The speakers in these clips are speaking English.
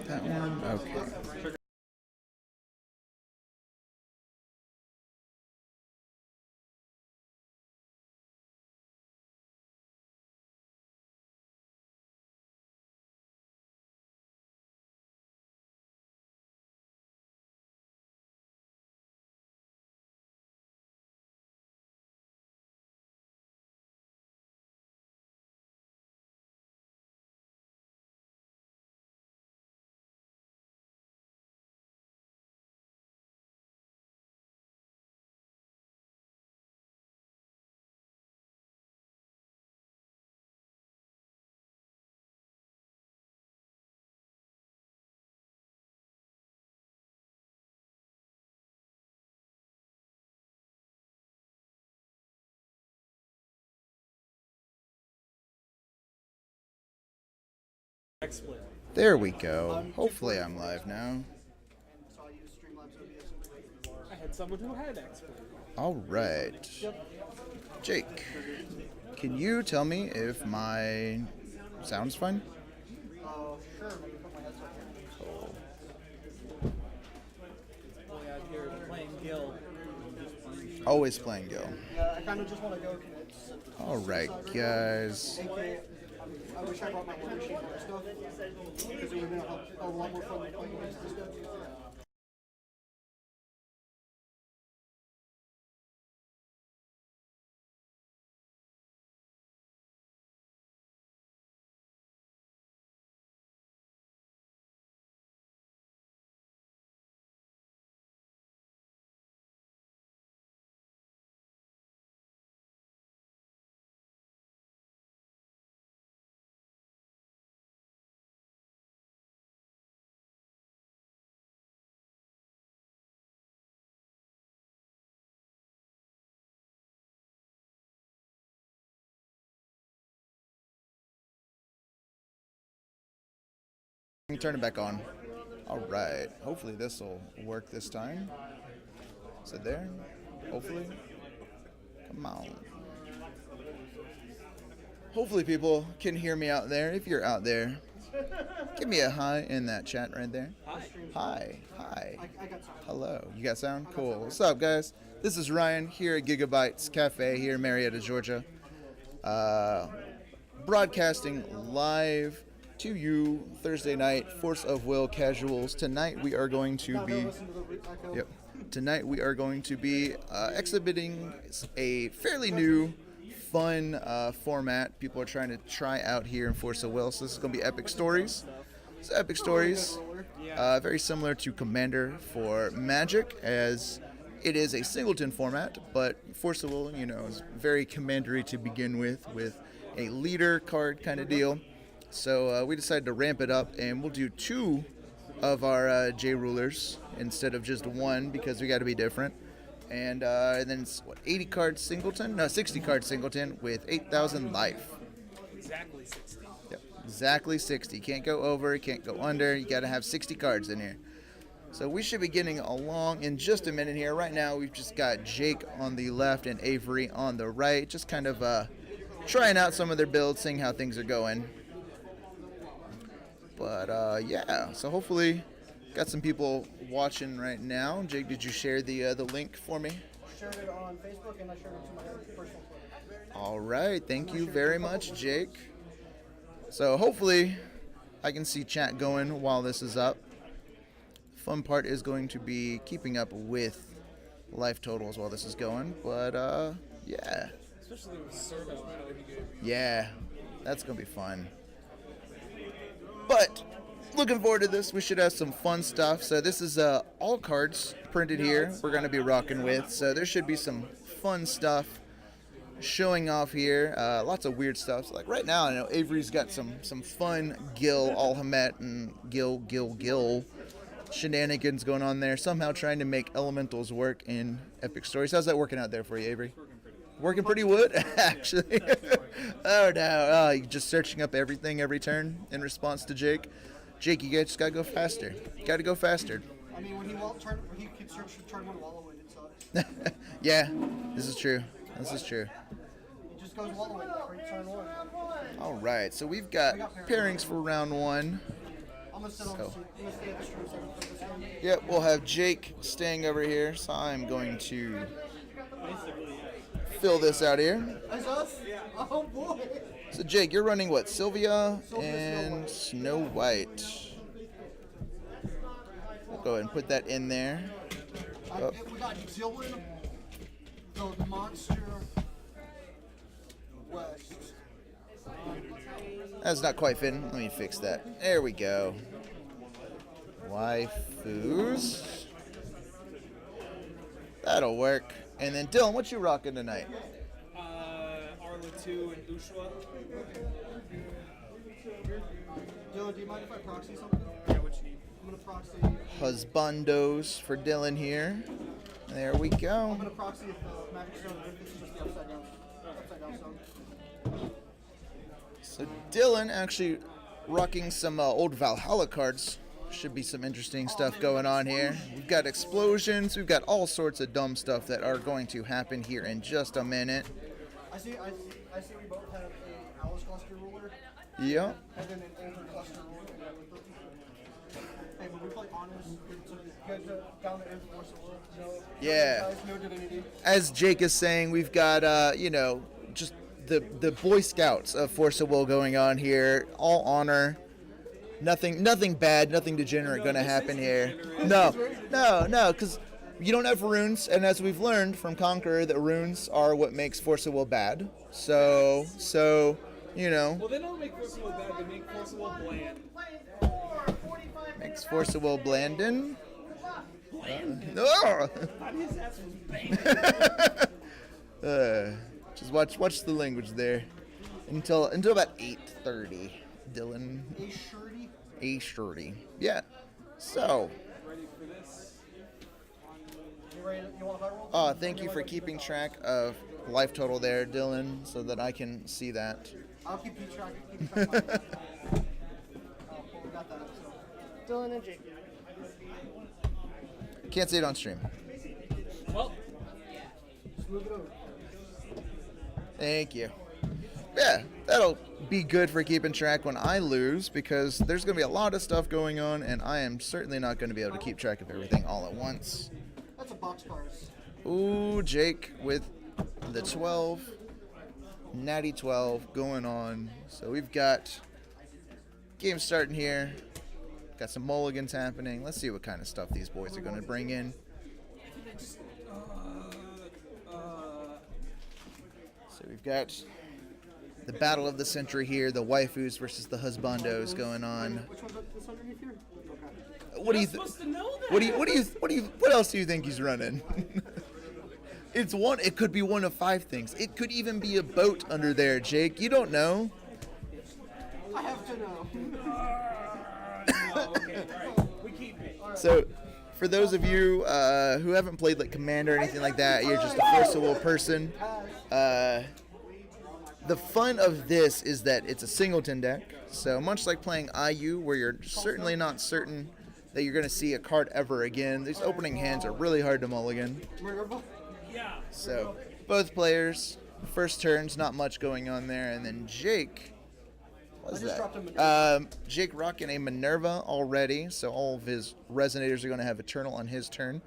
That one? Okay. There we go. Hopefully I'm live now. I had someone who had XP. All right. Jake, can you tell me if my sound's fine? Sure, let me put my headset here. Cool. Boy out here playing Gil. Always playing Go. Yeah, I kind of just want to go commit. All right, guys. AKA, I wish I brought my Wonder Sheet for stuff, because it would have been a lot more fun than playing against this guy. Let me turn it back on. All right. Hopefully this will work this time. Is it there? Hopefully. Come on. Hopefully people can hear me out there. If you're out there, give me a hi in that chat right there. Hi. Hi. I got some. Hello. You got sound? Cool. What's up, guys? This is Ryan here at Gigabytes Cafe here in Marietta, Georgia. Broadcasting live to you Thursday night, Force of Will casuals. Tonight we are going to be Yep. Tonight we are going to be exhibiting a fairly new, fun format people are trying to try out here in Force of Will. So this is going to be Epic Stories. So Epic Stories, very similar to Commander for Magic, as it is a Singleton format, but Force of Will, is very commandery to begin with a leader card kind of deal. So we decided to ramp it up, and we'll do two of our J rulers instead of just one, because we got to be different. And then it's 80 card Singleton? No, 60 card Singleton with 8,000 life. Exactly 60. Yep, exactly 60. Can't go over, can't go under. You got to have 60 cards in here. So we should be getting along in just a minute here. Right now we've just got Jake on the left and Avery on the right, just kind of trying out some of their builds, seeing how things are going. But yeah, so hopefully got some people watching right now. Jake, did you share the link for me? I shared it on Facebook and I shared it to my personal Twitter. All right, thank you very much, Jake. So hopefully I can see chat going while this is up. The fun part is going to be keeping up with life totals while this is going. But yeah. Especially with Servo. Yeah, that's going to be fun. But looking forward to this. We should have some fun stuff. So this is all cards printed here we're going to be rocking with. So there should be some fun stuff showing off here. Lots of weird stuff. So like right now, I know Avery's got some fun Gil, Alhamet, and Gil shenanigans going on there. Somehow trying to make elementals work in Epic Stories. How's that working out there for you, Avery? Working pretty good, actually. Oh no, you're just searching up everything every turn in response to Jake. Jake, you guys just gotta go faster. Gotta go faster. I mean, when he keeps searching turn one wallow it sucks. Yeah, this is true. This is true. It just goes wallow it right turn one. All right, so we've got pairings for round one. I'm gonna sit on the seat. I'm gonna stay at the stream center for this one. Yep, we'll have Jake staying over here, so I'm going to fill this out here. That's us? Yeah. Oh boy. So Jake, you're running what? Sylvia and Snow White. We'll go ahead and put that in there. Oh. We got Dylan, the monster West. That's not quite fitting. Let me fix that. There we go. Waifus. That'll work. And then Dylan, what you rocking tonight? Arla 2 and Ushua. Dylan, do you mind if I proxy something? Yeah, what you need? I'm gonna proxy. Husbandos for Dylan here. There we I'm go. gonna proxy if the magic stone. This is just the upside down stone. So Dylan actually rocking some old Valhalla cards. Should be some interesting stuff going on here. We've got explosions. We've got all sorts of dumb stuff that are going to happen here in just a minute. I see we both have a Alice cluster ruler Yep. and then an older cluster ruler. Hey, when we play honors, so you guys down the end for Force of Will. No, Yeah. guys, no divinity. As Jake is saying, we've got just the Boy Scouts of Force of Will going on here. All honor. Nothing bad, nothing degenerate going to happen here. No, because you don't have runes, and as we've learned from Conqueror, that runes are what makes Force of Will bad. So you know, Well, they don't make Force of Will bad, they make Force of Will bland. makes Force of Will Blandon. Just watch the language there until about 8:30. Dylan. A shirty. A shirty. Yeah. So, Ready for this? You ready? You want a high roll? thank you for keeping track of life total there, Dylan, so that I can see that. I'll keep you track. Keep track of mine. Well, we got that. So. Dylan and Jake. Can't see it on stream. Well, Just move it over. Thank you. Yeah, that'll be good for keeping track when I lose, because there's going to be a lot of stuff going on, and I am certainly not going to be able to keep track of everything all at once. That's a boxcars. Ooh, Jake with the 12. Natty 12 going on. So we've got game starting here. Got some mulligans happening. Let's see what kind of stuff these boys are going to bring in. So we've got the battle of the century here, the waifus versus the husbandos going on. Which one's this underneath here? Okay. What do you supposed to know that. what else do you think he's running? It could be one of 5 things. It could even be a boat under there, Jake. You don't know. I have to know. No, okay, alright. We keep it. So, for those of you who haven't played like Commander or anything like that, you're just a Force of Will person. The fun of this is that it's a singleton deck. So much like playing IU, where you're certainly not certain that you're going to see a card ever again, these opening hands are really hard to mulligan. Yeah. So both players, first turns, not much going on there, and then Jake. What's I just dropped a that? Minerva. Jake rocking a Minerva already, so all of his resonators are going to have Eternal on his turn.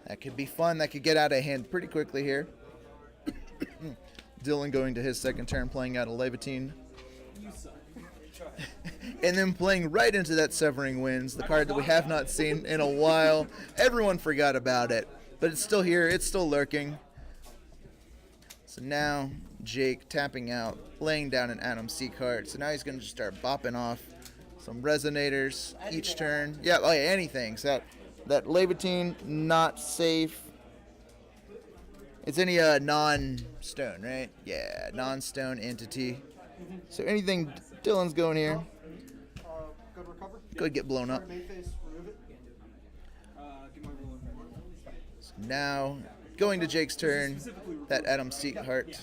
That could be fun. That could get out of hand pretty quickly here. Dylan going to his second turn, playing out a Levitine. You suck. And then playing right into that Severing Winds, the card that we have not seen in a while. Everyone forgot about it, but it's still here. It's still lurking. So now Jake tapping out, laying down an Atom C card. So now he's going to just start bopping off some resonators each turn. Yeah, oh yeah, anything. So that Levitine, not safe. It's any non-stone, right? Yeah, non-stone entity. So anything Dylan's going here Good recover. could get blown up. Main phase, remove it. Give my ruler. So now, going to Jake's turn, that Atom Seek Heart.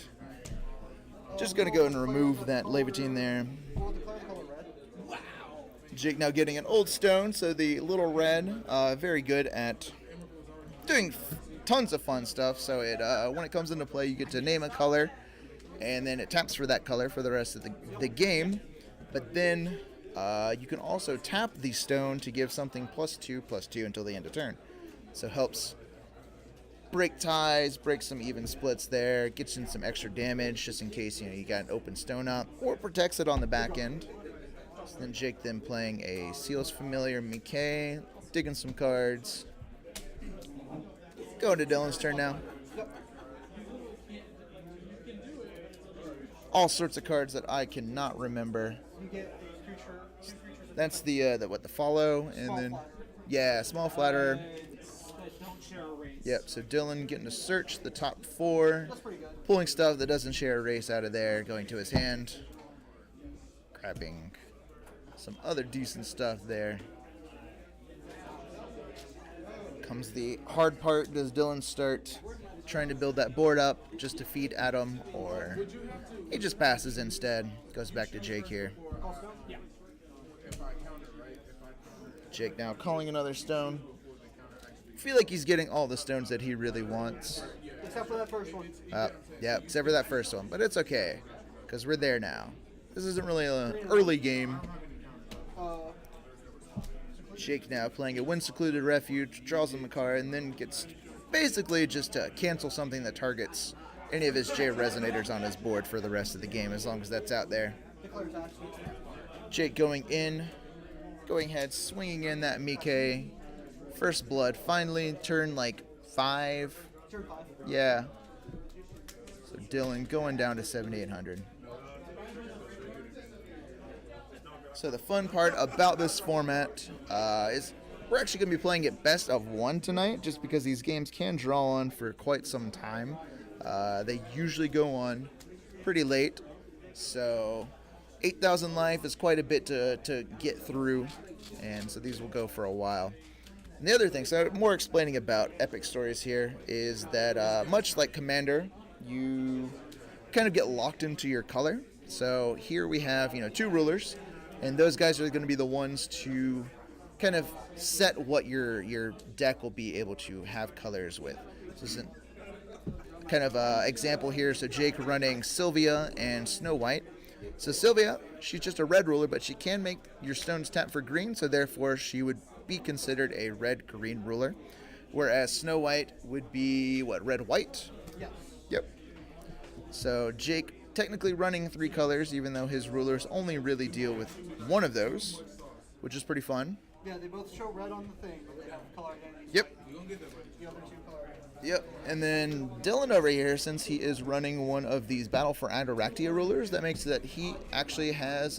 Just going to go and remove that Levitine there. We'll declare the color red. Jake now getting an old stone, so the little red, very good at doing tons of fun stuff. So it when it comes into play, you get to name a color, and then it taps for that color for the rest of the game. But then You can also tap the stone to give something +2/+2 until the end of turn. So helps break ties, break some even splits there, gets in some extra damage just in case you got an open stone up, or protects it on the back end. So then Jake then playing a Seals Familiar Mickey, digging some cards. Going to Dylan's turn now. All sorts of cards that I cannot remember. You get a creature, 2 creatures. That's the follow, and Small then flatter. small flatterer. Don't share a race. Yep. So Dylan getting to search the top 4, That's pretty good. pulling stuff that doesn't share a race out of there, going to his hand, grabbing some other decent stuff there. Comes the hard part. Does Dylan start trying to build that board up just to feed Adam, or he just passes instead? Goes back to Jake here. Yeah. Jake now calling another stone. Feel like he's getting all the stones that he really wants. Except for that first one. Yeah, except for that first one, but it's okay because we're there now. This isn't really an early game. Jake now playing a Wind-Secluded Refuge, draws him a card, and then gets basically just to cancel something that targets any of his J Resonators on his board for the rest of the game, as long as that's out there. Jake going ahead, swinging in that Mickey. First blood, finally, turn like 5. Turn 5. Yeah. So Dylan going down to 7,800. So the fun part about this format is we're actually going to be playing it best of 1 tonight, just because these games can draw on for quite some time. They usually go on pretty late, so 8,000 life is quite a bit to get through, and so these will go for a while. And the other thing, so more explaining about epic stories here, is that much like Commander, you kind of get locked into your color. So here we have 2 rulers, and those guys are going to be the ones to kind of set what your deck will be able to have colors with. So this is a kind of example here. So Jake running Sylvia and Snow White. So Sylvia, she's just a red ruler, but she can make your stones tap for green, so therefore she would be considered a red-green ruler. Whereas Snow White would be, red-white? Yes. Yep. So Jake technically running 3 colors, even though his rulers only really deal with one of those, which is pretty fun. Yeah, they both show red on the thing, but they have color identities. Yep. The other 2 color identities. Yep. And then Dylan over here, since he is running one of these Battle for Adaraktia rulers, that makes it that he actually has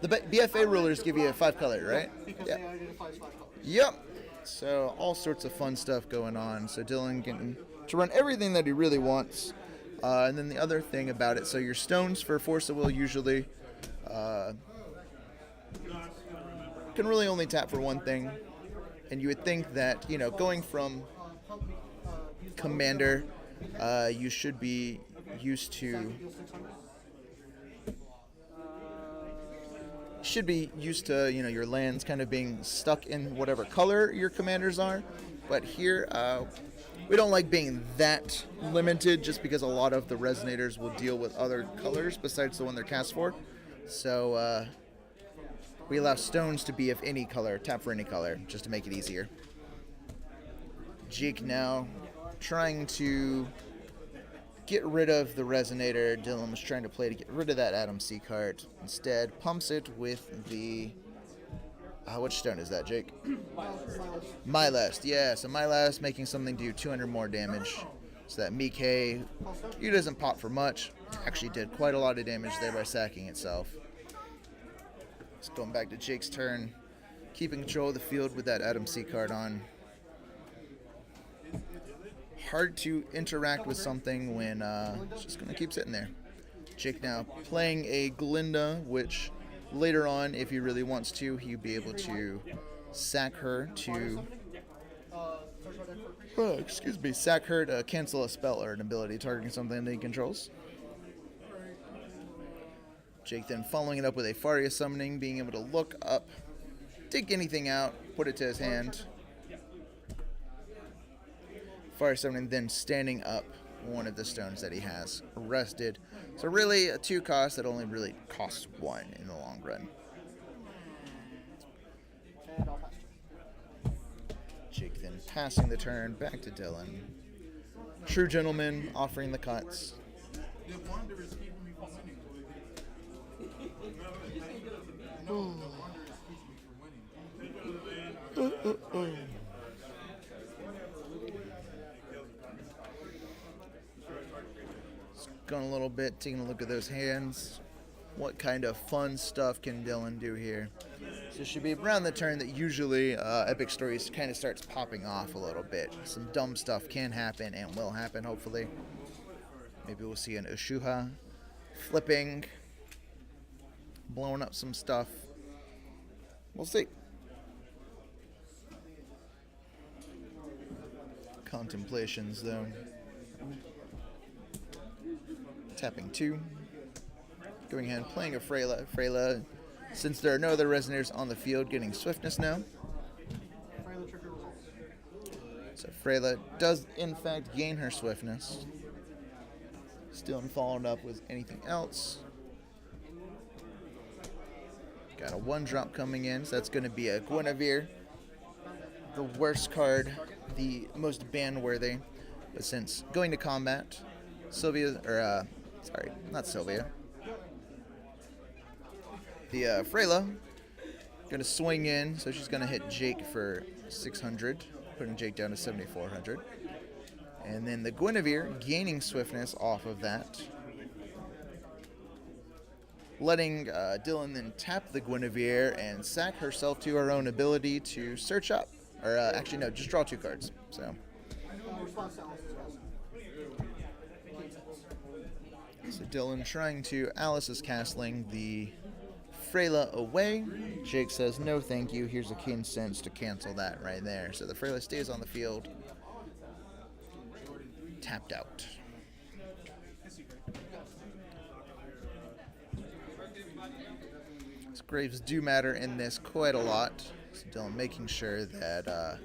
the BFA rulers give you a 5 color, right? Because Yeah. they identify as 5 colors. Yep. So all sorts of fun stuff going on. So Dylan getting to run everything that he really wants. And then the other thing about it, so your stones for Force of Will usually can really only tap for one thing. And you would think that, going from Commander, you should be used to... your lands kind of being stuck in whatever color your commanders are. But here, we don't like being that limited, just because a lot of the resonators will deal with other colors besides the one they're cast for. So we allow stones to be of any color, tap for any color, just to make it easier. Jake now trying to get rid of the resonator. Dylan was trying to play to get rid of that Adam C card. Instead, pumps it with the... which stone is that, Jake? Mylast, yeah. So Mylast making something do 200 more damage. So that Mickey, he doesn't pop for much. Actually did quite a lot of damage there by sacking itself. It's going back to Jake's turn. Keeping control of the field with that Adam C card on. Hard to interact with something when it's just going to keep sitting there. Jake now playing a Glinda, which later on, if he really wants to, he'll be able to sack her to... sack her to cancel a spell or an ability targeting something that he controls. Jake then following it up with a Faria summoning, being able to look up, dig anything out, put it to his hand. Fire summoning, then standing up one of the stones that he has. Rested, So really, a 2 cost that only really costs 1 in the long run. And I'll pass. Jake then passing the turn back to Dylan. True gentleman offering the cuts. The wonder is keeping me from winning. No, the wonder is keeping me from winning. Going a little bit, taking a look at those hands. What kind of fun stuff can Dylan do here? So it should be around the turn that usually Epic Stories kind of starts popping off a little bit. Some dumb stuff can happen and will happen, hopefully. Maybe we'll see an Ushuha flipping, blowing up some stuff. We'll see. Contemplations, though. Tapping 2. Going ahead and playing a Freyla. Freyla, since there are no other Resonators on the field, getting Swiftness now. Freyla trigger results. So Freyla does, in fact, gain her Swiftness. Still not followed up with anything else. Got a 1-drop coming in, so that's going to be a Guinevere. The worst card, the most ban-worthy. But since going to combat, Sylvia, or, sorry, not Sylvia. The Freyla going to swing in, so she's going to hit Jake for 600, putting Jake down to 7,400. And then the Guinevere gaining Swiftness off of that, letting Dylan then tap the Guinevere and sack herself to her own ability to search up. Or actually, no, just draw 2 cards. So Dylan trying to Alice's castling the Freyla away. Jake says, no thank you. Here's a Keen Sense to cancel that right there. So the Freyla stays on the field. Tapped out. Graves do matter in this quite a lot. So Dylan making sure that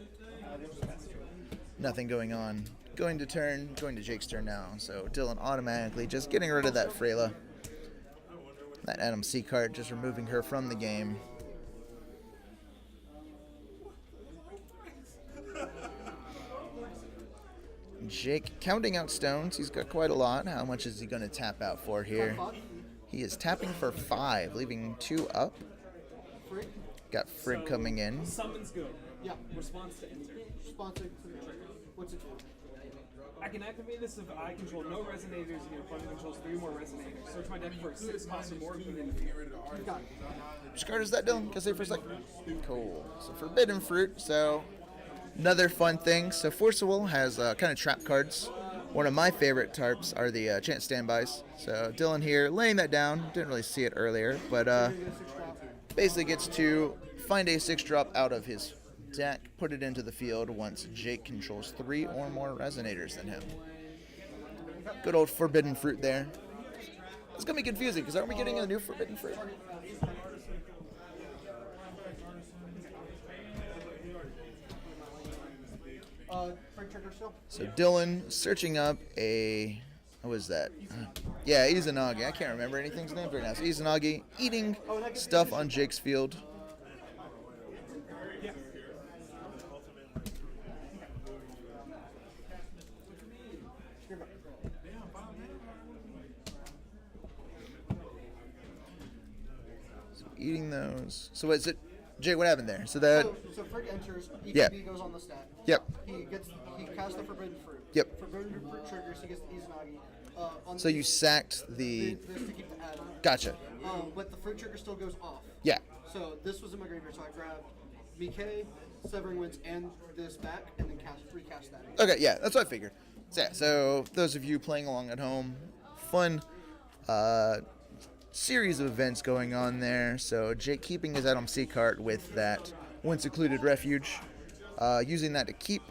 nothing going on. Going to Jake's turn now. So Dylan automatically just getting rid of that Freyla. That Adam C card, just removing her from the game. Jake counting out stones. He's got quite a lot. How much is he going to tap out for here? He is tapping for 5, leaving 2 up. Got Frig coming in. Summons go. Yeah. Response to enter. Response to trigger. What's it do? I can activate this if I control no resonators and your opponent controls 3 more resonators. Search my deck for 6 cost or more and put it in the field. You got it. Which card is that, Dylan? Can I say for a sec? Cool. So Forbidden Fruit. So another fun thing. So Force of Will has kind of trap cards. One of my favorite tarps are the Chance Standbys. So Dylan here laying that down. Didn't really see it earlier, but basically gets to find a 6-drop out of his deck, put it into the field once Jake controls 3 or more Resonators than him. Good old Forbidden Fruit there. It's going to be confusing, because aren't we getting a new Forbidden Fruit? Frig trigger still? So Dylan searching up a... What was that? Yeah, Izanagi. I can't remember anything's name right now. So Izanagi eating stuff on Jake's field. So eating those. So is it... Jake, what happened there? So that... So Frig enters, ETB Yeah. goes on the stat. Yep. He casts the Forbidden Fruit. Yep. Forbidden Fruit triggers, he gets the Izanagi. So you sacked the... This to keep the add-on. Gotcha. But the fruit trigger still goes off. Yeah. So this was in my graveyard, so I grabbed BK, Severing Winds, and this back, and then recast that. Okay, yeah, that's what I figured. So, yeah, so those of you playing along at home, fun series of events going on there. So Jake keeping his Adam C cart with that Once Secluded Refuge, using that to keep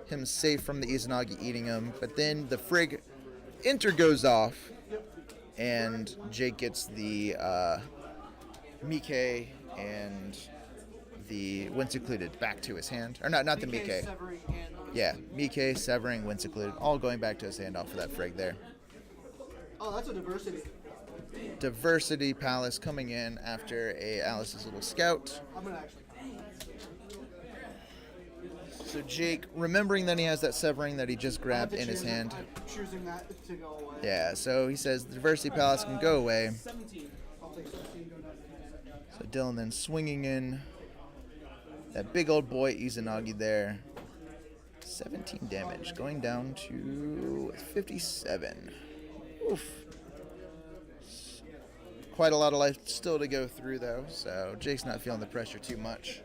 him safe from the Izanagi eating him. But then the Frig Enter goes off, and Jake gets the Mike and the When Secluded back to his hand. Or not the Mike. Severing, and Yeah, Mike, Severing, When Secluded, all going back to his hand off of that Frig there. Oh, that's a diversity. Diversity Palace coming in after a Alice's Little Scout. I'm gonna actually. So Jake, remembering that he has that severing that he just I have grabbed to in his choose- hand. I'm choosing that to go away. Yeah, so he says the Diversity Palace can go away. 17. I'll take 17. Go down. So Dylan then swinging in. That big old boy Izanagi there. 17 damage, going down to 57. Oof. Quite a lot of life still to go through, though, so Jake's not feeling the pressure too much.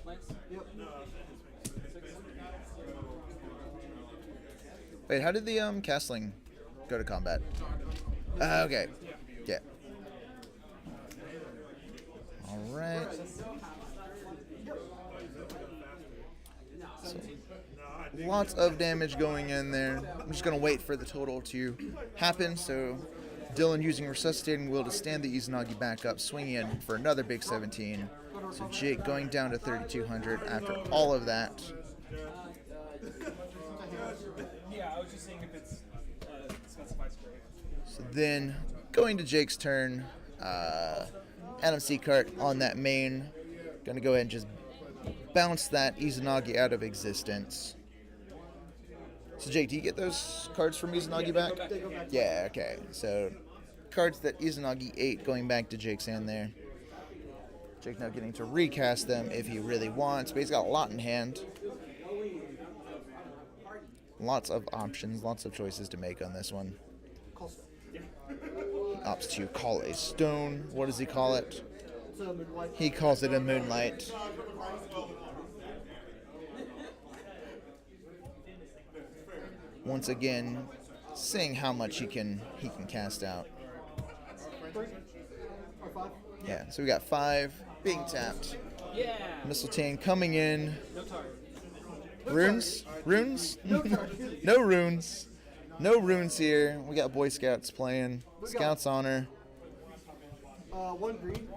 Lance? Yep. Wait, how did the castling go to combat? Okay. Yeah. All right. So, lots of damage going in there. I'm just going to wait for the total to happen. So Dylan using Resuscitating Will to stand the Izanagi back up, swinging in for another big 17. So Jake going down to 3,200 after all of that. Yeah, I was just saying if it's specifies great. So then going to Jake's turn, Adam Seacart on that main. Going to go ahead and just bounce that Izanagi out of existence. So Jake, do you get those cards from Izanagi back? They go back. Yeah, okay. So cards that Izanagi ate going back to Jake's hand there. Jake now getting to recast them if he really wants, but he's got a lot in hand. Lots of options, lots of choices to make on this one. Call stone. Opts to call a stone. What does he call it? It's a moonlight. He calls it a moonlight. Once again, seeing how much he can cast out. 3 or 5. Yeah, so we got 5 being tapped. Yeah. Mistletoe coming in. No target. Runes? Runes? No runes. No runes here. We got Boy Scouts playing. Scouts honor. 1 green.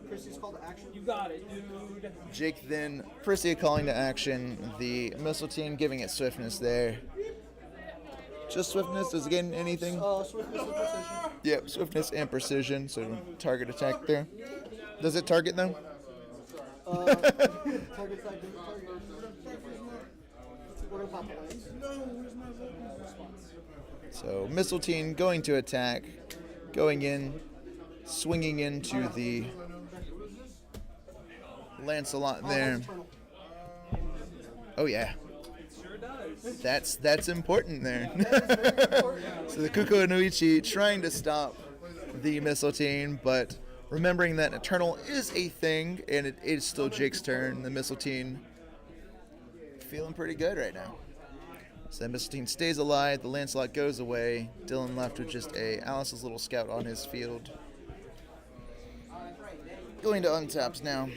Chrissy's call to action. You got it, dude. Jake then Priscilla calling to action. The Mistletoe giving it swiftness there. Just swiftness? Does it get anything? Swiftness and precision. Yep, swiftness and precision. So target attack there. Does it target though? Target side, target. We're gonna pop the lanes. So Mistletoe going to attack, going in, swinging into the Lancelot there. Oh yeah, Sure does. that's important there. So the Kuko Inuichi trying to stop the Mistletoe, but remembering that Eternal is a thing and it is still Jake's turn. The Mistletoe feeling pretty good right now. So the Mistletoe stays alive, the Lancelot goes away. Dylan left with just a Alice's Little Scout on his field. Going to untaps now.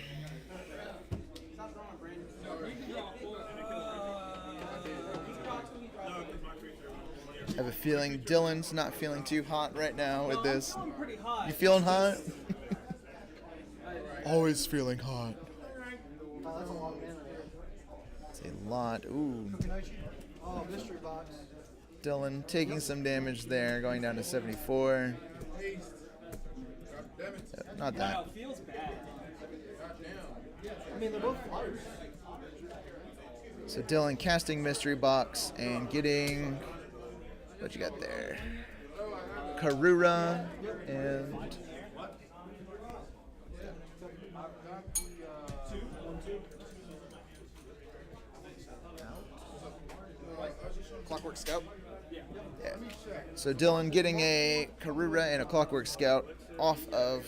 I have a feeling Dylan's not feeling too hot right now with this. I'm pretty hot. You feeling hot? Always feeling hot. That's a long mana. It's a lot. Ooh. Oh, mystery box. Dylan taking some damage there, going down to 74. Not Wow, that. it feels bad. I mean, they're both flyers. So Dylan casting Mystery Box and getting... What you got there? Karura and... Clockwork Scout? Yeah. So Dylan getting a Karura and a Clockwork Scout off of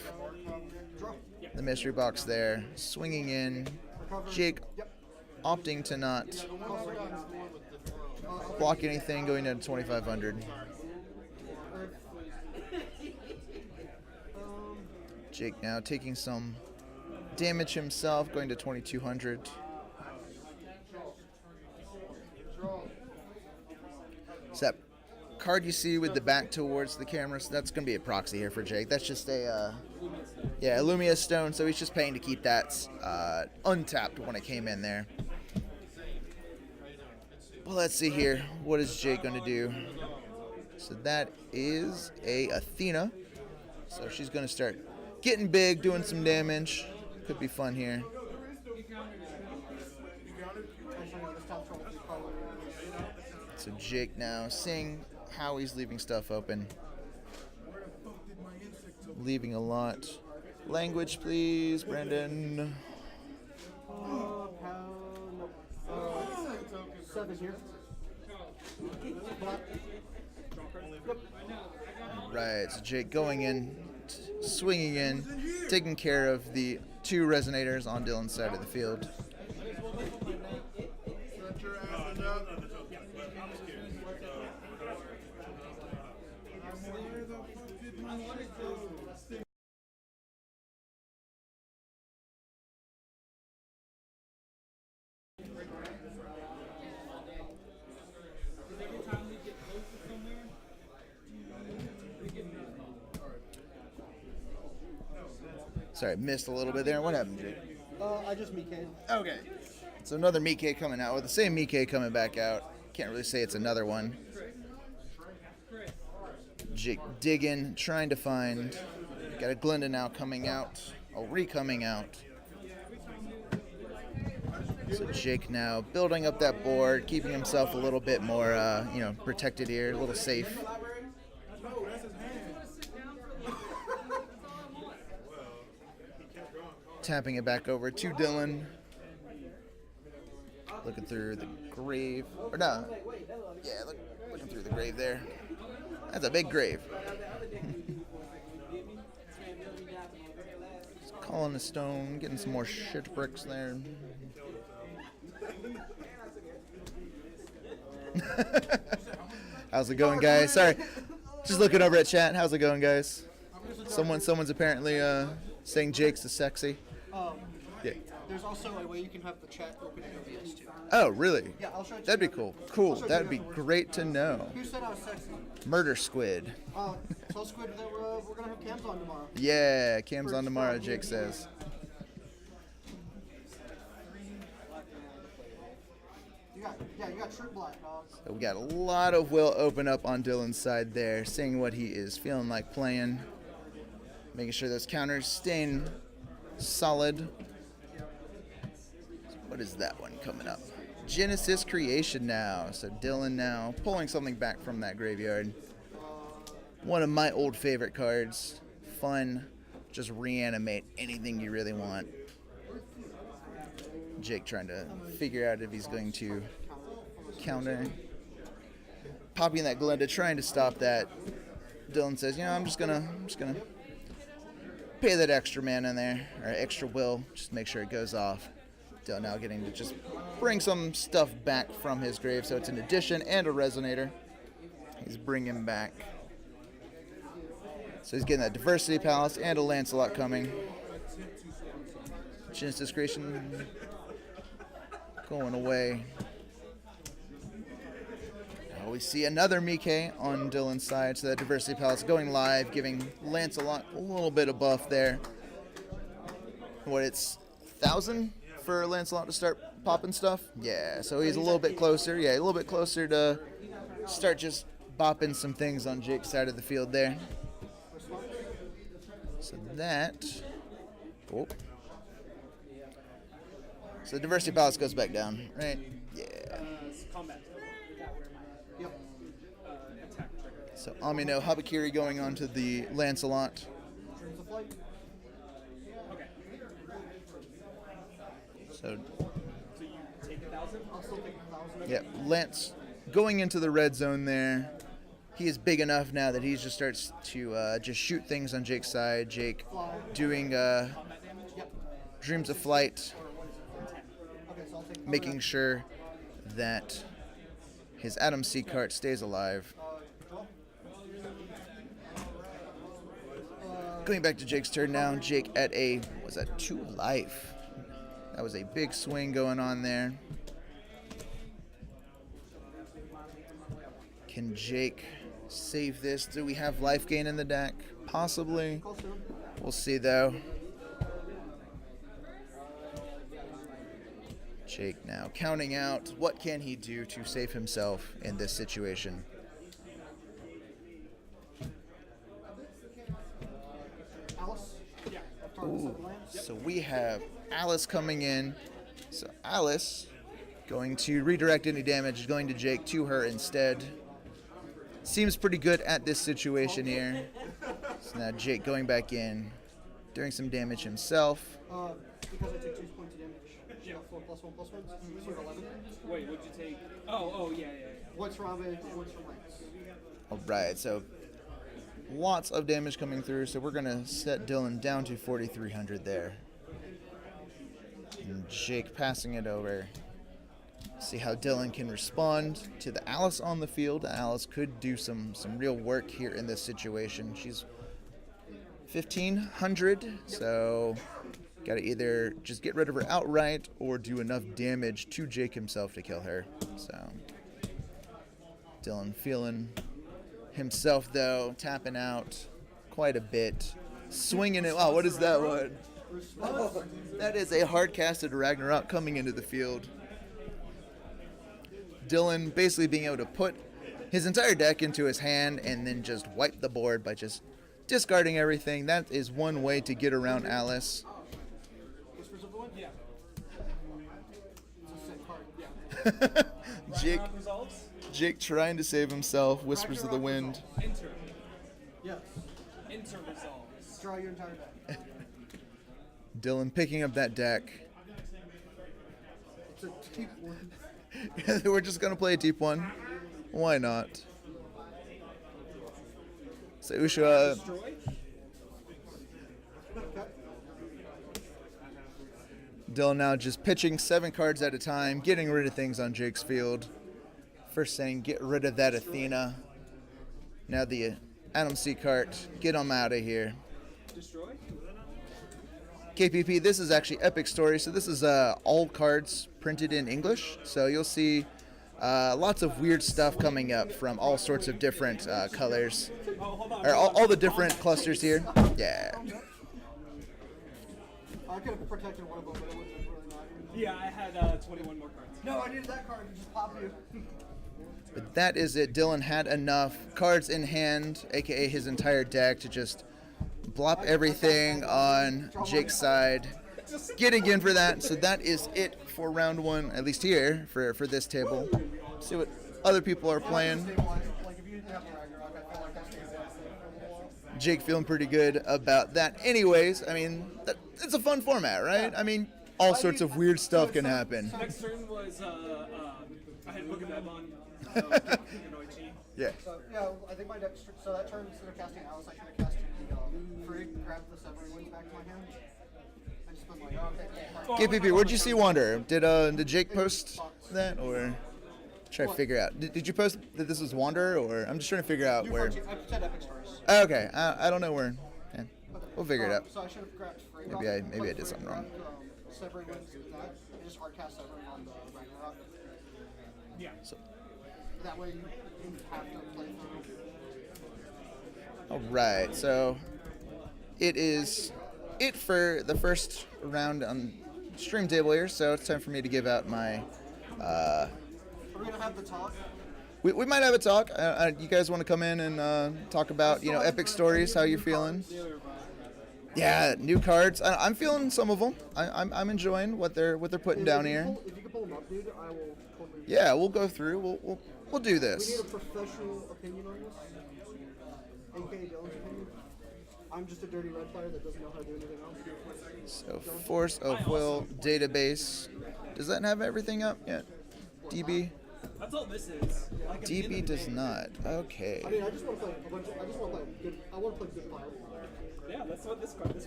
the mystery box there, swinging in. Jake opting to not block anything, going down to 2,500. Jake now taking some damage himself, going to 2,200. So that card you see with the back towards the camera, so that's going to be a proxy here for Jake. That's just a, yeah, Illumia Stone, so he's just paying to keep that untapped when it came in there. Well, let's see here. What is Jake going to do? So that is a Athena. So she's going to start getting big, doing some damage. Could be fun here. So Jake now seeing how he's leaving stuff open. Leaving a lot. Language, please, Brandon. 7 here. Right, so Jake going in, swinging in, taking care of the 2 resonators on Dylan's side of the field. Sorry, missed a little bit there. What happened, Jake? I just Mikkei. Okay. So another Mikkei coming out, with the same Mikkei coming back out. Can't really say it's another one. Jake digging, trying to find. Got a Glenda now coming out. A re-coming out. So Jake now building up that board, keeping himself a little bit more, protected here, a little safe. Tapping it back over to Dylan. Looking through the grave. Or no. Yeah, looking through the grave there. That's a big grave. Just calling a stone, getting some more shit bricks there. How's it going, guys? Sorry. Just looking over at chat. How's it going, guys? Someone's apparently saying Jake's is sexy. Yeah. There's also a way you can have the chat open in OBS too. Oh, really? Yeah, I'll show it to That'd be you. cool. Cool. I'll show it to That'd you be afterwards. great to know. Who said I was sexy? Murder Squid. Tell Squid that we're gonna have cams on tomorrow. Yeah, Cam's on tomorrow, Jake says. You got True Black, dog. So we got a lot of will open up on Dylan's side there, seeing what he is feeling like playing. Making sure those counters staying solid. What is that one coming up? Genesis Creation now. So Dylan now pulling something back from that graveyard. One of my old favorite cards. Fun. Just reanimate anything you really want. Jake trying to figure out if he's going to counter. Popping that Glenda, trying to stop that. Dylan says, I'm just gonna pay that extra mana in there, or extra will, just make sure it goes off. Dylan now getting to just bring some stuff back from his grave, so it's an addition and a resonator. He's bringing back. So he's getting that Diversity Palace and a Lancelot coming. Genesis Creation going away. Now we see another Mikkei on Dylan's side, so that Diversity Palace going live, giving Lancelot a little bit of buff there. What, it's 1,000 for Lancelot to start popping stuff? Yeah, so he's a little bit closer. Yeah, a little bit closer to start just bopping some things on Jake's side of the field there. So that... Oh. So Diversity Palace goes back down, right? Yeah. Combat. Yep. Attack trigger. So Amino Habakiri going on to the Lancelot. Dreams of Flight. Okay. So, So you take 1,000? I'll still take 1,000. yeah, Lance going into the red zone there. He is big enough now that he just starts to just shoot things on Jake's side. Jake doing Dreams of Flight, Okay, so I'll take making sure that his Adam C cart stays alive. Going back to Jake's turn now. Jake at a, was that 2 life? That was a big swing going on there. Can Jake save this? Do we have life gain in the deck? Possibly. We'll see though. Jake now counting out what can he do to save himself in this situation. Alice? Yeah. Ooh, so we have Alice coming in. So Alice going to redirect any damage going to Jake to her instead. Seems pretty good at this situation here. So now Jake going back in, doing some damage himself. Because I took 2 points of damage. Yeah. 4 +1 +1. So you're 11. Wait, what'd you take? Oh, yeah. What's from Robin? What's from Lance? All right, so lots of damage coming through. So we're gonna set Dylan down to 4,300 there. And Jake passing it over. See how Dylan can respond to the Alice on the field. Alice could do some real work here in this situation. She's 1,500, so got to either just get rid of her outright or do enough damage to Jake himself to kill her. So Dylan feeling himself, though, tapping out quite a bit. Swinging it. Wow, what is that one? Oh, that is a hard-casted Ragnarok coming into the field. Dylan basically being able to put his entire deck into his hand and then just wipe the board by just discarding everything. That is one way to get around Alice. Whispers of the Wind? Yeah. It's a sick card. Yeah. Jake, Resolves? Jake trying to save himself. Whispers of the Wind. Enter. Yes. Enter resolves. Draw your entire deck. Dylan picking up that deck. It's a deep one. We're just going to play a deep one. Why not? So Usha, Destroy? Dylan now just pitching 7 cards at a time, getting rid of things on Jake's field. First saying, get rid of that Athena. Now the Adam C cart, get them out of here. Destroy? KPP, this is actually Epic Story, so this is all cards printed in English. So you'll see lots of weird stuff coming up from all sorts of different colors. Oh, hold on. Or all the different clusters here. Yeah. I could have protected one of them, but it was really not. Yeah, I had 21 more cards. No, I needed that card to just pop you. But that is it. Dylan had enough cards in hand, aka his entire deck, to just blop everything on Jake's side. Getting in for that. So that is it for round 1, at least here for this table. See what other people are playing. Like, if you didn't have the Ragnarok, I feel like that's the Jake feeling pretty good about that. Anyways, I mean, it's a fun format, right? I mean, all sorts of weird stuff can happen. Next turn was, I had Book of Ebon. So, annoyed G. Yeah. So, yeah, I think my deck, so that turn, instead of casting Alice, I should have casted the Frigg, grabbed the Severing Winds back to my hand. I just been like, oh, okay. KPP, where'd you see Wander? Did Jake post that, or try to figure out? Did you post that this was Wander, or I'm just trying to figure out where? I said Epic Stars. Okay, I don't know where. Yeah, we'll figure it out. So I should have grabbed Frigg. Maybe I did something wrong. Severing Winds did that. I just hard cast Severing on the Ragnarok. Yeah. That way you didn't have to play through. All right, so it is it for the first round on stream table here. So it's time for me to give out my. We're gonna have the talk. We might have a talk. You guys want to come in and talk about epic stories? How you feeling? Yeah, new cards. I'm feeling some of them. I'm enjoying what they're putting down here. If you can pull them up, dude, I will totally. Yeah, we'll go through. We'll do We need this. a professional opinion on this. AKA Dylan's opinion. I'm just a dirty red player that doesn't know how to do anything else. So Force of Will database. Does that have everything up yet? DB? That's all this is. Like, at the end DB of the does day- not. Okay. I mean, I just want to play a bunch. I just want to play good. I want to play good pile. Yeah, that's what this deck is.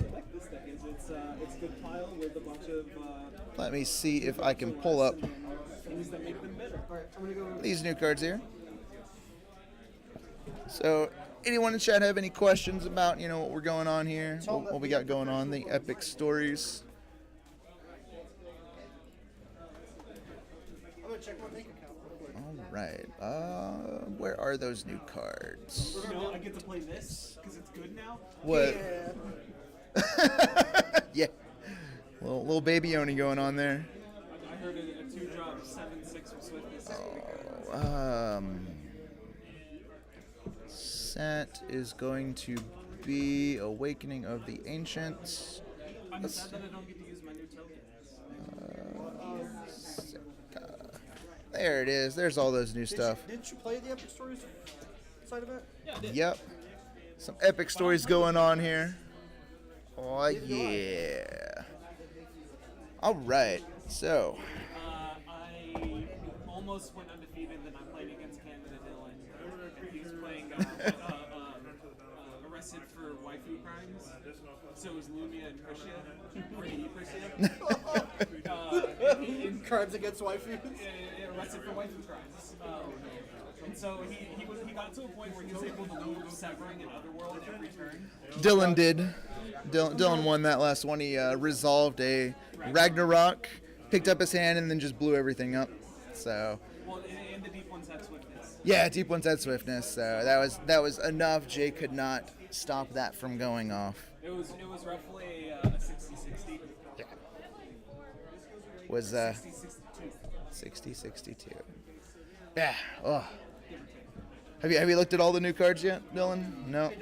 It's good pile with a bunch of Let me see if I can pull up things that make them better. All right, I'm gonna go. these new cards here. So, anyone in chat have any questions about what we're going on here? What we got going on? The epic stories. I'm gonna check my bank account real quick. All right. Where are those new cards? You know, I get to play this because it's good now. What? Yeah. Yeah. Little baby Oni going on there. I heard a 2-drop 7/6 for swiftness. Set is going to be Awakening of the Ancients. I'm sad that I don't get to use my new tokens. There it is. There's all those new stuff. Didn't you play the Epic Stories side of it? Yeah, I did. Yep. Some epic stories going on here. Oh, yeah. All right. So, I almost went undefeated, then I played against Canada Dylan, and he was playing Arrested for Waifu Crimes. So it was Lumia and Prisia. Crimes against waifus. Arrested for Waifu Crimes. And so he got to a point where he was able to move Severing and Otherworld every turn. Dylan did. Dylan won that last one. He resolved a Ragnarok, picked up his hand, and then just blew everything up. So. Well, and the deep ones had swiftness. Yeah, deep ones had swiftness. So that was enough. Jay could not stop that from going off. It was roughly a 60-60. Yeah. Was 60-62. 60-62. Yeah. Oh. Have you looked at all the new cards yet, Dylan? No.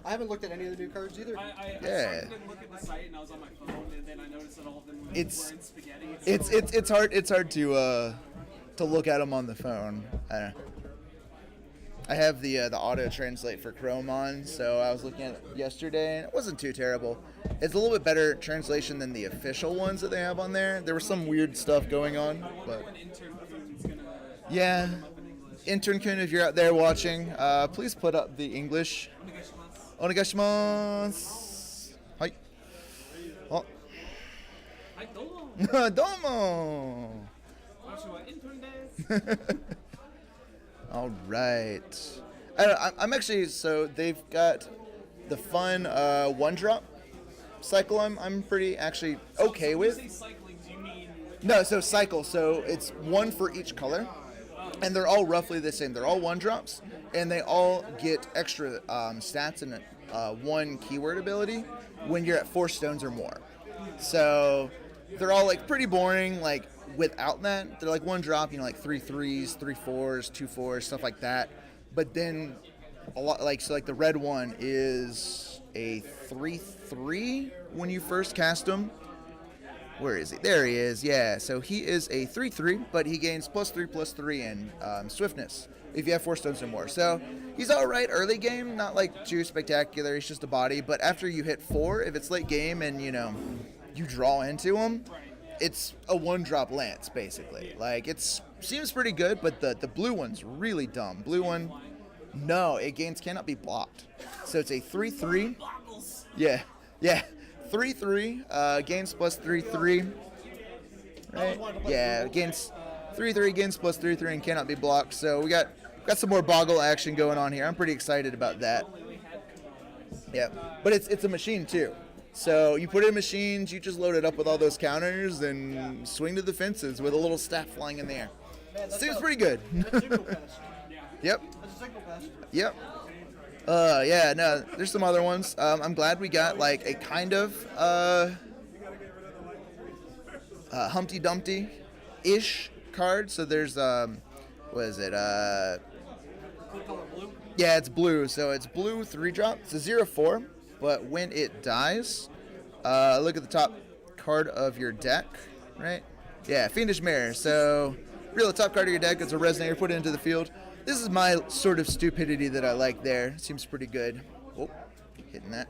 I haven't looked at any of the new cards either. I Yeah. started to look at the site and I was on my phone, and then I noticed that all of them were It's- in spaghetti. It's hard to look at them on the phone. I don't know. I have the auto translate for Chrome on, so I was looking at it yesterday, and it wasn't too terrible. It's a little bit better translation than the official ones that they have on there. There was some weird stuff going on, I wonder but when Intern Food's gonna yeah. come up in English. Intern Kun, if you're out there watching, please put up the English. Onegaishimasu. Hi. Oh. Hi, domo. Domo. Watashi wa intern desu. All right. I'm actually, so they've got the fun one drop cycle. I'm pretty actually okay When you with. say cycling, do you mean No, so cycle. So it's one for each color, and they're all roughly the same. They're all one drops, and they all get extra stats and one keyword ability when you're at 4 stones or more. So they're all like pretty boring. Like without that, they're like one drop. You know, like 3 3s, 3 4s, 2 4s, stuff like that. But then a lot like the red one is a 3/3 when you first cast him. Where is he? There he is. Yeah. So he is a 3/3, but he gains +3/+3 in swiftness if you have 4 stones or more. So he's all right early game, not like too spectacular. He's just a body. But after you hit 4, if it's late game and you draw into him, it's a 1-drop lance basically. Like seems pretty good, but the blue one's really dumb. Blue one, no, it gains cannot be blocked. So it's a 3/3. Yeah. 3/3 gains +3/3. Right? Yeah, gains 3/3 gains +3/3 and cannot be blocked. So we got some more boggle action going on here. I'm pretty excited about that. Yeah, but it's a machine too. So you put in machines, you just load it up with all those counters and swing to the fences with a little staff flying in the air. Seems pretty good. Signal pest. Yep. That's a signal pest. Yep. Yeah, no, there's some other ones. I'm glad we got like a kind of Humpty Dumpty-ish card. So there's what is it? What color? Blue? Yeah, it's blue. So it's blue 3-drop. It's a 0/4, but when it dies, look at the top card of your deck, right? Yeah, Fiendish Mirror. So reveal the top card of your deck as a resonator, put it into the field. This is my sort of stupidity that I like there. Seems pretty good. Oh, hitting that.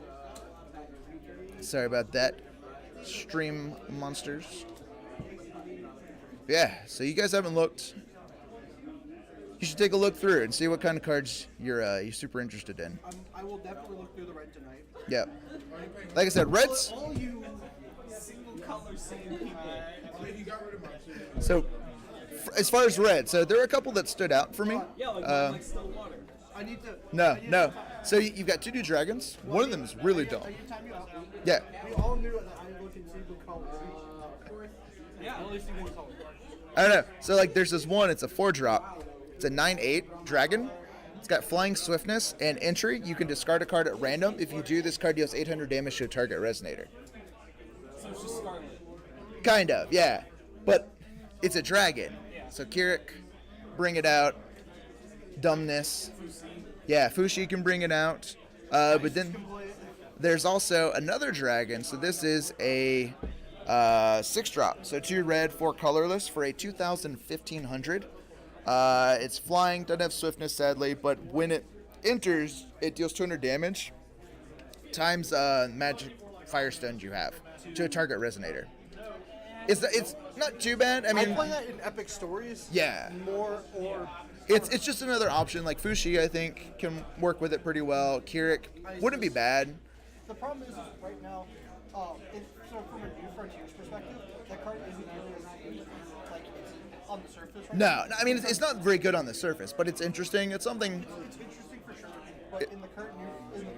Sorry about that. Stream monsters. Yeah, so you guys haven't looked. You should take a look through it and see what kind of cards you're super interested in. I will definitely look through the red tonight. Yeah. Like I said, reds. All you single color same people. So, as far as red, so there are a couple that stood out for me. Yeah, like still water. I need to. No. So you've got 2 new dragons. One of them is really dumb. I need to time you out. Yeah. We all knew that I looked and see what color. Yeah. I only see one color. I don't know. So like, there's this one. It's a 4-drop. It's a 9/8 dragon. It's got flying swiftness and entry. You can discard a card at random. If you do, this card deals 800 damage to a target resonator. So it's just Scarlet. Kind of, yeah. But it's a dragon. So Kirik, bring it out. Dumbness. Yeah, Fushi can bring it out. But then there's also another dragon. So this is a 6-drop. So 2 red, 4 colorless for a 2,000-1,500. It's flying, doesn't have swiftness sadly, but when it enters, it deals 200 damage times magic firestones you have to a target resonator. It's not too bad. I I mean, play that in Epic Stories. yeah. More or It's just another option. Like Fushi, I think, can work with it pretty well. Kirik wouldn't be bad. the problem is right now, so from a new Frontiers perspective, that card isn't nearly as good like it's on the surface. Right now. No, I mean it's not very good on the surface, but it's interesting. It's something. It's interesting for sure, but in the current new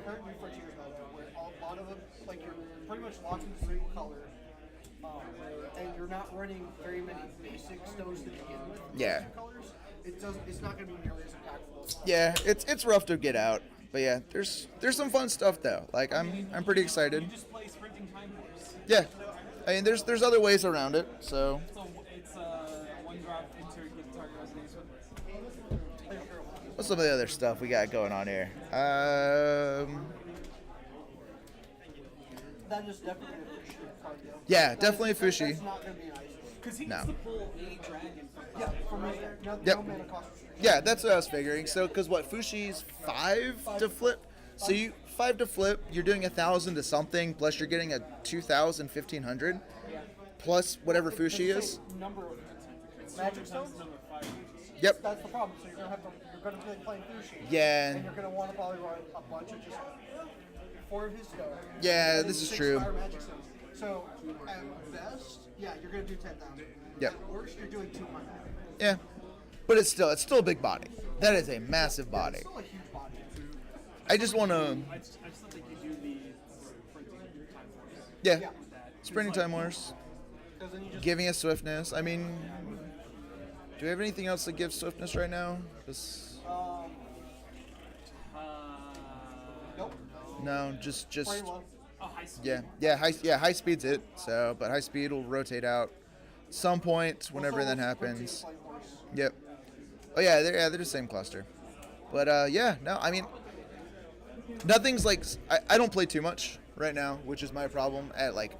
Frontiers meta, where a lot of them, like you're pretty much locked into a certain color, and you're not running very many basic stones to begin with. Yeah. Colors, it's not going to be nearly as impactful. Yeah, it's rough to get out, but yeah, there's some fun stuff though. Like I'm pretty excited. You just play sprinting time horse. Yeah, I mean there's other ways around it. So So it's 1-drop enter get target resonates with. what's some of the other stuff we got going on here? That is definitely a Fushi card, though. Yeah, definitely a Fushi. That's not going to be an ice. Because he No. gets to pull a dragon from Yeah, for me, no Yep. mana cost restriction. Yeah, that's what I was figuring. So, because what Fushi's 5 to flip, so you 5 to flip, you're doing 1,000 to something, plus you're getting a 2,000, 1,500, plus whatever Fushi is. Number of magic stones. Yep. That's the problem. So you're gonna be playing Fushi. Yeah. And you're gonna want to probably run a bunch of just 4 of his stones. Yeah, and this then is 6 true. fire magic stones. So at best, yeah, you're gonna do 10,000. Yep. At worst, you're doing 200. Yeah, but it's still a big body. That is a massive body. It's still a huge body. I just want to, I just don't think you do the sprinting time horse. yeah, Yeah. sprinting time horse, Because then you just giving us swiftness. I mean, do we have anything else that gives swiftness right now? Just nope. no, just Pretty low. Oh, high speed. high speed's it. So, but high speed will rotate out some point whenever Also, that happens. sprinting flame horse. Yep. Oh yeah, they're the same cluster. But yeah, no, I mean, nothing's like I don't play too much right now, which is my problem at like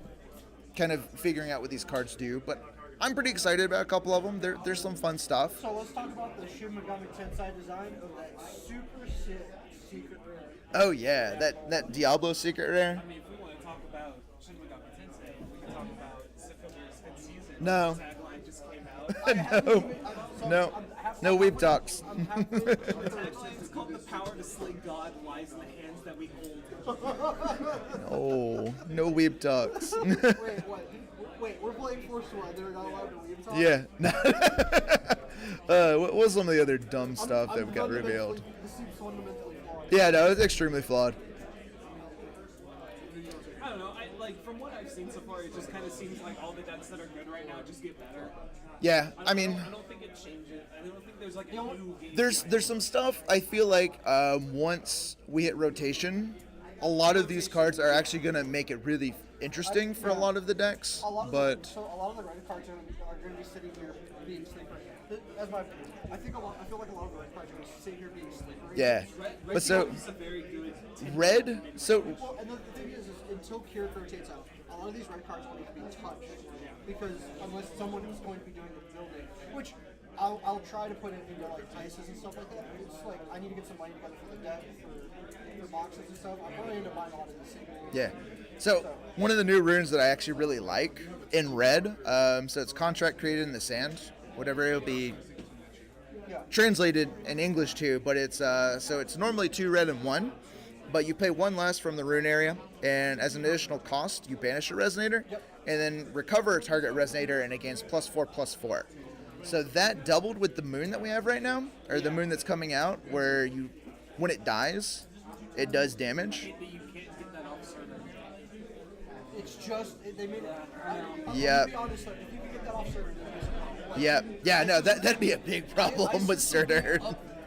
kind of figuring out what these cards do. But I'm pretty excited about a couple of them. There's some fun stuff. So let's talk about the Shin Megami Tensei design of that super sick secret rare. Oh yeah, that Diablo secret rare. I mean, if we want to talk about Shin Megami Tensei, we can talk about September's fifth season. No. Tagline just came out. No weeb talks. I'm halfway through the The third tagline is called "The power to slay God lies in the hands that we hold." Oh, no weeb talks. Wait, what? Wait, we're playing Force One. They're not allowed to leave talk? Yeah. What was some of the other dumb stuff that got revealed? This seems fundamentally flawed. Yeah, no, it's extremely flawed. I don't know. Like from what I've seen so far, it just kind of seems like all the decks that are good right now just get better. Yeah, I mean, I don't think it changes. I don't think there's like a new game. there's some stuff I feel like once we hit rotation, a lot of these cards are actually gonna make it really interesting for a lot of the decks. A lot of But so a lot of the red cards are going to be sitting here being slippery. That's my opinion. I feel like a lot of the red cards are going to sit here being slippery. yeah, Red but so is a very good. red. So Well, and the thing is until Kirik rotates out, a lot of these red cards will need to be touched because unless someone is going to be doing the building, which I'll try to put it into like ISIS and stuff like that. It's like I need to get some money together for the deck for boxes and stuff. I'm probably end up buying a lot of these things. yeah. So one of the new runes that I actually really like in red. So it's contract created in the sand. Whatever it'll be Yeah. translated in English too, but it's so it's normally 2 red and 1, but you pay 1 less from the rune area, and as an additional cost, you banish a resonator, and then recover a target resonator and it gains +4/+4. So that doubled with the moon that we have right now, or the moon that's coming out, where when it dies, it does damage. That you can't get that off server. It's just they made it. Yep. To be honest, though, if you can get that off server, then there's a problem. Like, Yeah, no, that'd be a big problem with Surtur.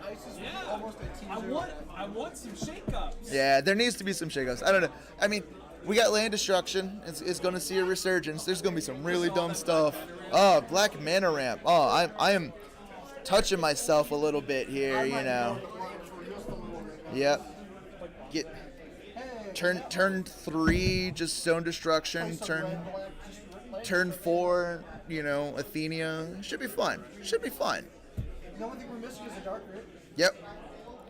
ISIS is almost a team I zero. want some shakeups. Yeah, there needs to be some shakeups. I don't know. I mean, We got land destruction. It's going to see a resurgence. There's going to be some really dumb stuff. Oh, black mana ramp. Oh, I am touching myself a little bit here, you know. Yep. Get turn 3, just zone destruction. Turn 4, you know, Athenia. Should be fun. Should be fun. The only thing we're missing is a dark grid. Yep.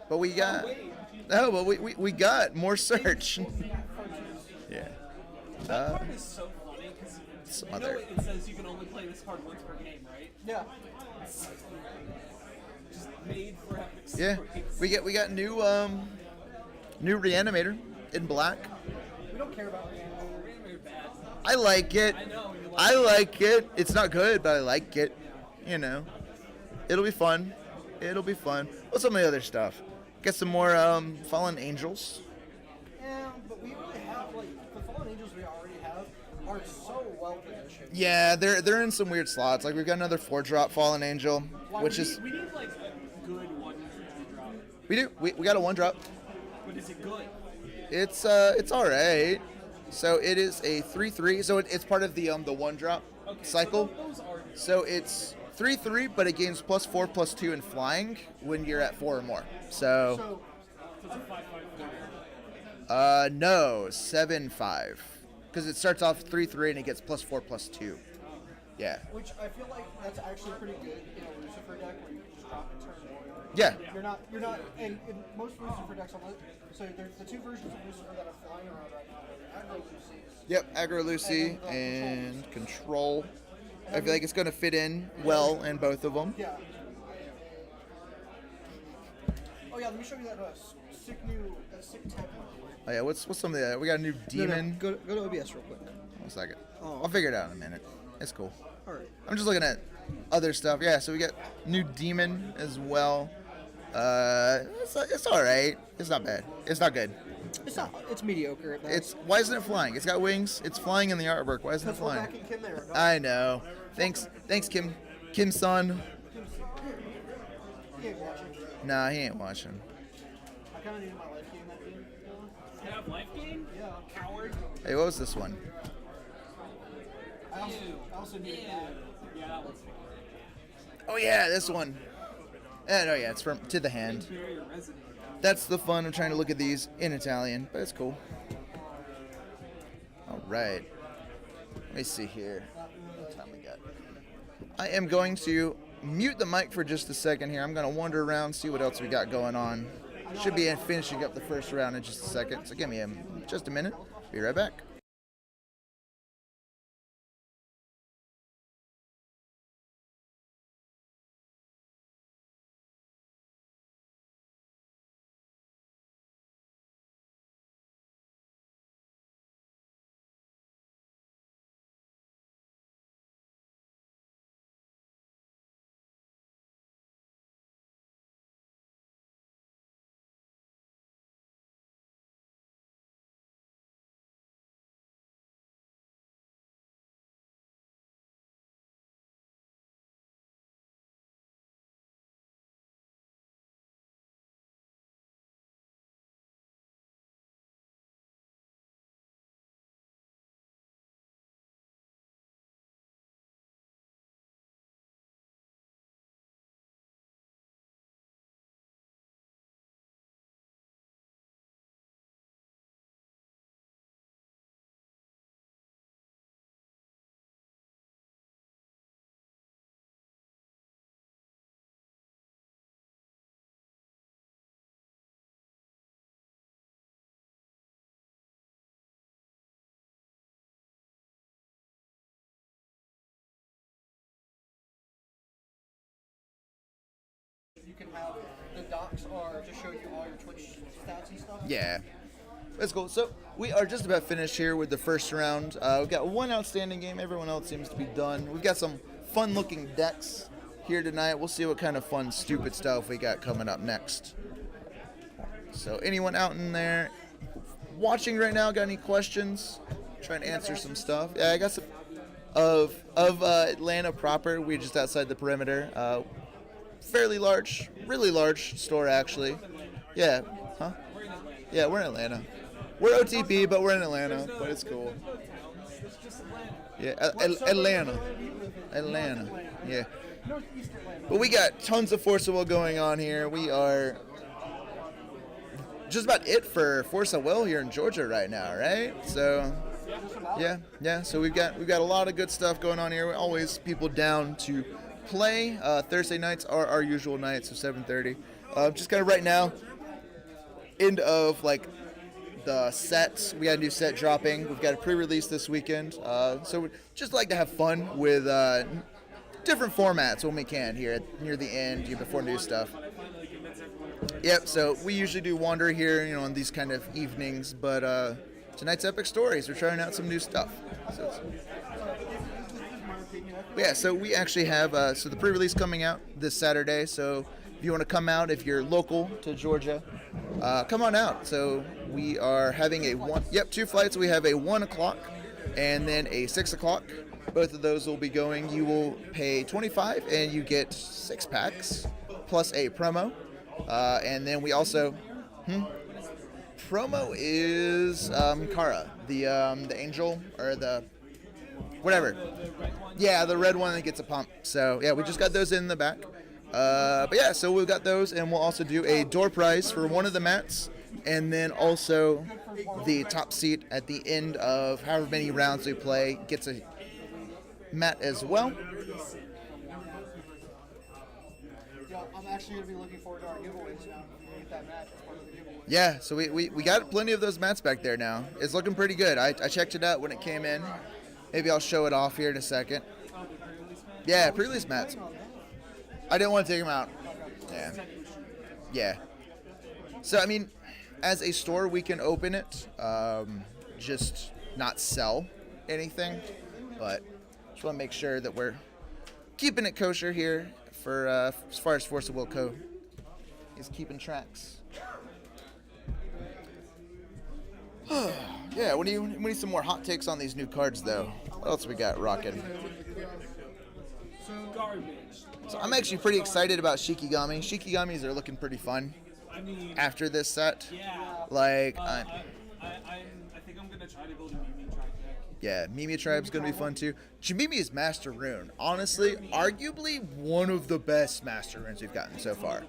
But we got. Oh, but we got more search. Yeah. That card is so funny because Some you know other. it says you can only play this card once per game, right? Yeah. Just made for epic Yeah. stories. We got new reanimator in black. We don't care about it. They're bad. I like it. I know. You I like it. It's not good, but I like it. You know. It'll be fun. It'll be fun. What's some of the other stuff? Get some more Fallen Angels. Yeah, but we really have, like, the Fallen Angels we already have are so well positioned. Yeah, they're in some weird slots. Like we've got another 4-drop Fallen Angel, which is We need like a good 1-2 drop. we do. We got a 1-drop. But is it good? It's all right. So it is a 3/3. So it's part of the 1-drop Okay, cycle. So those are. So it's 3/3, but it gains +4/+2 in flying when you're at 4 or more. So So, So it's a 5/5. no, 7/5, because it starts off 3/3 and it gets +4/+2. Yeah. which I feel like that's actually pretty good in a Lucifer deck where you can just drop it turn one. Yeah. You're not, and in most Lucifer decks, so there's the two versions of Lucifer that are flying around right now. Aggro Lucy's. Yep. Aggro Lucy and Control. I feel like it's going to fit in well in both of them. Yeah. Oh yeah, let me show you that sick tech. Oh yeah. What's some of the? We got a new demon. Go to OBS real quick. 1 second. Oh. I'll figure it out in a minute. It's cool. All right. I'm just looking at other stuff. Yeah, so we got new demon as well. It's all right. It's not bad. It's not good. It's not. It's mediocre at best. Why isn't it flying? It's got wings. It's flying in the artwork. Why isn't it Because we're flying? back in Kim there. I know. Thanks, Kim-san. He ain't watching. Nah, he ain't watching. I kind of needed my life game that game. Can I have life gain? Yeah. Coward. Hey, what was this one? I also needed that. Yeah, that one's Oh yeah, this one. No, yeah, it's from To the Hand. very resident. That's the fun of trying to look at these in Italian, but it's cool. All right. Let me see here. What time we got? I am going to mute the mic for just a second here. I'm going to wander around, see what else we got going on. Should be finishing up the first round in just a second, so give me just a minute. Be right back. You can have the docs are to show you all your Twitch stats and stuff. Yeah. That's cool. So we are just about finished here with the first round. We've got one outstanding game. Everyone else seems to be done. We've got some fun-looking decks here tonight. We'll see what kind of fun, stupid stuff we got coming up next. So anyone out in there watching right now got any questions? Trying to answer some stuff. Yeah, I got some of Atlanta proper. We're just outside the perimeter. Fairly large, really large store actually. Yeah. Huh? Yeah, we're in Atlanta. We're OTP, but we're in Atlanta, but it's cool. There's no towns. There's just Atlanta. Yeah, Atlanta. Atlanta. Yeah. Northeast Atlanta. But we got tons of Force of Will going on here. We are just about it for Force of Will here in Georgia right now, right? So yeah. So we've got a lot of good stuff going on here. We're always people down to play. Thursday nights are our usual nights, so 7:30. Just kind of right now, end of like the sets. We got a new set dropping. We've got a pre-release this weekend. So we'd just like to have fun with different formats when we can here near the end, before new stuff. Yep. So we usually do Wander here, on these kind of evenings. But tonight's Epic Stories. We're trying out some new stuff. So we actually have the pre-release coming out this Saturday. So if you want to come out, if you're local to Georgia, come on out. So we are having 2 flights. We have a 1 o'clock and then a 6 o'clock. Both of those will be going. You will pay $25 and you get 6 packs plus a promo. And then we also, promo is Kara, the angel or the whatever. Yeah, the red one that gets a pump. So yeah, we just got those in the back. But yeah, so we've got those, and we'll also do a door prize for one of the mats, and then also the top seat at the end of however many rounds we play gets a mat as well. Yeah, I'm actually going to be looking forward to our giveaways now. We get that match as part of the giveaway. Yeah, so we got plenty of those mats back there now. It's looking pretty good. I checked it out when it came in. Maybe I'll show it off here in a second. Yeah, pre-release mats. I didn't want to take them out. Yeah. So, I mean, as a store, we can open it, just not sell anything. But just want to make sure that we're keeping it kosher here for as far as Force of Will Co. is keeping tracks. Yeah, we need some more hot takes on these new cards, though. What else we got rocking? Garbage. So I'm actually pretty excited about Shikigami. Shikigamis are looking pretty fun I mean, after this set. yeah. Like, I think I'm gonna try to build a Mimi tribe deck. yeah, Mimi Tribe's gonna be fun too. Mimi's Master Rune, honestly, arguably one of the best Master Runes we've gotten so far.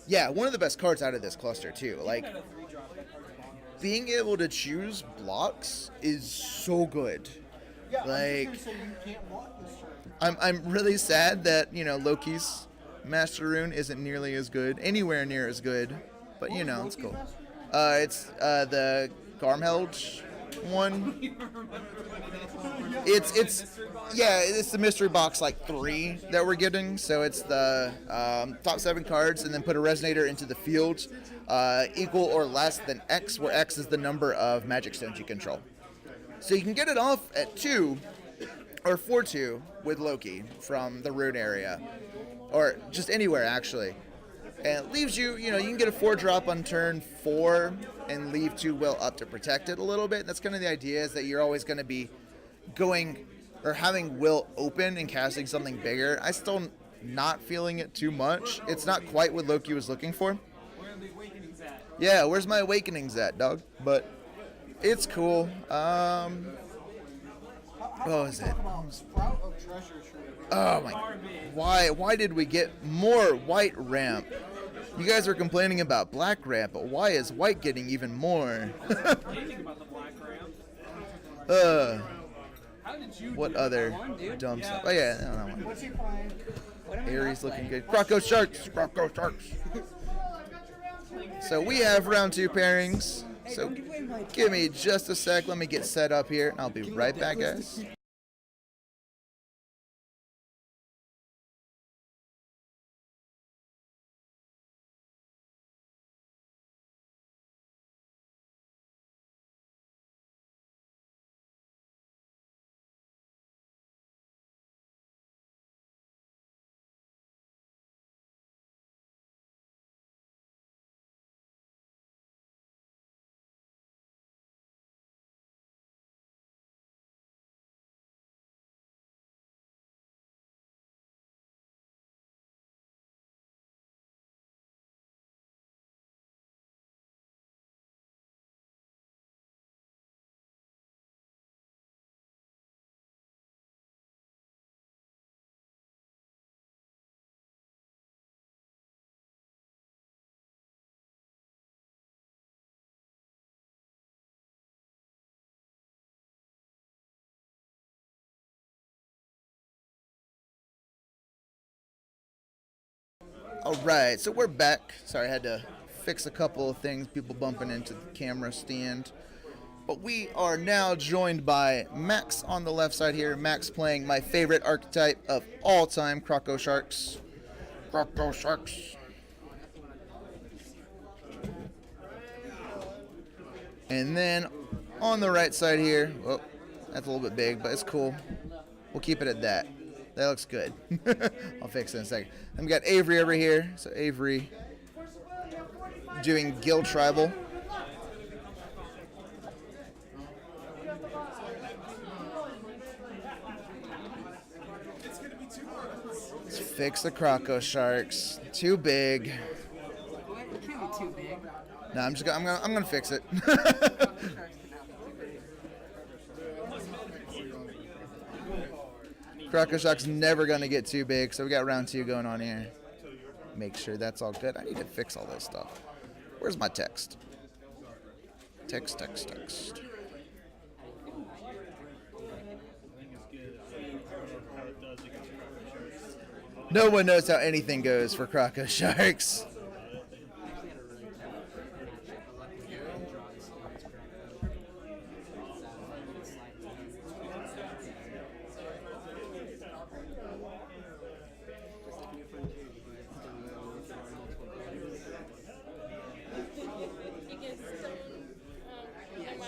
Yeah, one of the best cards out of this cluster too. Like, being able to choose blocks is so good. Yeah, Like, I'm just going to say you can't block this turn. I'm really sad that Loki's Master Rune isn't nearly as good, anywhere near as good, but it's cool. It's the Garmheld one. It's the mystery box like 3 that we're getting. So it's the top 7 cards, and then put a resonator into the field equal or less than X, where X is the number of magic stones you control. So you can get it off at 2 or 4/2 with Loki from the rune area, or just anywhere actually. And it leaves you, you can get a 4-drop on turn 4 and leave 2 will up to protect it a little bit. That's kind of the idea, is that you're always going to be going or having will open and casting something bigger. I still not feeling it too much. It's not quite what Loki was looking for. Where are the awakenings at? Yeah, where's my awakenings at, dog? But it's cool. What was it? Sprout of Treasure Tree. Oh my! Why did we get more white ramp? You guys are complaining about black ramp, but why is white getting even more? Anything about the black ramp? How did you What do other that one, dude? dumb stuff? Oh yeah, no, that one. What's he playing? Aries looking good. Croco Sharks. So we have round 2 pairings. So give me just a sec. Let me get set up here, and I'll be right back, guys. All right, so we're back. Sorry, I had to fix a couple of things, people bumping into the camera stand. But we are now joined by Max on the left side here. Max playing my favorite archetype of all time, Croco Sharks. Croco Sharks. And then on the right side here, well, that's a little bit big, but it's cool. We'll keep it at that. That looks good. I'll fix it in a second. Then we got Avery over here. So Avery doing Guild Tribal. Let's fix the Croco Sharks. Too big. It can't be too big. No, I'm gonna fix it. Croco Shark's never gonna get too big, so we got round 2 going on here. Make sure that's all good. I need to fix all this stuff. Where's my text? Text. No one knows how anything goes for Croco Sharks.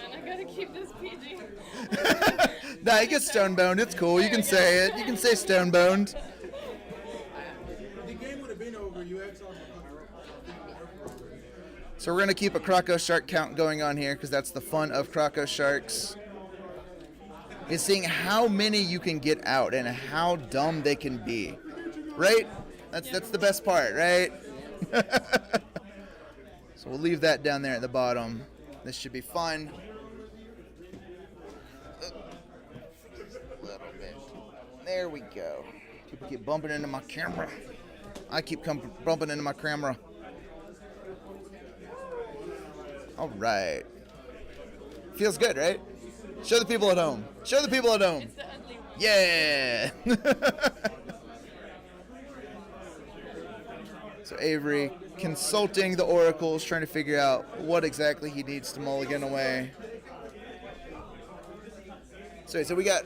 I gotta keep this PG. Nah, you get stone-boned. It's cool. You can say it. You can say stone-boned. The game would have been over. You asked on So we're going to keep a Croco Shark count going on here because that's the fun of Croco Sharks. Is seeing how many you can get out and how dumb they can be. Right? That's the best part, right? So we'll leave that down there at the bottom. This should be fun. Little bit. There we go. People keep bumping into my camera. I keep bumping into my camera. All right. Feels good, right? Show the people at home. Show the people at home. It's the ugly one. Yeah. So Avery consulting the oracles, trying to figure out what exactly he needs to mulligan away. So we got,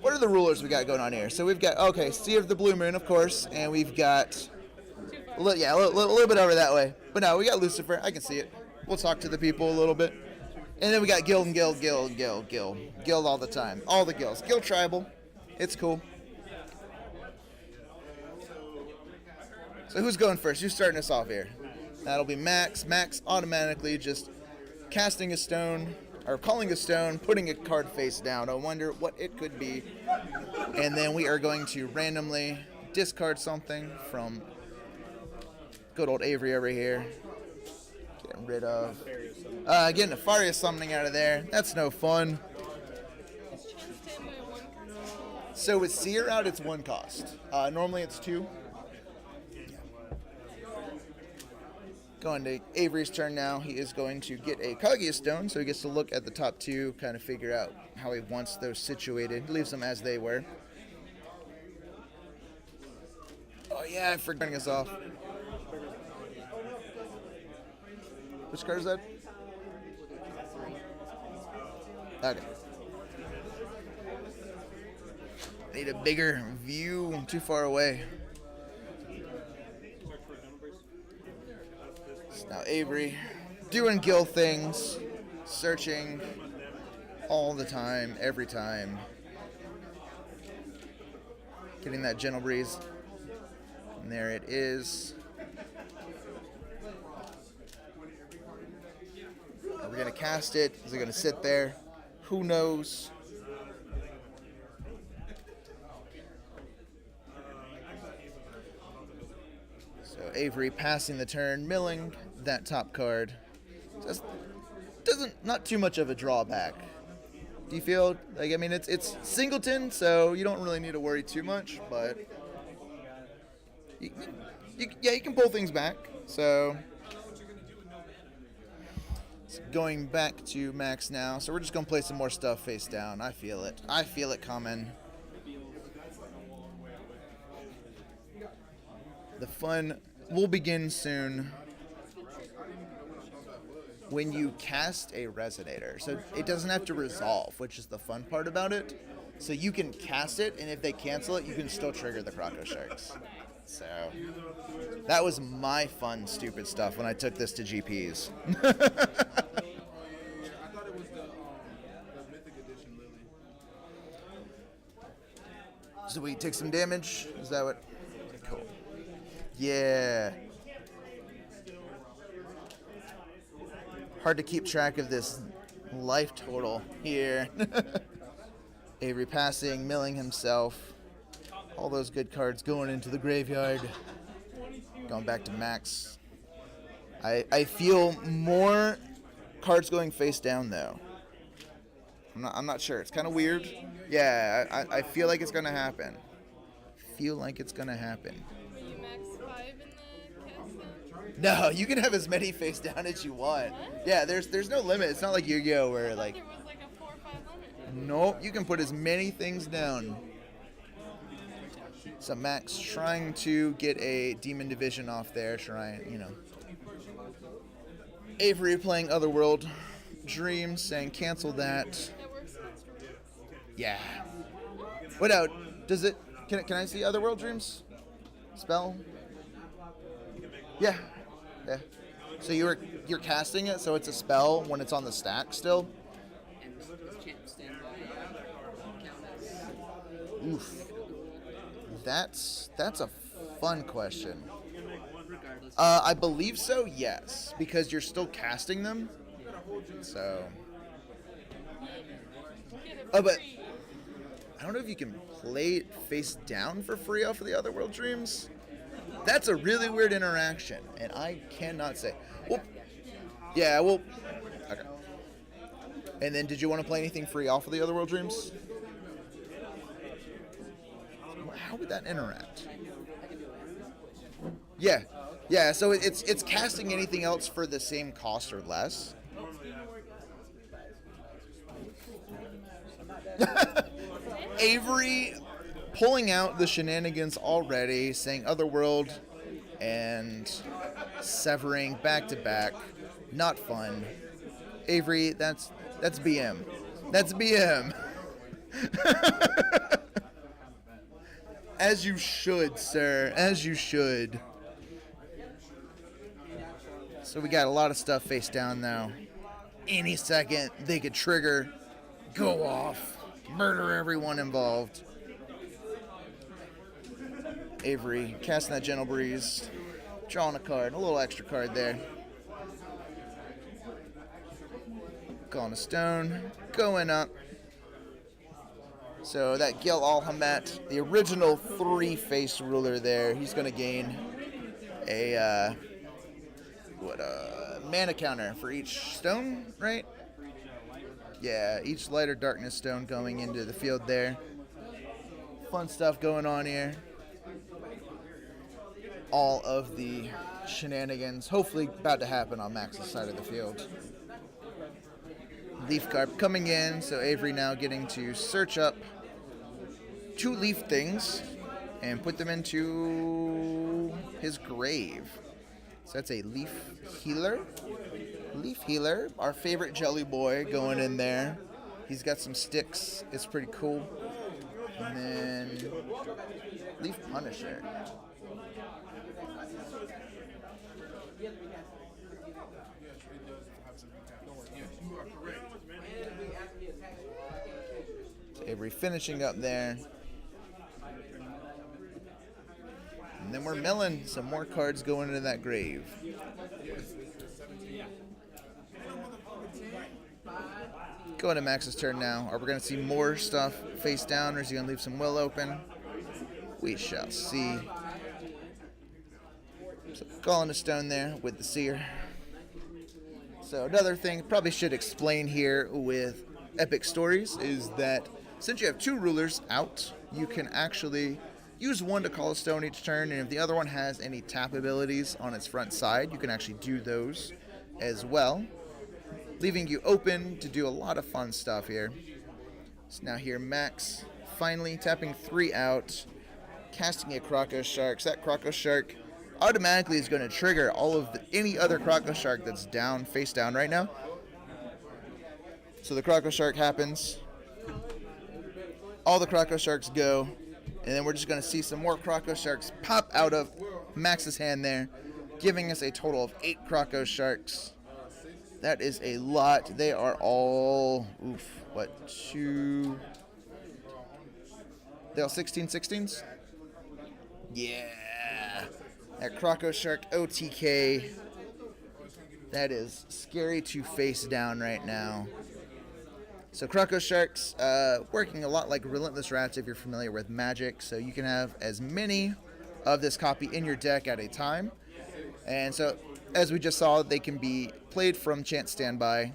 what are the rulers we got going on here? So we've got, okay, Sea of the Blue Moon, of course, and we've got, a little bit over that way. But no, we got Lucifer. I can see it. We'll talk to the people a little bit. And then we got Guild all the time. All the guilds. Guild Tribal. It's cool. So who's going first? Who's starting us off here? That'll be Max. Max automatically just casting a stone, or calling a stone, putting a card face down. I wonder what it could be. And then we are going to randomly discard something from good old Avery over here. Getting rid of... getting a Faria summoning out of there. That's no fun. So with Seer out, it's 1 cost. Normally it's 2. Going to Avery's turn now. He is going to get a Kaguya Stone, so he gets to look at the top 2, kind of figure out how he wants those situated. He leaves them as they were. Oh yeah, I forgot turning us off. Which card is that? Okay. Need a bigger view. I'm too far away. Now Avery doing Gil things, searching all the time, every time. Getting that gentle breeze. And there it is. Are we going to cast it? Is it going to sit there? Who knows? So Avery passing the turn, milling that top card. Just not too much of a drawback. Do you feel like, I mean, it's Singleton, so you don't really need to worry too much, but you can pull things back. So it's going back to Max now. So we're just gonna play some more stuff face down. I feel it. I feel it coming. The fun will begin soon when you cast a Resonator. So it doesn't have to resolve, which is the fun part about it. So you can cast it, and if they cancel it, you can still trigger the Croco Sharks. So that was my fun, stupid stuff when I took this to GPs. I thought it was the Mythic Edition Lily. So we take some damage. Is that what? Cool. Yeah. Hard to keep track of this life total here. Avery passing, milling himself. All those good cards going into the graveyard. Going back to Max. I feel more cards going face down though. I'm not sure. It's kind of weird. Yeah, I feel like it's gonna happen. Feel like it's gonna happen. You max 5 in the cast? No, you can have as many face down as you want. What? Yeah, there's no limit. It's not like Yu-Gi-Oh where like. There was like a 4 or 5 limit. Nope, you can put as many things down. So Max trying to get a Demon Division off there, Avery playing Otherworld Dreams, saying cancel that. That works against removal. Yeah. What out? Does it? Can I see Otherworld Dreams? Spell? Yeah. Yeah. So you're casting it, so it's a spell when it's on the stack still. And this champ stand by. Count as Oof. That's a fun question. regardless. I believe so, yes, because you're still casting them. So, but I don't know if you can play it face down for free off of the Otherworld Dreams. That's a really weird interaction, and I cannot say. Well, yeah, well, okay. And then, did you want to play anything free off of the Otherworld Dreams? How would that interact? Yeah, yeah. So it's casting anything else for the same cost or less. Avery pulling out the shenanigans already, saying Otherworld and severing back to back. Not fun. Avery, that's BM. That's BM. As you should, sir. As you should. So we got a lot of stuff face down now. Any second, they could trigger, go off, murder everyone involved. Avery casting that Gentle Breeze, drawing a card, a little extra card there. Calling a stone, going up. So that Gil Alhamet, the original 3-face ruler there, he's going to gain a mana counter for each stone, right? Yeah, each light or darkness stone going into the field there. Fun stuff going on here. All of the shenanigans hopefully about to happen on Max's side of the field. Leaf Carp coming in, so Avery now getting to search up 2 leaf things and put them into his grave. So that's a leaf healer. Leaf healer, our favorite jelly boy going in there. He's got some sticks. It's pretty cool. And then leaf punisher. So Avery finishing up there. And then we're milling some more cards going into that grave. Going to Max's turn now. Are we going to see more stuff face down, or is he going to leave some will open? We shall see. So calling a stone there with the seer. So another thing probably should explain here with Epic Stories is that since you have 2 rulers out, you can actually use one to call a stone each turn, and if the other one has any tap abilities on its front side, you can actually do those as well, leaving you open to do a lot of fun stuff here. So now here, Max finally tapping 3 out, casting a Croco Shark. So that Croco Shark automatically is going to trigger all of any other Croco Shark that's down, face down right now. So the Croco Shark happens. All the Croco Sharks go. And then we're just going to see some more Croco Sharks pop out of Max's hand there, giving us a total of 8 Croco Sharks. That is a lot. They are all, they all 16/16s? Yeah. That Croco Shark OTK. That is scary to face down right now. So Croco Sharks, working a lot like Relentless Rats if you're familiar with Magic. So you can have as many of this copy in your deck at a time. And so, as we just saw, they can be played from Chance Standby.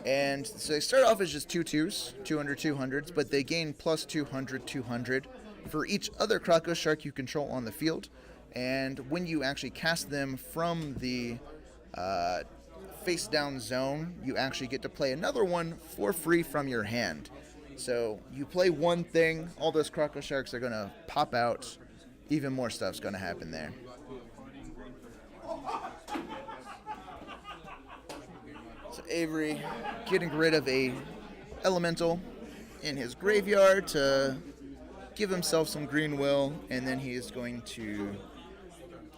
And so they start off as just 2/2s, 200/200s, but they gain plus 200/200 for each other Croco Shark you control on the field. And when you actually cast them from the face down zone, you actually get to play another one for free from your hand. So you play one thing, all those Croco Sharks are going to pop out. Even more stuff's going to happen there. So Avery getting rid of a elemental in his graveyard to give himself some green will, and then he is going to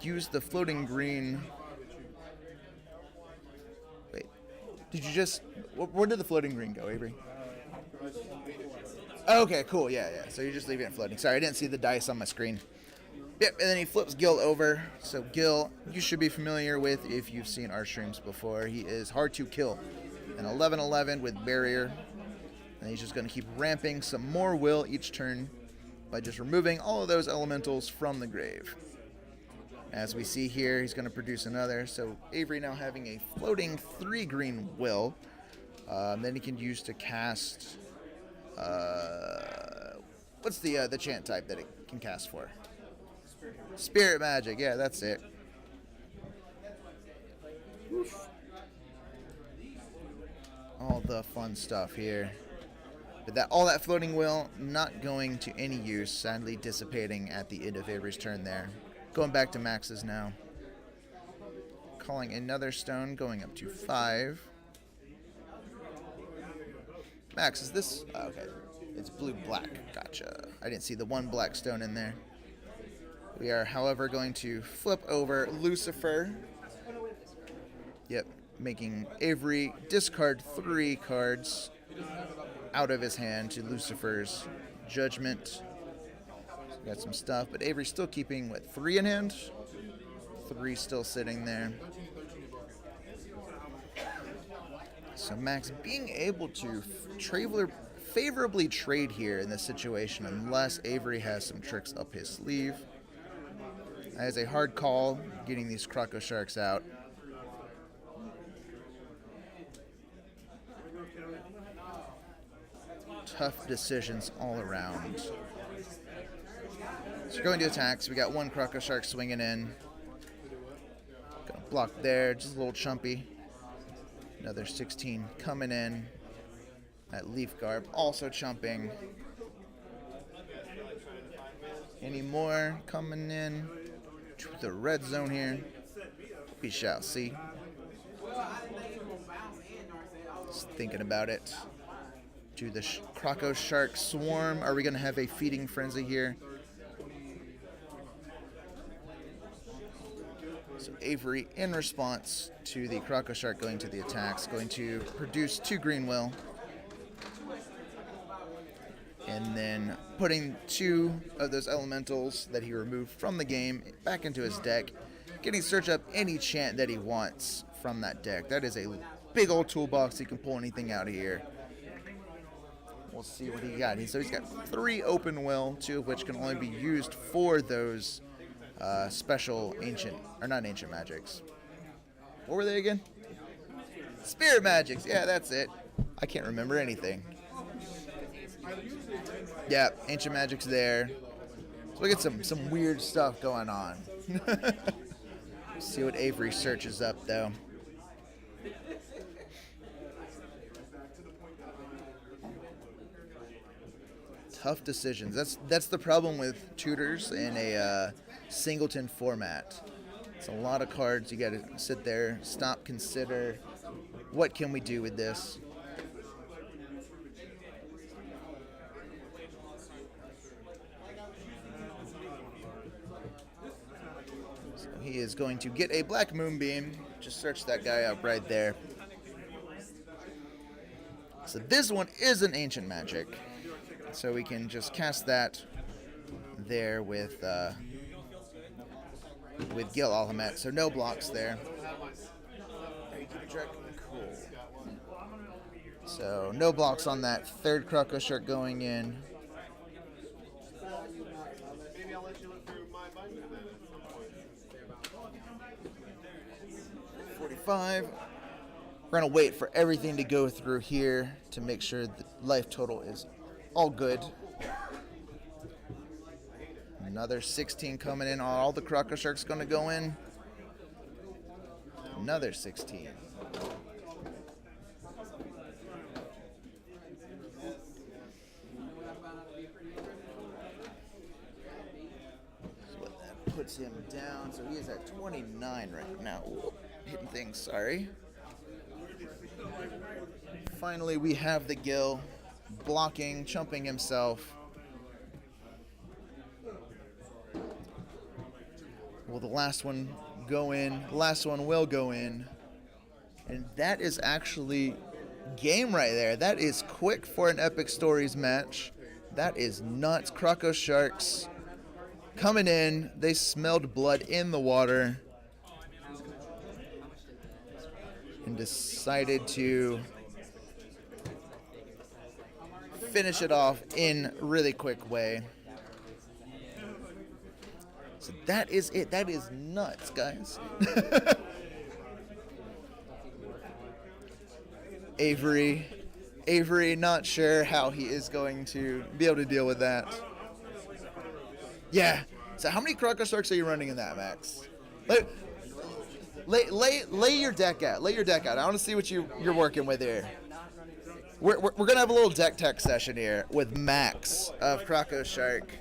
use the floating green. Wait, did you just, where did the floating green go, Avery? Okay, cool, yeah. So you're just leaving it floating. Sorry, I didn't see the dice on my screen. Yep, and then he flips Gil over. So Gil, you should be familiar with if you've seen our streams before. He is hard to kill. An 11/11 with barrier. And he's just going to keep ramping some more will each turn by just removing all of those elementals from the grave. As we see here, he's going to produce another. So Avery now having a floating 3 green will. Then he can use to cast... what's the chant type that it can cast for? Spirit Magic, yeah, that's it. Oof. All the fun stuff here. But all that floating will not going to any use, sadly dissipating at the end of Avery's turn there. Going back to Max's now. Calling another stone, going up to 5. Max, is this... Oh, okay. It's blue-black. Gotcha. I didn't see the 1 black stone in there. We are, however, going to flip over Lucifer. Yep, making Avery discard 3 cards out of his hand to Lucifer's Judgment. So got some stuff, but Avery's still keeping, 3 in hand? 3 still sitting there. So Max being able to favorably trade here in this situation unless Avery has some tricks up his sleeve. That is a hard call, getting these Croco Sharks out. Tough decisions all around. So we're going to attacks. We got 1 Croco Shark swinging in. Gonna block there, just a little chumpy. Another 16 coming in. That Leaf Garb also chumping. Any more coming in to the red zone here? We shall see. Just thinking about it. To the Croco Shark Swarm. Are we going to have a feeding frenzy here? So Avery, in response to the Croco Shark going to the attacks, going to produce 2 green will. And then putting 2 of those elementals that he removed from the game back into his deck. Getting to search up any chant that he wants from that deck. That is a big old toolbox. He can pull anything out of here. We'll see what he got. So he's got 3 open will, 2 of which can only be used for those special ancient, or not ancient magics. What were they again? Spirit magics. Yeah, that's it. I can't remember anything. Yeah, ancient magic's there. So we get some weird stuff going on. See what Avery searches up though. Tough decisions. That's the problem with tutors in a Singleton format. It's a lot of cards. You got to sit there, stop, consider, what can we do with this? So he is going to get a Black Moonbeam. Just search that guy up right there. So this one is an Ancient Magic. So we can just cast that there with Gil Alhamet. So no blocks there. Cool. So no blocks on that third Croco Shark going in. Maybe I'll let you look through my binder then at some point. 45. We're going to wait for everything to go through here to make sure the life total is all good. Another 16 coming in. All the Croco Sharks going to go in. Another 16. So what that puts him down. So he is at 29 right now. Whoop, hitting things, sorry. Finally, we have the Gil blocking, chumping himself. Will the last one go in? The last one will go in. And that is actually game right there. That is quick for an Epic Stories match. That is nuts. Croco Sharks coming in. They smelled blood in the water and decided to finish it off in a really quick way. So that is it. That is nuts, guys. Avery, not sure how he is going to be able to deal with that. Yeah. So how many Croco Sharks are you running in that, Max? Lay your deck out. Lay your deck out. I want to see what you're working with here. We're gonna have a little deck tech session here with Max of Croco Shark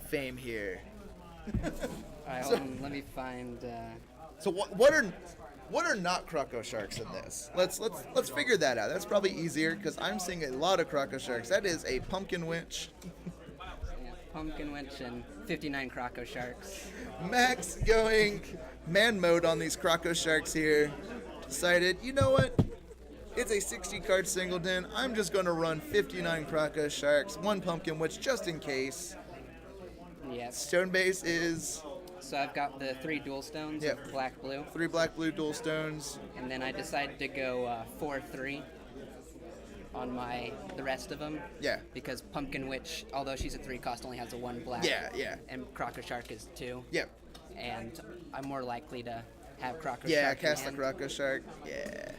fame here. All right, hold on, let me find. So what are not Croco Sharks in this? Let's figure that out. That's probably easier because I'm seeing a lot of Croco Sharks. That is a Pumpkin Winch. Pumpkin Winch and 59 Croco Sharks. Max going man mode on these Croco Sharks here. Decided, you know what? It's a 60 card Singleton. I'm just going to run 59 Croco Sharks, 1 Pumpkin Witch just in case. Yep. Stone base is So I've got the 3 dual stones Yep. of black blue. 3 black blue dual stones. And then I decided to go 4-3 on the rest of them. Yeah. Because Pumpkin Witch, although she's a 3 cost, only has a 1 black. Yeah. And Croco Shark is 2. Yep. And I'm more likely to have Croco Yeah, Shark. cast the in hand. Croco Shark. Yeah.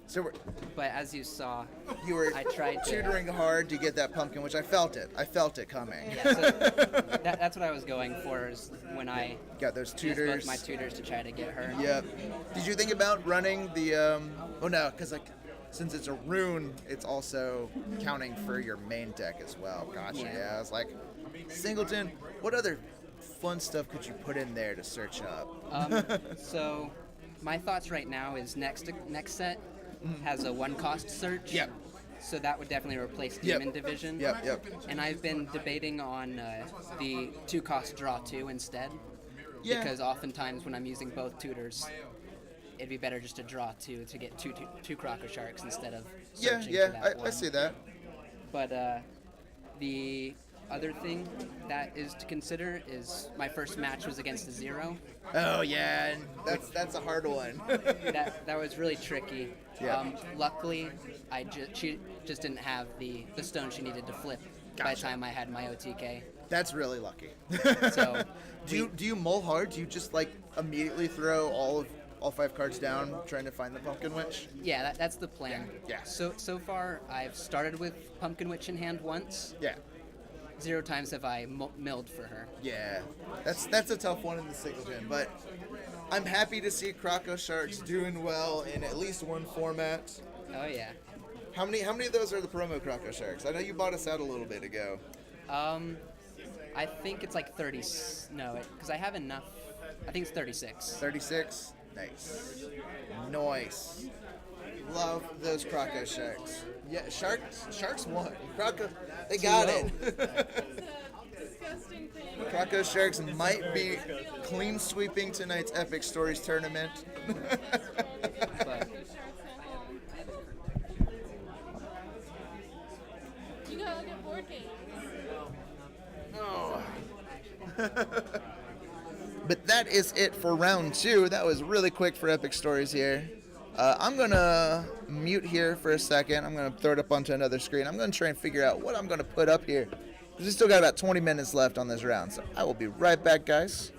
So But as you saw, you were I tried to- tutoring hard to get that pumpkin, which I felt it. I felt it coming. yeah, so that's what I was going for is when I Got those used tutors. both my tutors to try to get her. Yep. Did you think about running the? Oh no, because since it's a rune, it's also counting for your main deck as well. Gotcha. Yeah. Yeah. I was like, Singleton. What other fun stuff could you put in there to search up? So my thoughts right now is next set has a 1 cost search. Yep. So that would definitely replace Yep. Demon Division. Yep. And I've been debating on the 2 cost draw 2 instead. Yeah. Because oftentimes when I'm using both tutors, it'd be better just to draw 2 to get two Croco Sharks instead of searching for that I one. see that. But the other thing that is to consider is my first match was against a 0. Oh yeah, and that's a hard one. That was really tricky. Yeah. Luckily, she just didn't have the stone she needed to flip by the time I had my OTK. That's really lucky. So do you mull hard? Do you just like immediately throw all 5 cards down, trying to find the Pumpkin Witch? yeah, that's the plan. Yeah. So far, I've started with Pumpkin Witch in hand once. Yeah. 0 times have I milled for her. Yeah, that's a tough one in the Singleton, but I'm happy to see Croco Sharks doing well in at least one format. Oh yeah. How many of those are the promo Croco Sharks? I know you bought us out a little bit ago. I think it's like 30. No, because I have enough I think it's 36. 36. Nice. Nice. Love those Croco Sharks. Yeah, Sharks won. Croco, they got it. It's a disgusting thing. Croco Sharks might be clean sweeping tonight's Epic Stories tournament. But You gotta look at board games. Oh. But that is it for round 2. That was really quick for Epic Stories here. I'm going to mute here for a second. I'm going to throw it up onto another screen. I'm going to try and figure out what I'm going to put up here. We still got about 20 minutes left on this round, so I will be right back, guys.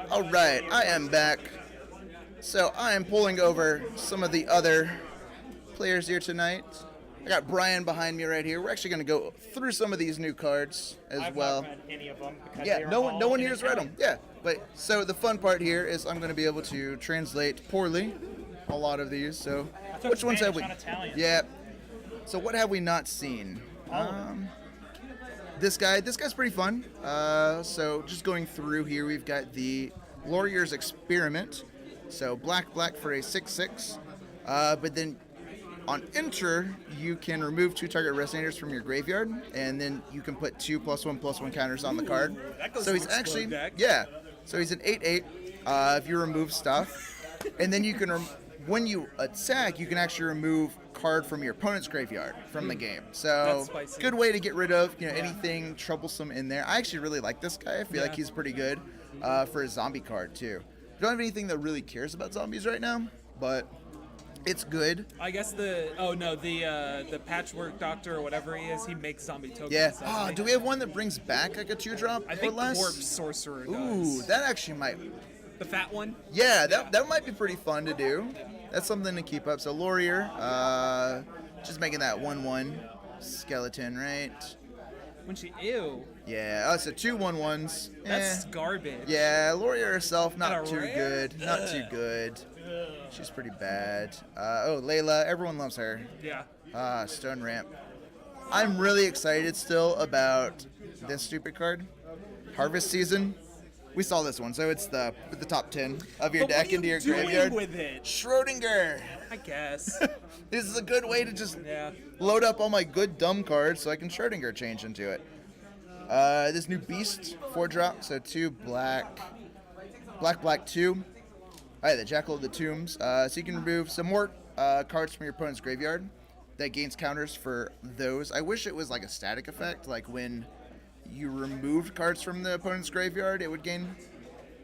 All right, I am back. So I am pulling over some of the other players here tonight. I got Brian behind me right here. We're actually going to go through some of these new cards as well. I've not read any of them. Because Yeah, they are no one all here in has read them. Yeah, but so the fun part here is I'm going to be able to translate poorly a lot of these. So took which ones have we? Spanish, not Italian. Yeah. So what have we not seen? This guy's pretty fun. So just going through here, we've got the Laurier's Experiment. So black for a 6/6. But then on enter, you can remove 2 target resonators from your graveyard, and then you can put 2 +1/+1 counters on the card. that goes So he's to explode actually deck. yeah. So he's an 8/8. If you remove stuff, and then you can when you attack, you can actually remove card from your opponent's graveyard from the game. So That's spicy. good way to get rid of anything troublesome in there. I actually really like this guy. I feel like Yeah. he's pretty good for a zombie card too. I don't have anything that really cares about zombies right now, but it's good. I guess the patchwork doctor or whatever he is, he makes zombie tokens. Yeah. doesn't Ah, he? do we have one that brings back like a 2-drop I or think less? Corpse Sorcerer does. Ooh, that actually might. The fat one? Yeah, that might be pretty fun to do. That's something to keep up. So Laurier, just making that 1/1 skeleton, right? When she ew. Yeah. Oh, so 2 1/1s. That's garbage. Yeah, Laurier herself, not At a too rare? good. Not too good. She's pretty bad. Layla, everyone loves her. Yeah. Stone Ramp. I'm really excited still about this stupid card. Harvest Season. We saw this one, so it's the top 10 of your But what deck are you into your doing graveyard. with it? Schrodinger. I guess. This is a good way to just Yeah. load up all my good dumb cards so I can Schrodinger change into it. This new Beast, 4-drop, so 2 black 2. Alright, the Jackal of the Tombs. So you can remove some more cards from your opponent's graveyard that gains counters for those. I wish it was like a static effect, like when you removed cards from the opponent's graveyard, it would gain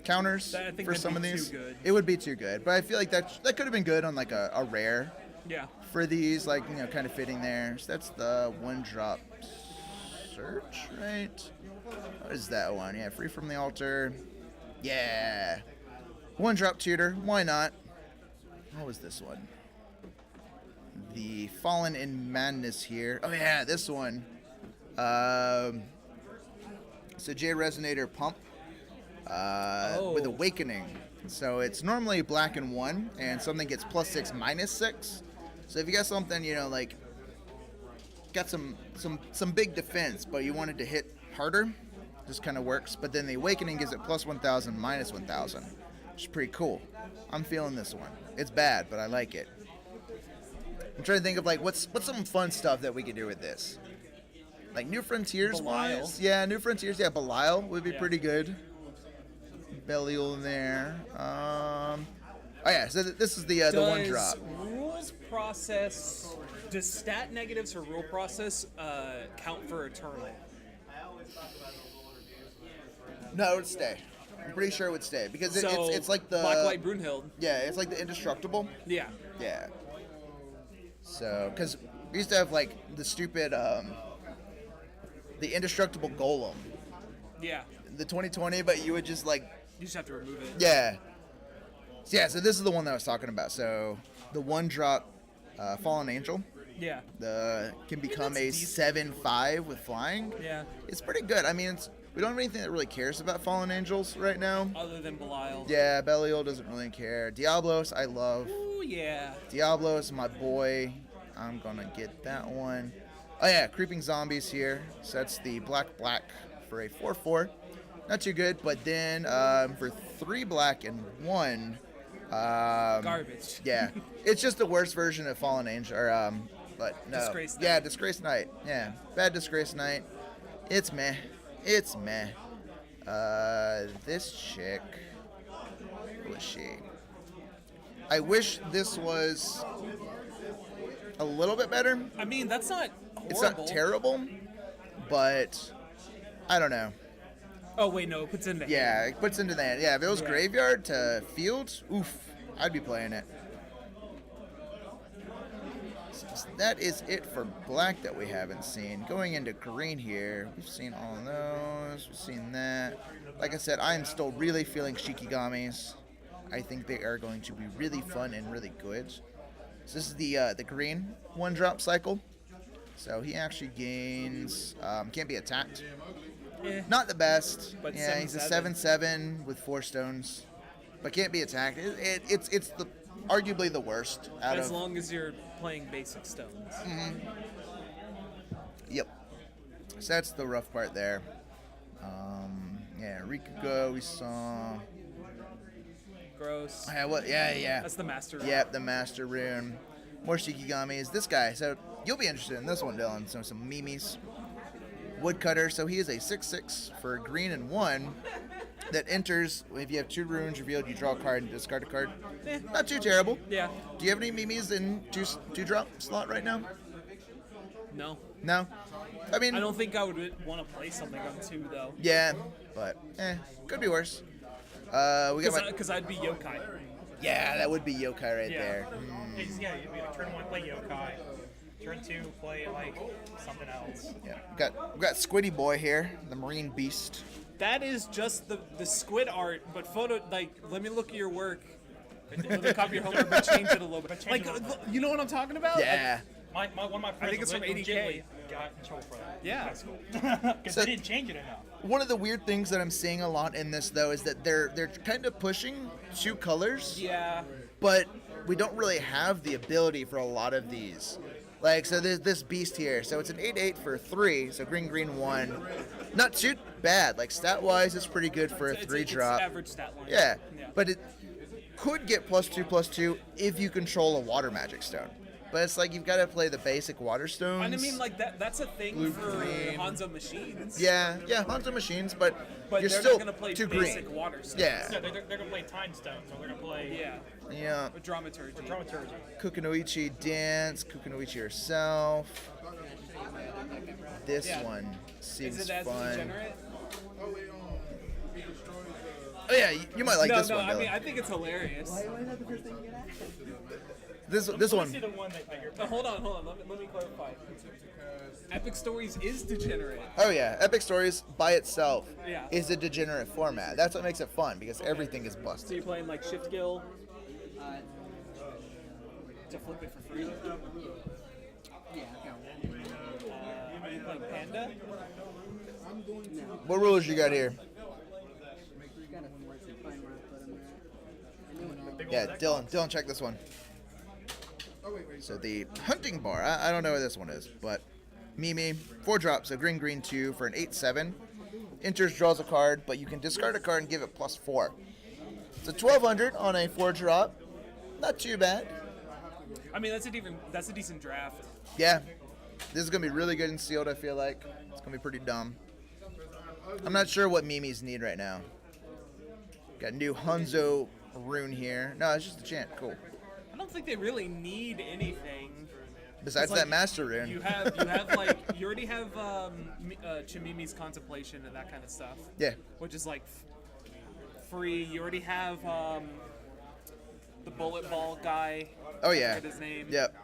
counters I think for that'd some be of these. too good. It would be too good, but I feel like that could have been good on like a rare Yeah. for these, like, kind of fitting there. So that's the 1-drop search, right? What is that one? Yeah, Free from the Altar. Yeah. 1-drop tutor. Why not? What was this one? The Fallen in Madness here. Oh yeah, this one. So J Resonator Pump with Awakening. So it's normally black and 1, and something gets +6, -6. So if you got something, like got some big defense, but you wanted to hit harder, this kind of works. But then the Awakening gives it +1000, -1000, which is pretty cool. I'm feeling this one. It's bad, but I like it. I'm trying to think of like what's some fun stuff that we could do with this. Like New Frontiers Belial. wise, yeah, New Frontiers, yeah, Belial would be pretty good. Belial in there. Oh yeah, so this is the 1-drop. Does rules process, does stat negatives for rule process count for Eternal? No, it would stay. I'm pretty sure it would stay because So, it's like the Blacklight Brunhild. yeah, it's like the indestructible. Yeah. Yeah. So, because we used to have like the stupid the indestructible golem, Yeah. the 2020, but you would just like You just have to remove it. yeah. So this is the one that I was talking about. So the 1-drop Fallen Angel. Yeah. Can become that's a decent. 7/5 with flying. Yeah. It's pretty good. I mean, we don't have anything that really cares about Fallen Angels right now. Other than Belial. Yeah, Belial doesn't really care. Diablos, I love. Ooh, yeah. Diablos, my boy. I'm gonna get that one. Oh yeah, Creeping Zombies here. So that's the black for a 4/4. Not too good, but then for 3 black and 1. Garbage. Yeah, it's just the worst version of Fallen Angel. Or but no. Disgrace Yeah, Knight. Disgrace Knight. Yeah, bad Disgrace Knight. It's meh. It's meh. This chick. Who is she? I wish this was a little bit better. I mean, that's not horrible. It's not terrible, but I don't know. Oh, wait, no, it puts in the Yeah, it puts into that. Yeah, if it was Yeah. graveyard to field, oof, I'd be playing it. So that is it for black that we haven't seen. Going into green here, we've seen all of those. We've seen that. Like I said, I am still really feeling Shikigamis. I think they are going to be really fun and really good. So this is the green 1-drop cycle. So he actually gains, can't be attacked. Not the best. But yeah, he's a 7/7 with 4 stones, but can't be attacked. It's the arguably the worst out As of. long as you're playing basic stones. Yep. So that's the rough part there. Yeah, Rikugo we saw. Gross. Yeah, what? Yeah. That's the master. Yep, the Master Rune. More Shikigamis. This guy, so you'll be interested in this one, Dylan. So some Mimis. Woodcutter, so he is a 6/6 for green and 1 that enters. If you have 2 runes revealed, you draw a card and discard a card. Not too terrible. Yeah. Do you have any Mimis in 2-drop slot right now? No. No? I mean, I don't think I would want to play something on 2 though. yeah, but could be worse. We got my, Because I'd be yokai. yeah, that would be yokai right Yeah. there. Yeah, you'd be like turn 1 play yokai, turn 2 play like something else. Yeah, we got Squiddy Boy here, the Marine Beast. That is just the squid art, but photo like. Let me look at your work. Let me copy your homework, but change it a little bit. Like, you know what I'm talking about? Yeah. One of my friends think it's from legitimately 80K. got in trouble for that. Yeah. That's cool. Because So- they didn't change it enough. One of the weird things that I'm seeing a lot in this though is that they're kind of pushing 2 colors. Yeah. But we don't really have the ability for a lot of these. Like, so there's this beast here. So it's an 8/8 for 3. So green, 1. Not too bad. Like, stat-wise, it's pretty good for a It's 3-drop. average stat line. Yeah. But it could get +2/+2 if you control a water magic stone. But it's like you've got to play the basic water stones. And I mean, like that's a thing Blue, for green. Hanzo machines. Yeah, Hanzo machines, but But you're they're still not gonna play too basic green. water stuff. Yeah. Yeah, they're gonna play time stones, or they're gonna play Yeah. Yeah. Dramaturgy. dramaturgy. Kukunoichi dance, Kukunoichi herself. This Yeah. one seems Is it as fun. degenerate? Oh yeah, you might like no, this no. one. I Dylan. mean, I think it's hilarious. This Let one. me see the one that you're. Hold on. Let me clarify. Epic Stories is degenerate. Oh yeah, Epic Stories by itself Yeah. is a degenerate format. That's what makes it fun because everything is So busted. you're playing like Shift Gill to flip it for free. Are you playing Panda? What rules you got here? Yeah, Dylan, check this one. So the hunting bar, I don't know what this one is, but Mimi, 4-drop, so green, 2 for an 8/7. Enters, draws a card, but you can discard a card and give it +4. It's a 1200 on a 4-drop. Not too bad. I mean, that's a decent draft. Yeah, this is gonna be really good in sealed. I feel like it's gonna be pretty dumb. I'm not sure what Mimi's need right now. Got new Hanzo rune here. No, it's just a chant. Cool. I don't think they really need anything. Besides It's that like, master rune. You have like you already have Chimimi's contemplation and that kind of stuff. Yeah. Which is like free. You already have the bullet ball guy. Oh I yeah. forget his name. Yep.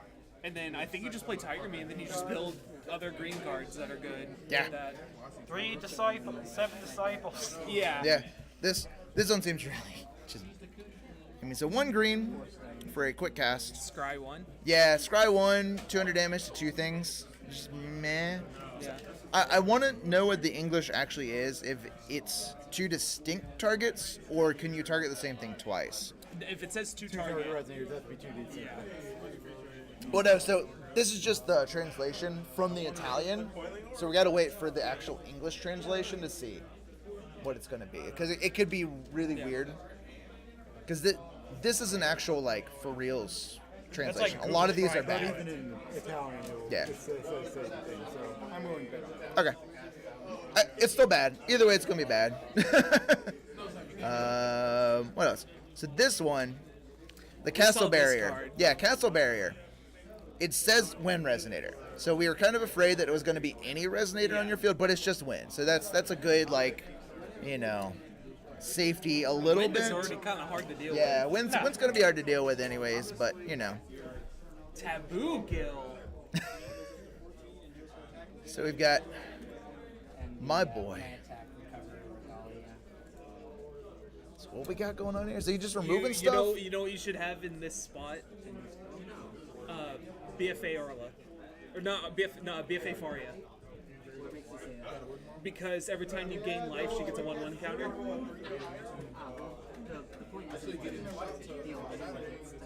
And then I think you just play Tiger Me, and then you just build other green cards that are good. Yeah. That, 3 disciples, 7 disciples. yeah. Yeah. This one seems really just. I mean, so 1 green for a quick cast. Scry 1. Yeah, scry 1, 200 damage to 2 things. Just meh. Yeah. I want to know what the English actually is. If it's 2 distinct targets, or can you target the same thing twice? If it says 2 target. Yeah. Well, no. So this is just the translation from the Italian. So we got to wait for the actual English translation to see what it's going to be, because it could be really weird. Because this is an actual like for reals translation. A lot of these are bad. Even in Italian, Yeah. it says the same thing, so I'm going better. Okay. It's still bad. Either way, it's going to be bad. What else? So this one, the Castle saw this Barrier. card. Yeah, Castle Barrier. It says when Resonator. So we were kind of afraid that it was going to be any Resonator on your field, but it's just win. So that's a good, like, safety a little Wind bit. is already kind of hard to deal Yeah, with. wind's going to be hard to deal with anyways, but, Taboo Gill. So we've got And My boy. My attack, recover, Regalia. so what we got going on here. So you just removing You stuff? know what you should have in this spot? BFA Arla. Or not, BFA Faria. What makes you say that? Because every time you gain life, she gets a 1/1 counter. The point is that the old it's to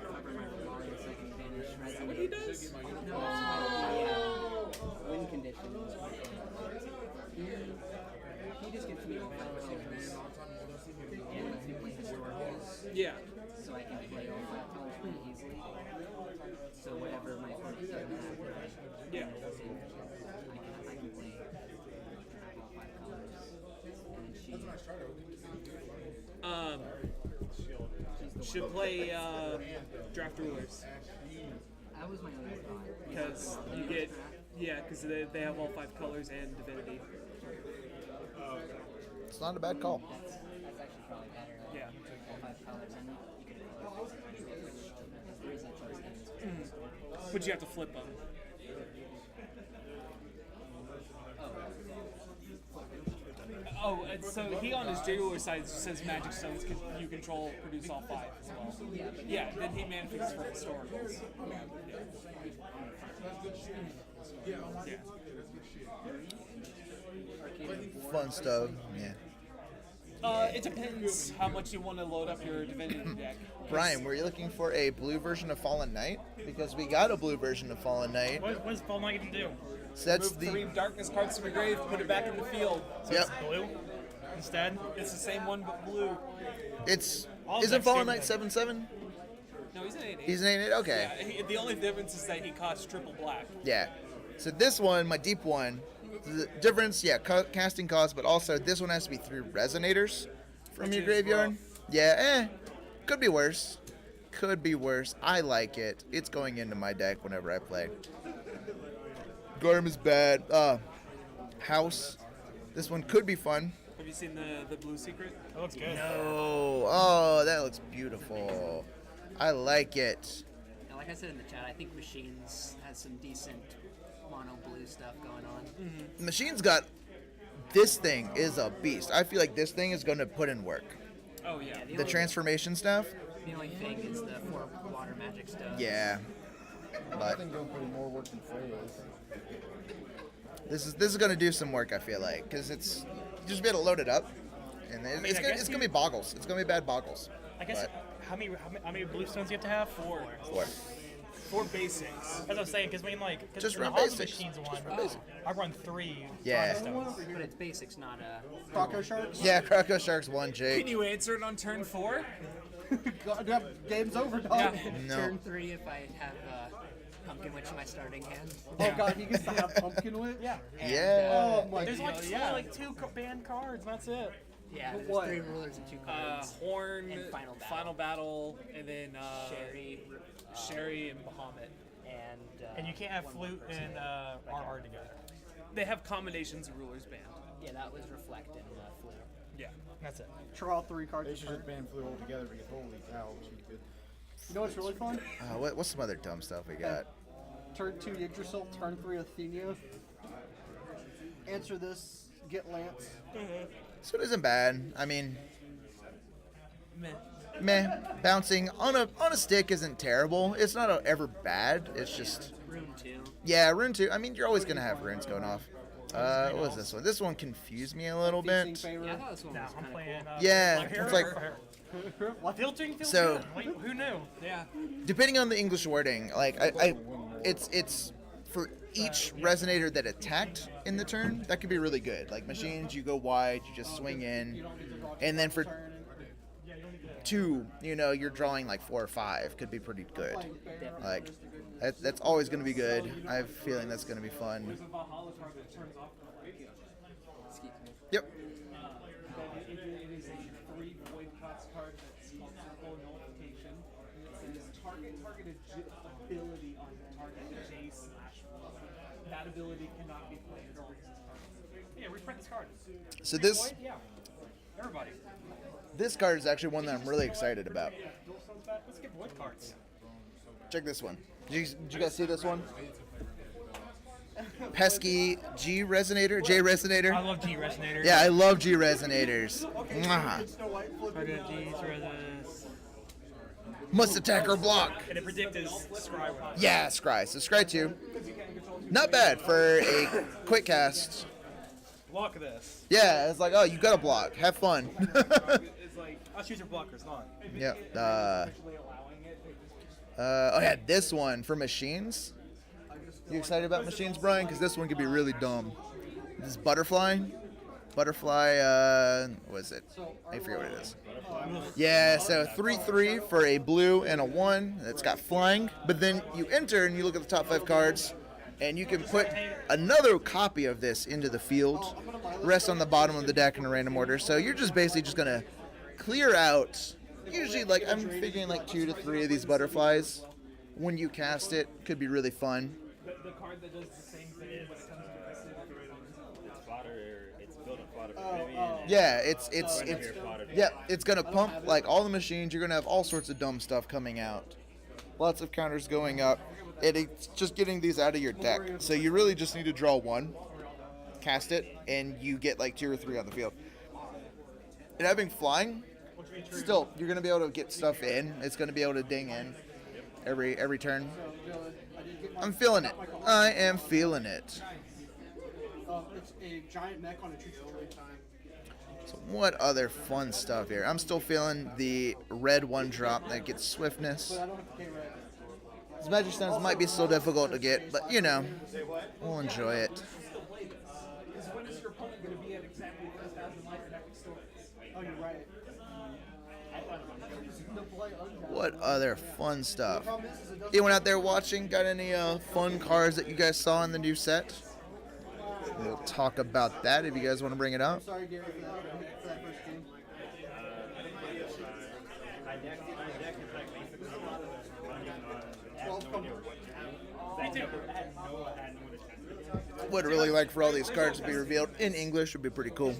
cover my Regalia so I can banish Resident. What he does? No, that's my win condition. He just gives me a balance and lets me play historicals. Yeah. So I can play all 5 colors pretty easily. So whatever my opponent doesn't have, Yeah. I can play all 5 colors. And she's the Should one. play Draft Rulers. That was my other thought. Because you get, because they have all 5 colors and Divinity. It's not a bad call. That's actually probably better. Like, Yeah. all 5 colors, and you can color which the reason I chose him is But you have to flip them. Oh, and so he on his J Ruler side says Magic Stones you control produce all 5 as well. Yeah, then he manifests for historicals. Yeah. Fun stuff. Yeah. It depends how much you want to load up your Divinity deck. Brian, were you looking for a blue version of Fallen Knight? Because we got a blue version of Fallen Knight. What does Fall Knight do? So that's Move 3 darkness cards from your grave, put it back in the field. Yep. Blue instead? It's the same one but blue. It's All isn't decks Fallen do Knight that. 7/7? No, he's an 8/8. He's an 8/8. Okay. Yeah, the only difference is that he costs triple black. Yeah. So this one, my deep one, the difference, yeah, casting cost, but also this one has to be 3 resonators from Which your is graveyard. rough. Yeah, could be worse. Could be worse. I like it. It's going into my deck whenever I play. Gorm is bad. House. This one could be fun. Have you seen the blue secret? That looks good. Oh, that looks beautiful. I like it. Now, like I said in the chat, I think Machines has some decent mono blue stuff going on. The machine's got. This thing is a beast. I feel like this thing is going to put in work. Oh yeah. The transformation stuff. The only thing is the 4 water magic stuff. Yeah. I But think you'll put in more work than Freya's. this is going to do some work. I feel like because it's you just be able to load it up, and it's I gonna guess be boggles. It's gonna be bad boggles. I guess But how many blue stones do you have to have? 4. 4. 4 basics. That's what I'm saying. Because Just in the run All the basics. Machines Just one, run basics. I run 3 Yeah. Dawn stones. But it's basics, not a. Croco Sharks? Yeah, Croco Sharks 1, Can Jake. you answer it on turn 4? God, game's over, dog. Yeah. No. Turn 3 if I have Pumpkin Witch in my starting hand. Oh god, he gets to have Pumpkin Witch? Yeah. Yeah. Oh my There's god. like 2 banned cards, and that's it. Yeah, there's What? 3 rulers and 2 cards. Horn, And Final Battle, and then Sherry. Sherry and Bahamut. And you can't have flute and RR together. They have combinations of rulers banned. Yeah, that was Reflect and Flute. Yeah. That's it. Draw 3 cards. They a should turn. just ban Flu altogether because holy cow, she's good. You know what's really fun? What's some other dumb stuff we got? Turn 2 Yggdrasil, turn 3 Athenia. Answer this, get Lance. So it isn't bad. I mean, Meh. meh. Bouncing on a stick isn't terrible. It's not ever bad. It's just Room 2. yeah, rune 2. I mean, you're always gonna have runes going off. What was this one? This one confused me a little Feasting bit. Favor. Yeah, I thought this one Now was I'm kind of playing. cool. Yeah, Black Hero it's like- or- What? Filtering feels So- good. Wait, who knew? Yeah. Depending on the English wording, like it's for each resonator that attacked in the turn, that could be really good. Like machines, you go wide, you just swing in, and then for 2, you're drawing like 4 or 5, could be pretty good. Like that's always going to be good. I have a feeling that's going to be fun. There's a Valhalla card that turns off the light. Excuse me. Yep. It is a 3 void cost card that's called Simple Nullification. It says target ability on target J/1. That ability cannot be played or resist. Yeah, reprint this card. So this Void? Yeah. Everybody. this card is actually one that I'm really excited about. Dual stones back. Let's get void cards. check this one. Did you guys see this one? Pesky J I Resonator. love G Resonator. Yeah, I love G Resonators. Mwah. Target G's for this. Must attack or block. And it predict is Scry one. Yeah, Scry. So Scry 2. Not bad for a quick cast. Block this. Yeah, it's like, oh, you got to block. Have fun. It's like, I'll choose your blockers, not. Yep. Oh yeah, this one for machines. You excited about machines, Brian? Because this one could be really dumb. This is Butterfly. Butterfly, what is it? I forget what it is. Yeah, so 3/3 for a blue and a 1. It's got flying. But then you enter and you look at the top 5 cards, and you can put another copy of this into the field. Rest on the bottom of the deck in a random order. So you're just basically just going to clear out, usually like I'm figuring like 2 to 3 of these butterflies. When you cast it, could be really fun. The card that does the same thing when it comes to aggressive. It's built on fodder. Yeah, it's gonna pump like all the machines. You're gonna have all sorts of dumb stuff coming out. Lots of counters going up. It's just getting these out of your deck. So you really just need to draw one, cast it, and you get like 2 or 3 on the field. And having flying, still you're gonna be able to get stuff in. It's gonna be able to ding in every turn. I'm feeling it. I am feeling it. It's a giant mech on a tree time. So what other fun stuff here? I'm still feeling the red 1-drop that gets swiftness. But I don't have to pay red. These Magic Stones might be so difficult to get, but you know, we'll enjoy it. Is when is your opponent going to be at exactly 1,000 life or epic stories? Oh, you're right. What other fun stuff? Anyone out there watching got any fun cards that you guys saw in the new set? We'll talk about that if you guys want to bring it up. Sorry, Gary, for that first game. Would really like for all these cards to be revealed in English. Would be pretty cool.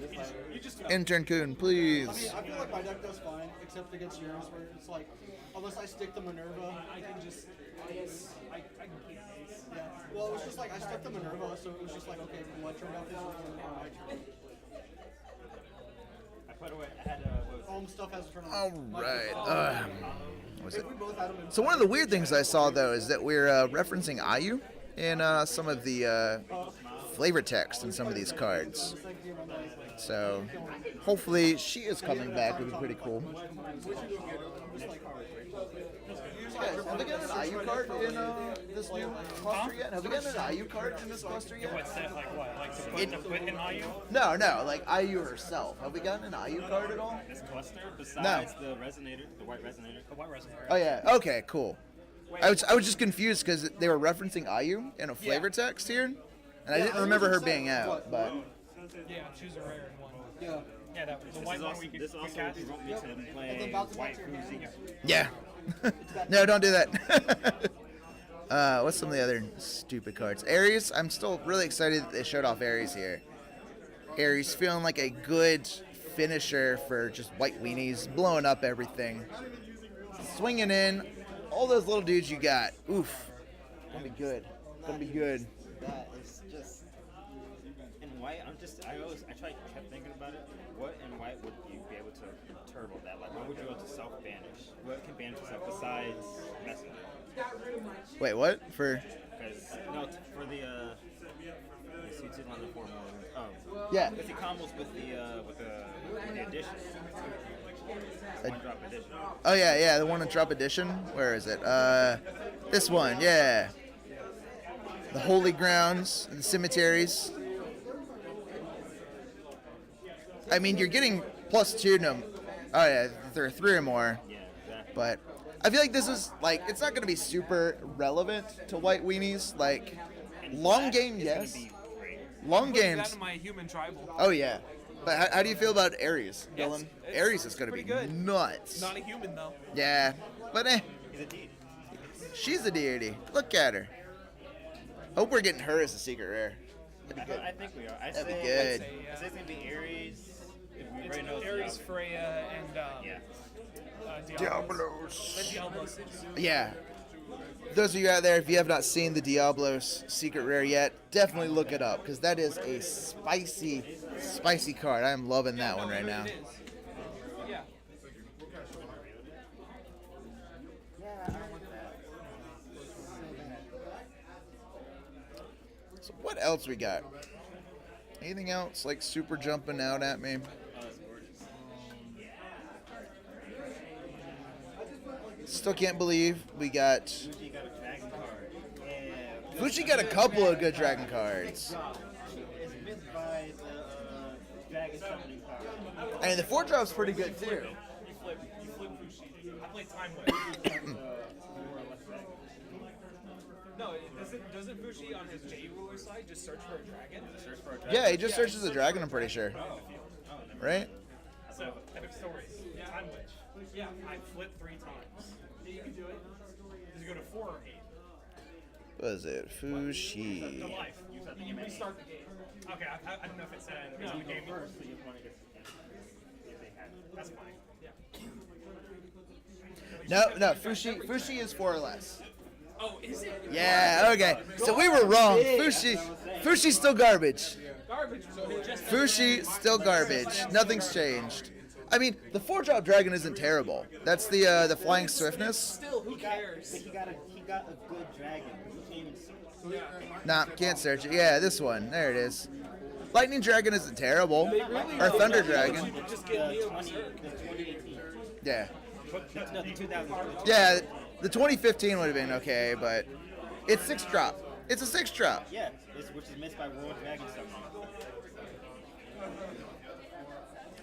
Intern Coon, please. I feel like my deck does fine, except against yours, where it's like, unless I stick the Minerva, I can just. I can keep these. yeah. Well, it was just like I stuck the Minerva, so it was just like, okay, what turned out this was my turn. I put away. I had Stuff has a turn All on. right. What's it? We both had them in. So one of the weird things I saw though is that we're referencing Ayu in some of the flavor text in some of these cards. So hopefully she is coming back. It would be pretty cool. Have we gotten an IU card in this new cluster yet? Have we gotten an IU card in this cluster yet? What set? Like what? Like to put in IU? No, like IU herself. Have we gotten an IU card at all? this cluster besides the resonator, the white resonator. The white resonator. Oh yeah. Okay, cool. I was just confused because they were referencing IU in a flavor text here, and I didn't remember her being out. But Yeah, choose a rare and one. Yeah. Yeah, that was the white one we could This also cast. provoked me to play And then bounce it white back to your hand. Fuzi. yeah. No, don't do that. What's some of the other stupid cards? Ares. I'm still really excited that they showed off Ares here. Ares feeling like a good finisher for just white weenies, blowing up everything, swinging in. All those little dudes you got. Oof. Gonna be good. Gonna be good. That is just in white. I kept thinking about it. What in white would you be able to turbo that? Like, what would you be able to self banish? What can banish yourself besides messenger? Wait, what? For Because for the suits on the form. yeah. Because he combos with the addition. One drop edition. Oh yeah, the 1-drop edition. Where is it? This one, yeah. The holy grounds, the cemeteries. I mean, you're getting +2 to them. Oh yeah, there are 3 or more. Yeah, exactly. But I feel like this is like it's not gonna be super relevant to white weenies. Like long game, yes. Long Put that games. in my human tribal. Oh yeah. But how do you feel about Ares, Dylan? it's Ares is gonna be pretty good. nuts. Not a human though. Yeah, but He's a deity. she's a deity. Look at her. Hope we're getting her as a secret rare. I think we are. That'd be good. I say it's gonna be Ares. If we already know Ares, Freya, and yeah. Diablos. The Diablos. Yeah. those of you out there, if you have not seen the Diablos Secret Rare yet, definitely look it up because that is a spicy, spicy card. I am loving that one right now. It is. Yeah. So what else we got? Anything else like super jumping out at me? Still can't believe we got. Fushi got a couple of good dragon cards. And the 4-drop's pretty good too. You flip Fushi. I play Time Wave. No, doesn't Fushi on his J ruler side just search for a dragon? Yeah, he just searches the dragon, I'm pretty sure. Right? So, epic stories. Time Witch. Yeah, I flip 3 times. You can do it. Does it go to 4 or 8? What is it? Fushi. The life. You restart the game. Okay, I don't know if it said it was in the game first, so you want to get that's fine. Yeah. No, Fushi is 4 or less. Oh, is it? Yeah, okay. So we were wrong. Fushi's still garbage. Garbage. Just Fushi still garbage. Nothing's changed. I mean, the 4-drop dragon isn't terrible. That's the flying swiftness. still, who cares? He got a good dragon. He can't even see it. Nah, can't search it. Yeah, this one. There it is. Lightning dragon isn't terrible. Or thunder dragon. Just get Leo The 2018. Yeah. No, the 2000. Yeah, the 2015 would have been okay, but it's 6-drop. It's a 6-drop. Yeah, which is missed by World Dragon stuff.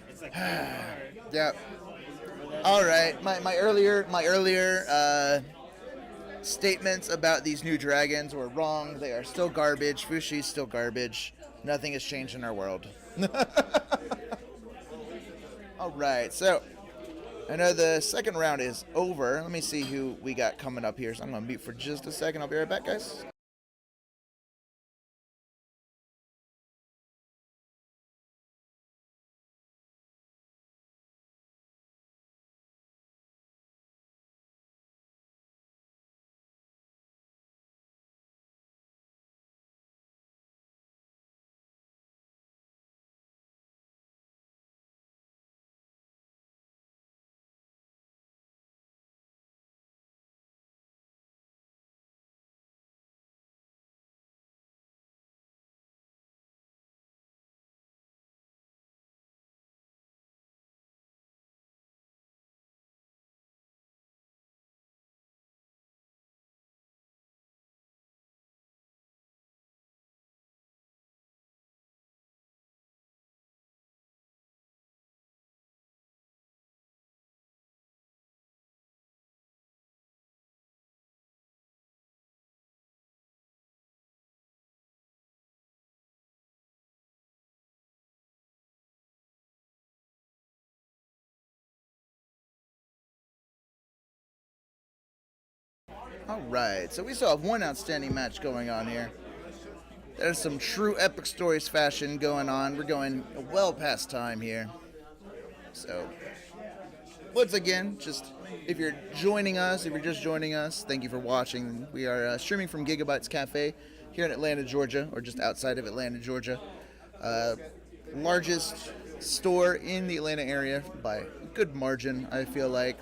It's like Yep. All right. My earlier statements about these new dragons were wrong. They are still garbage. Fushi's still garbage. Nothing has changed in our world. All right. So I know the second round is over. Let me see who we got coming up here. So I'm going to mute for just a second. I'll be right back, guys. All right, so we still have one outstanding match going on here. There's some true epic stories fashion going on. We're going well past time here. So, once again, if you're just joining us, thank you for watching. We are streaming from Gigabytes Cafe here in Atlanta, Georgia, or just outside of Atlanta, Georgia. Largest store in the Atlanta area by a good margin, I feel like.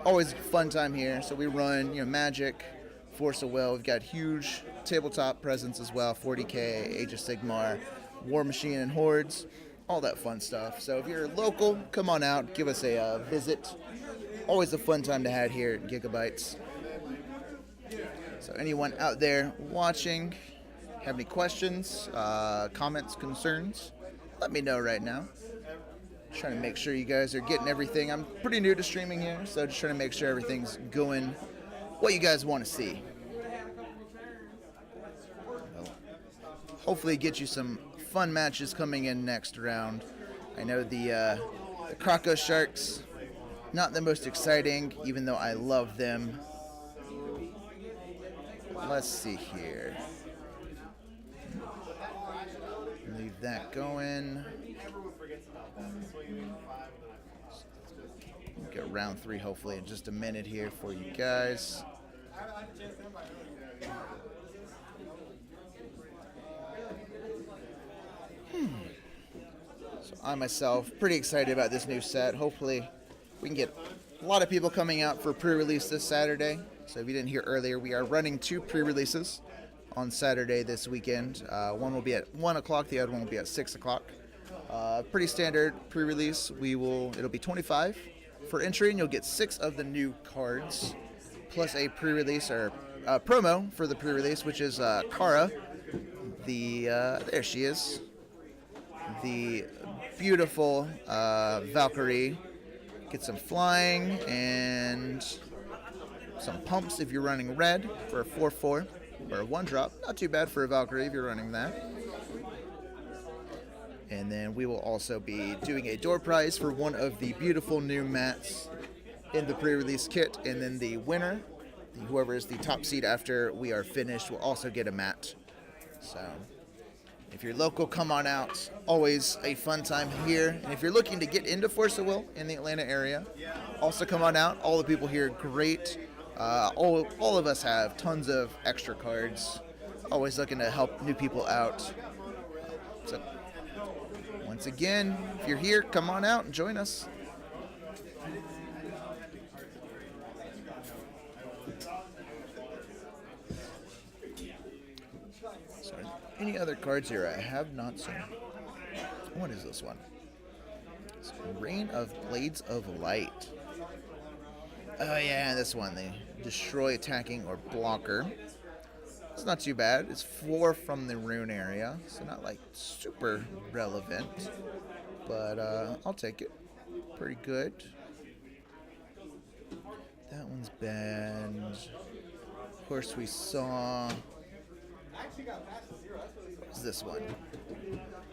Always a fun time here. So we run, Magic, Force of Will. We've got huge tabletop presence as well. 40K, Age of Sigmar, War Machine and Hordes, all that fun stuff. So if you're local, come on out, give us a visit. Always a fun time to have here at Gigabytes. So anyone out there watching, have any questions, comments, concerns, let me know right now. Trying to make sure you guys are getting everything. I'm pretty new to streaming here, so just trying to make sure everything's going what you guys want to see. Hopefully get you some fun matches coming in next round. I know the Croco Sharks, not the most exciting, even though I love them. Let's see here. Leave that going. Get round 3 hopefully in just a minute here for you guys. So I myself pretty excited about this new set. Hopefully, we can get a lot of people coming out for pre-release this Saturday. So if you didn't hear earlier, we are running 2 pre-releases on Saturday this weekend. One will be at 1 o'clock. The other one will be at 6 o'clock. Pretty standard pre-release. It'll be 25 for entry, and you'll get 6 of the new cards, plus a pre-release or promo for the pre-release, which is Kara. There she is. The beautiful Valkyrie. Get some flying and some pumps if you're running red for a 4/4 or a 1-drop. Not too bad for a Valkyrie if you're running that. And then we will also be doing a door prize for one of the beautiful new mats in the pre-release kit. And then the winner, whoever is the top seed after we are finished, will also get a mat. So if you're local, come on out. Always a fun time here. And if you're looking to get into Force of Will in the Atlanta area, also come on out. All the people here, great. All of us have tons of extra cards. Always looking to help new people out. So once again, if you're here, come on out and join us. Any other cards here I have not seen? What is this one? It's Rain of Blades of Light. Oh yeah, this one. They destroy attacking or blocker. It's not too bad. It's 4 from the rune area, so not like super relevant. But I'll take it. Pretty good. That one's bad. Of course, we saw... What's this one?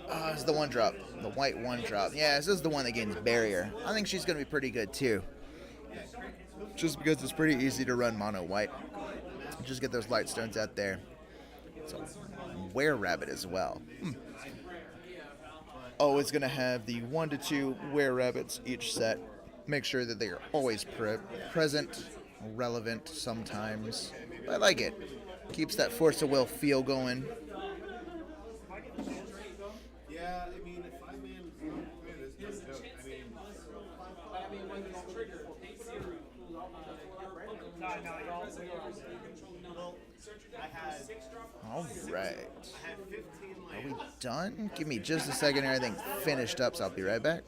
Oh, it's the 1-drop. The white 1-drop. Yeah, this is the one that gains barrier. I think she's going to be pretty good, too. Just because it's pretty easy to run mono white. Just get those light stones out there. So, were-rabbit as well. Oh, it's going to have the 1 to 2 were-rabbits each set. Make sure that they are always present, relevant sometimes. I like it. Keeps that Force of Will feel going. Yeah, I mean, if I man, it's no joke. I mean, when this trigger takes you, All right. Are we done? Give me just a second here. I think finished up, so I'll be right back.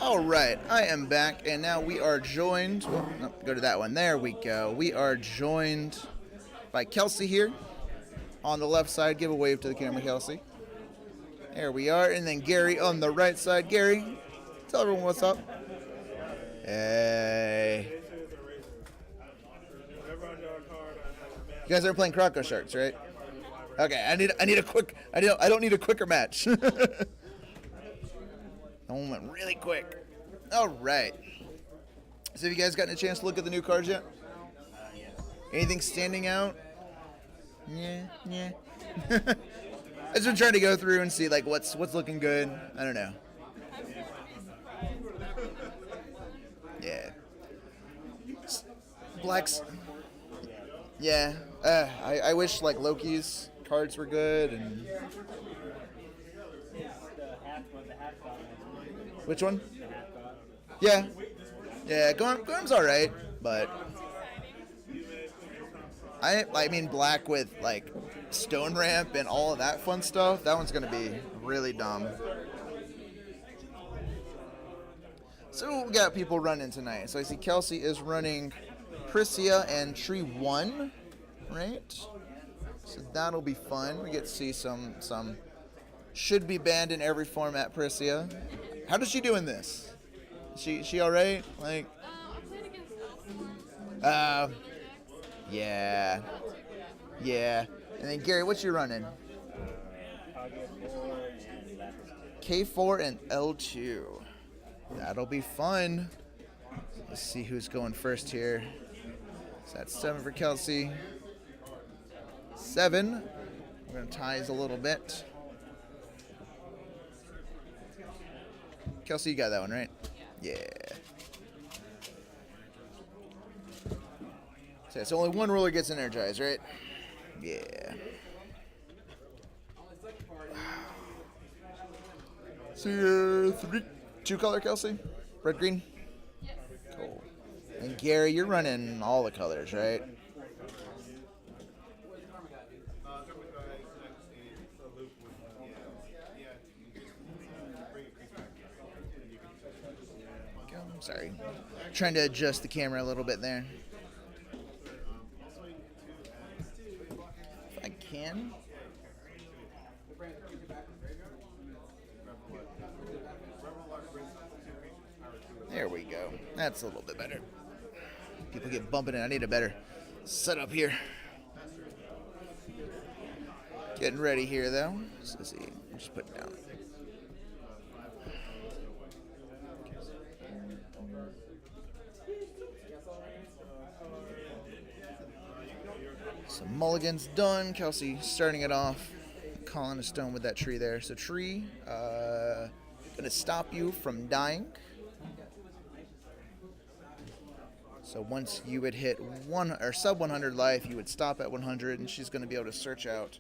All right, I am back, and now we are joined. Well, no, go to that one. There we go. We are joined by Kelsey here on the left side. Give a wave to the camera, Kelsey. There we are, and then Gary on the right side. Gary, tell everyone what's up. Hey. You guys are playing Croco Sharks, right? Okay, I don't need a quicker match. That one went really quick. All right. So have you guys gotten a chance to look at the new cards yet? Anything standing out? Yeah. I've just been trying to go through and see like what's looking good. I don't know. Yeah. Blacks. Yeah. I wish like Loki's cards were good and. Which one? Yeah. Yeah, Gorm's alright, but I mean black with like stone ramp and all of that fun stuff, that one's gonna be really dumb. So we got people running tonight. So I see Kelsey is running Prisia and Tree 1, right? So that'll be fun. We get to see some should be banned in every format Prisia. How does she do in this? She all right? Like, yeah. And then Gary, what you running? K4 and L2. That'll be fun. Let's see who's going first here. So that's 7 for Kelsey. 7. We're gonna ties a little bit. Kelsey, you got that one, right? Yeah. So only one ruler gets energized, right? Yeah. So you're 2 color, Kelsey? Red, green? Yes. Cool. And Gary, you're running all the colors, right? Sorry. Trying to adjust the camera a little bit there. If I can. There we go. That's a little bit better. People get bumping in. I need a better setup here. Getting ready here, though. So let's see. Just put it down. So mulligan's done. Kelsey starting it off. Calling a stone with that tree there. So tree, gonna stop you from dying. So once you would hit one or sub 100 life, you would stop at 100, and she's gonna be able to search out.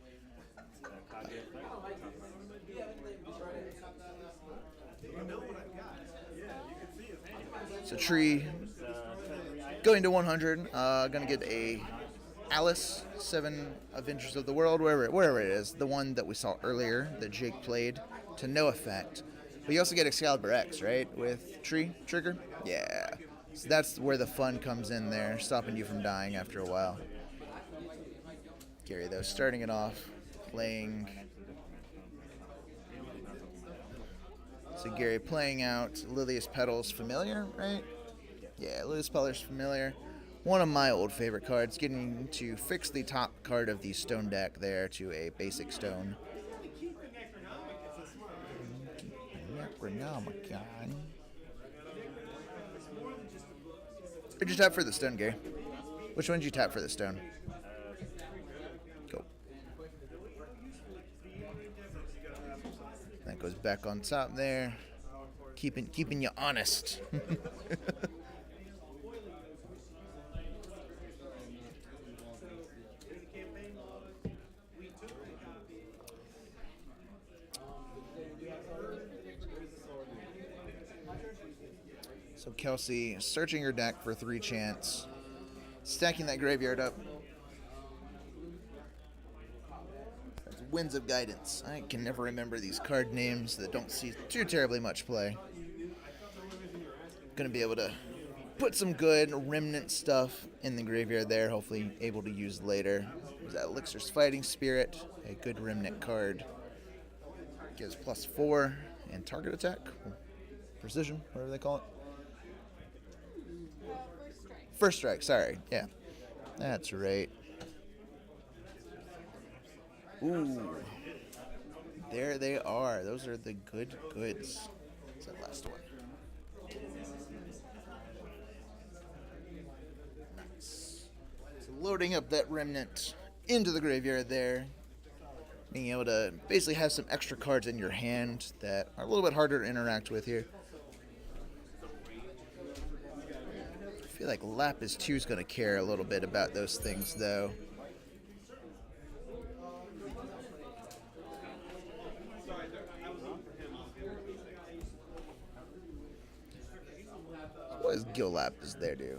So tree going to 100. Gonna get a Alice, 7 Avengers of the World, wherever it is, the one that we saw earlier that Jake played, to no effect. But you also get Excalibur X, right, with tree trigger? Yeah. So that's where the fun comes in there, stopping you from dying after a while. Gary, though, starting it off, playing. So Gary playing out Lilius Petals Familiar, right? Yeah, Lilius Petals Familiar. One of my old favorite cards, getting to fix the top card of the stone deck there to a basic stone. Necronomicon. Where'd you tap for the stone, Gary? Which one did you tap for the stone? Go. That goes back on top there. Keeping you honest. So Kelsey searching her deck for 3 chance, stacking that graveyard up. That's Winds of Guidance. I can never remember these card names that don't see too terribly much play. Gonna be able to put some good remnant stuff in the graveyard there, hopefully able to use later. There's that Elixir's Fighting Spirit, a good remnant card. Gives +4 and target attack, precision, whatever they call it. First strike, sorry, yeah. That's right. Ooh. There they are. Those are the good goods. What's that last one? Nice. So loading up that remnant into the graveyard there. Being able to basically have some extra cards in your hand that are a little bit harder to interact with here. I feel like Lapis 2 is going to care a little bit about those things, though. What does Gil Lapis there do?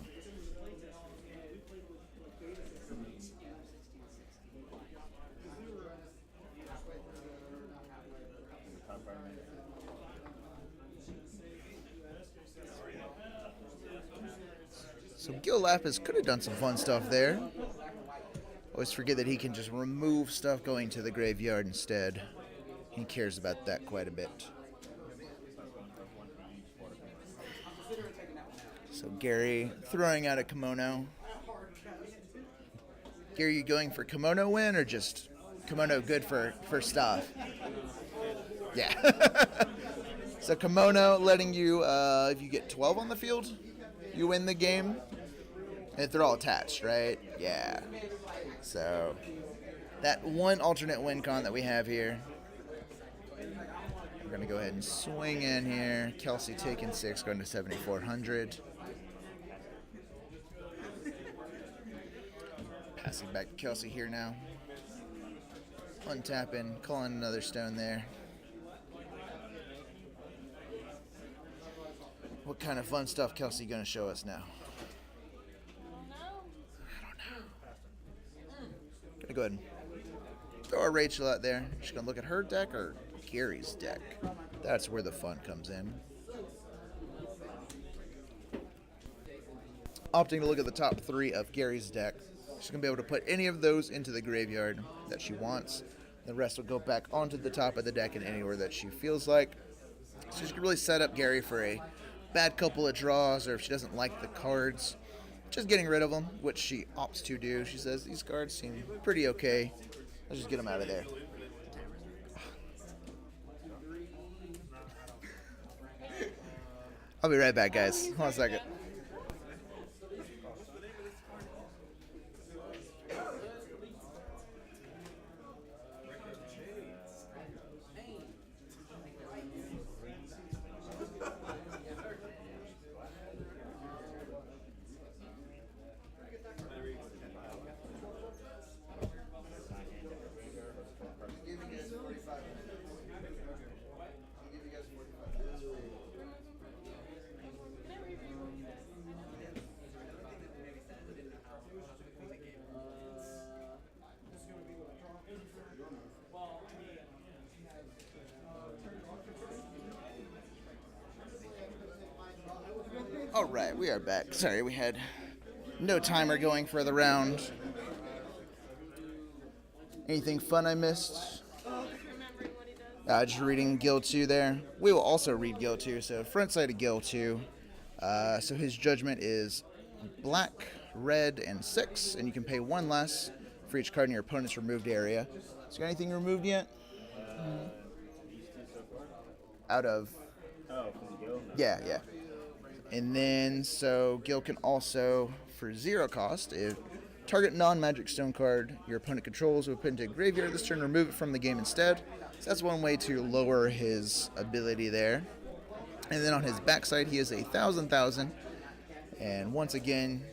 So Gil Lapis could have done some fun stuff there. Always forget that he can just remove stuff going to the graveyard instead. He cares about that quite a bit. So Gary throwing out a kimono. Gary, you going for kimono win or just kimono good for stuff? Yeah. So kimono letting you, if you get 12 on the field, you win the game. And they're all attached, right? Yeah. So that one alternate win con that we have here. We're going to go ahead and swing in here. Kelsey taking 6, going to 7,400. Passing back to Kelsey here now. Untapping, calling another stone there. What kind of fun stuff Kelsey going to show us now? Gonna go ahead and throw our Rachel out there. She's gonna look at her deck or Gary's deck. That's where the fun comes in. Opting to look at the top 3 of Gary's deck. She's gonna be able to put any of those into the graveyard that she wants. The rest will go back onto the top of the deck and anywhere that she feels like. So she can really set up Gary for a bad couple of draws, or if she doesn't like the cards, just getting rid of them, which she opts to do. She says, these cards seem pretty okay. Let's just get them out of there. I'll be right back, guys. Hold on a second. All right, we are back. Sorry, we had no timer going for the round. Anything fun I missed? Remembering what he does. Just reading Gil 2 there. We will also read Gil 2. So front side of Gil 2. So his judgment is black, red, and 6, and you can pay 1 less for each card in your opponent's removed area. Is there anything removed yet? Out of... Oh, from the Gil? Yeah. And then, so Gil can also, for 0 cost, if target non-magic stone card your opponent controls will put into a graveyard this turn, remove it from the game instead. So that's one way to lower his ability there. And then on his backside, he has a 1,000,000. And once again,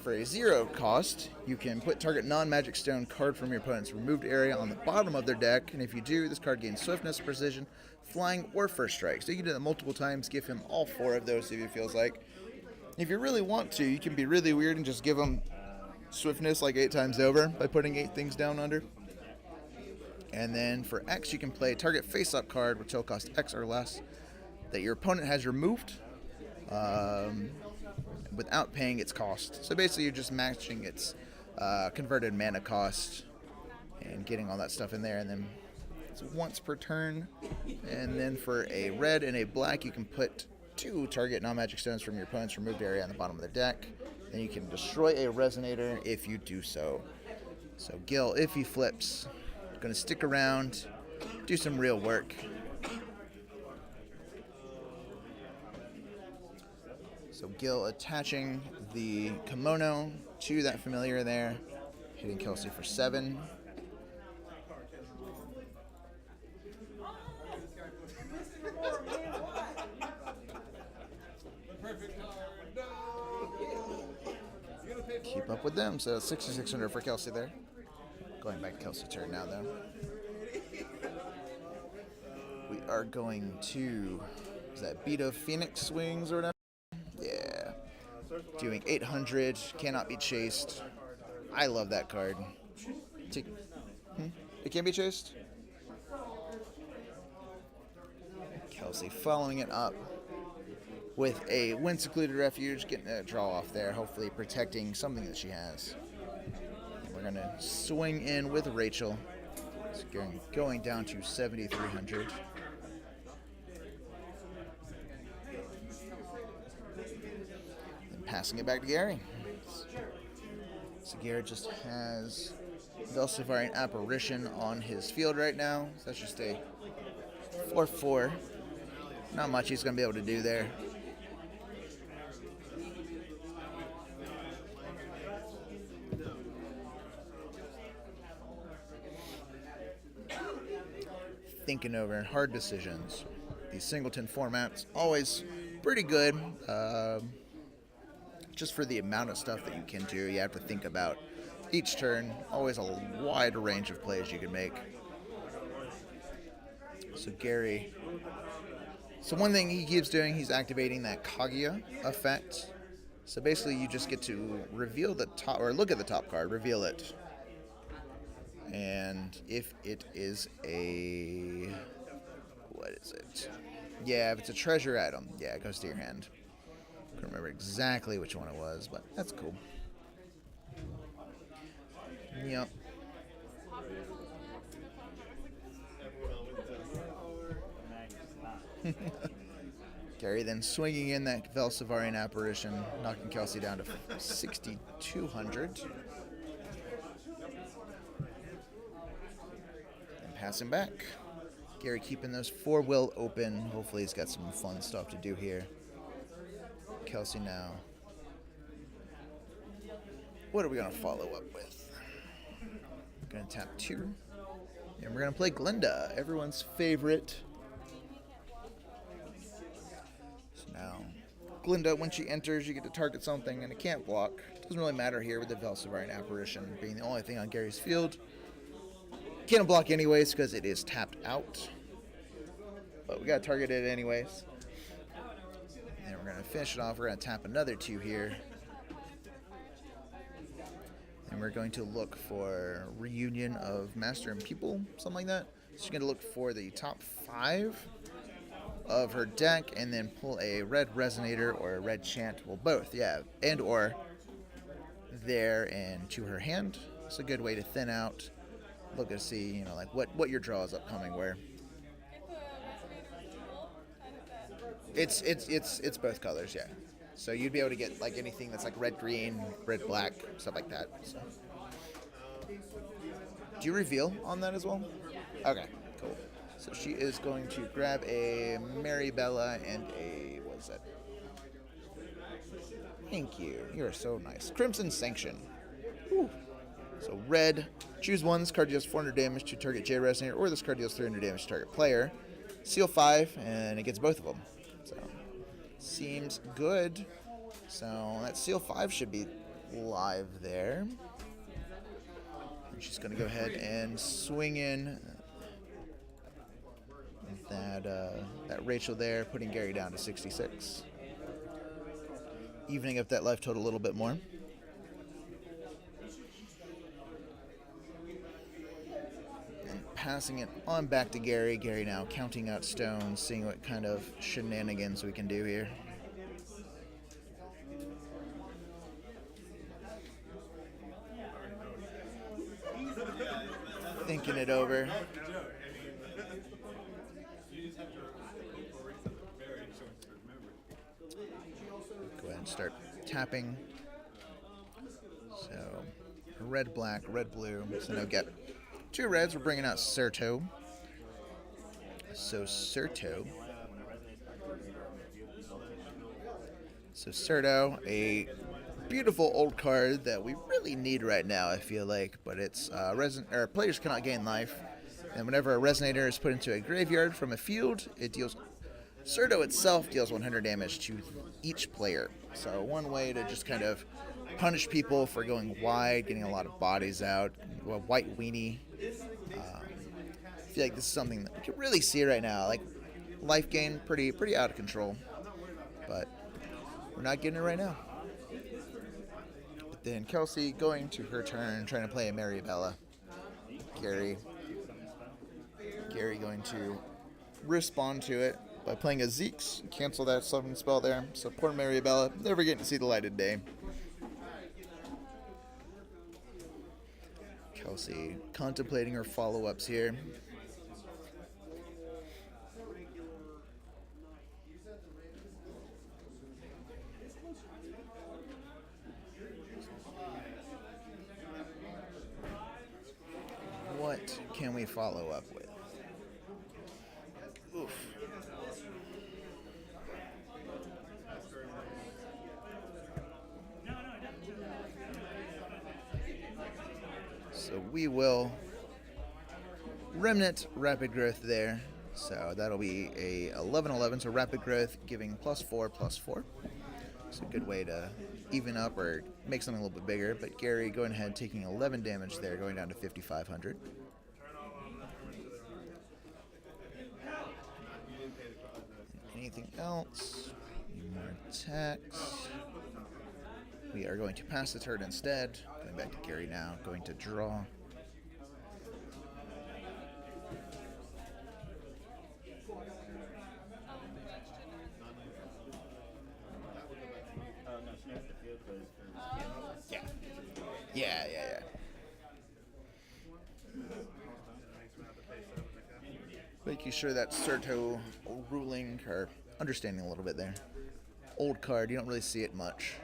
for a 0 cost, you can put target non-magic stone card from your opponent's removed area on the bottom of their deck. And if you do, this card gains swiftness, precision, flying, or first strike. So you can do that multiple times, give him all 4 of those if it feels like. If you really want to, you can be really weird and just give him swiftness like 8 times over by putting 8 things down under. And then for X, you can play target face-up card with total cost X or less that your opponent has removed without paying its cost. So basically, you're just matching its converted mana cost and getting all that stuff in there, and then it's once per turn. And then for a red and a black, you can put 2 target non-magic stones from your opponent's removed area on the bottom of the deck. Then you can destroy a resonator if you do so. So Gil, if he flips, going to stick around, do some real work. So Gil attaching the kimono to that familiar there, hitting Kelsey for 7. Keep up with them, so 6,600 for Kelsey there. Going back to Kelsey's turn now, though. We are going to, is that Beat of Phoenix Wings or whatever? Yeah. Doing 800, cannot be chased. I love that card. It can't be chased? Kelsey following it up with a Wind Secluded Refuge, getting a draw off there, hopefully protecting something that she has. And we're going to swing in with Rachel. It's going down to 7,300. And passing it back to Gary. So Gary just has Velsavari Apparition on his field right now. So that's just a 4/4. Not much he's going to be able to do there. Thinking over hard decisions. These Singleton formats, always pretty good. Just for the amount of stuff that you can do, you have to think about each turn. Always a wide range of plays you can make. So Gary, so one thing he keeps doing, he's activating that Kaguya effect. So basically you just get to reveal the top, or look at the top card, reveal it. And if it is a, what is it? Yeah, if it's a treasure item, yeah, it goes to your hand. I can't remember exactly which one it was, but that's cool. Yep. Gary then swinging in that Velsavarian Apparition, knocking Kelsey down to 6,200. And passing back. Gary keeping those 4 will open. Hopefully he's got some fun stuff to do here. Kelsey now. What are we going to follow up with? Going to tap 2. And we're going to play Glinda, everyone's favorite. So now, Glinda, when she enters, you get to target something and it can't block. Doesn't really matter here with the Velsavarian Apparition being the only thing on Gary's field. Can't block anyways because it is tapped out. But we got to target it anyways. And we're going to finish it off. We're going to tap another 2 here. And we're going to look for Reunion of Master and People, something like that. So she's going to look for the top 5 of her deck and then pull a red Resonator or a red Chant. Well, both, yeah. And or there and to her hand. It's a good way to thin out. Look to see, you know, like what your draw is upcoming where. It's both colors, yeah. So you'd be able to get like anything that's like red green, red black, stuff like that. So. Do you reveal on that as well? Okay, cool. So she is going to grab a Maribella and a, what is that? Thank you. You're so nice. Crimson Sanction. Whew. So red, choose one. This card deals 400 damage to target J Resonator, or this card deals 300 damage to target player. Seal 5, and it gets both of them. So seems good. So that Seal 5 should be live there. And she's going to go ahead and swing in that Rachel there, putting Gary down to 66. Evening up that life total a little bit more. And passing it on back to Gary. Gary now counting out stones, seeing what kind of shenanigans we can do here. thinking it over. No, it's a joke. I mean, you just have to erase the very so remember. Go ahead and start tapping. So, red, black, red, blue. So now get 2 reds. We're bringing out Serto. So Serto, a beautiful old card that we really need right now, I feel like, but it's players cannot gain life, and whenever a resonator is put into a graveyard from a field, Serto itself deals 100 damage to each player. So one way to just kind of punish people for going wide, getting a lot of bodies out, a white weenie. I feel like this is something that we can really see right now. Like, life gain, pretty out of control. But we're not getting it right now. But then Kelsey going to her turn, trying to play a Maribella. Gary going to respond to it by playing a Zeke's, cancel that summon spell there. So poor Maribella, never getting to see the light of day. Kelsey contemplating her follow-ups here. What can we follow up with? Oof. So we will Remnant Rapid Growth there. So that'll be a 11/11, so Rapid Growth giving +4/+4. It's a good way to even up or make something a little bit bigger. But Gary going ahead, taking 11 damage there, going down to 5,500. Anything else? More attacks. We are going to pass the turn instead. Going back to Gary now. Going to draw. Yeah. Making sure that Serto ruling or understanding a little bit there. Old card, you don't really see it much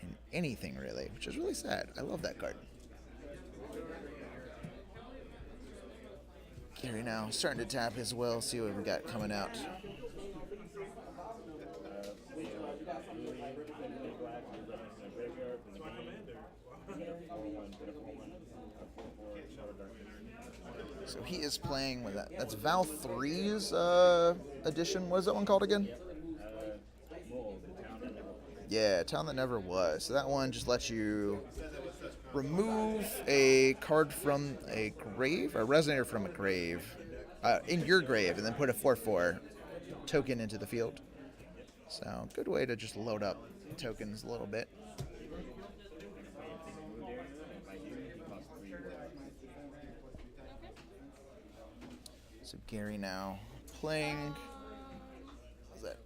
in anything really, which is really sad. I love that card. Gary now starting to tap as well, see what we got coming out. So he is playing with that. That's Val 3's edition. What is that one called again? Yeah, Town That Never Was. So that one just lets you remove a card from a grave, a resonator from a grave, in your grave, and then put a 4/4 token into the field. So good way to just load up tokens a little bit. So Gary now playing. What's that?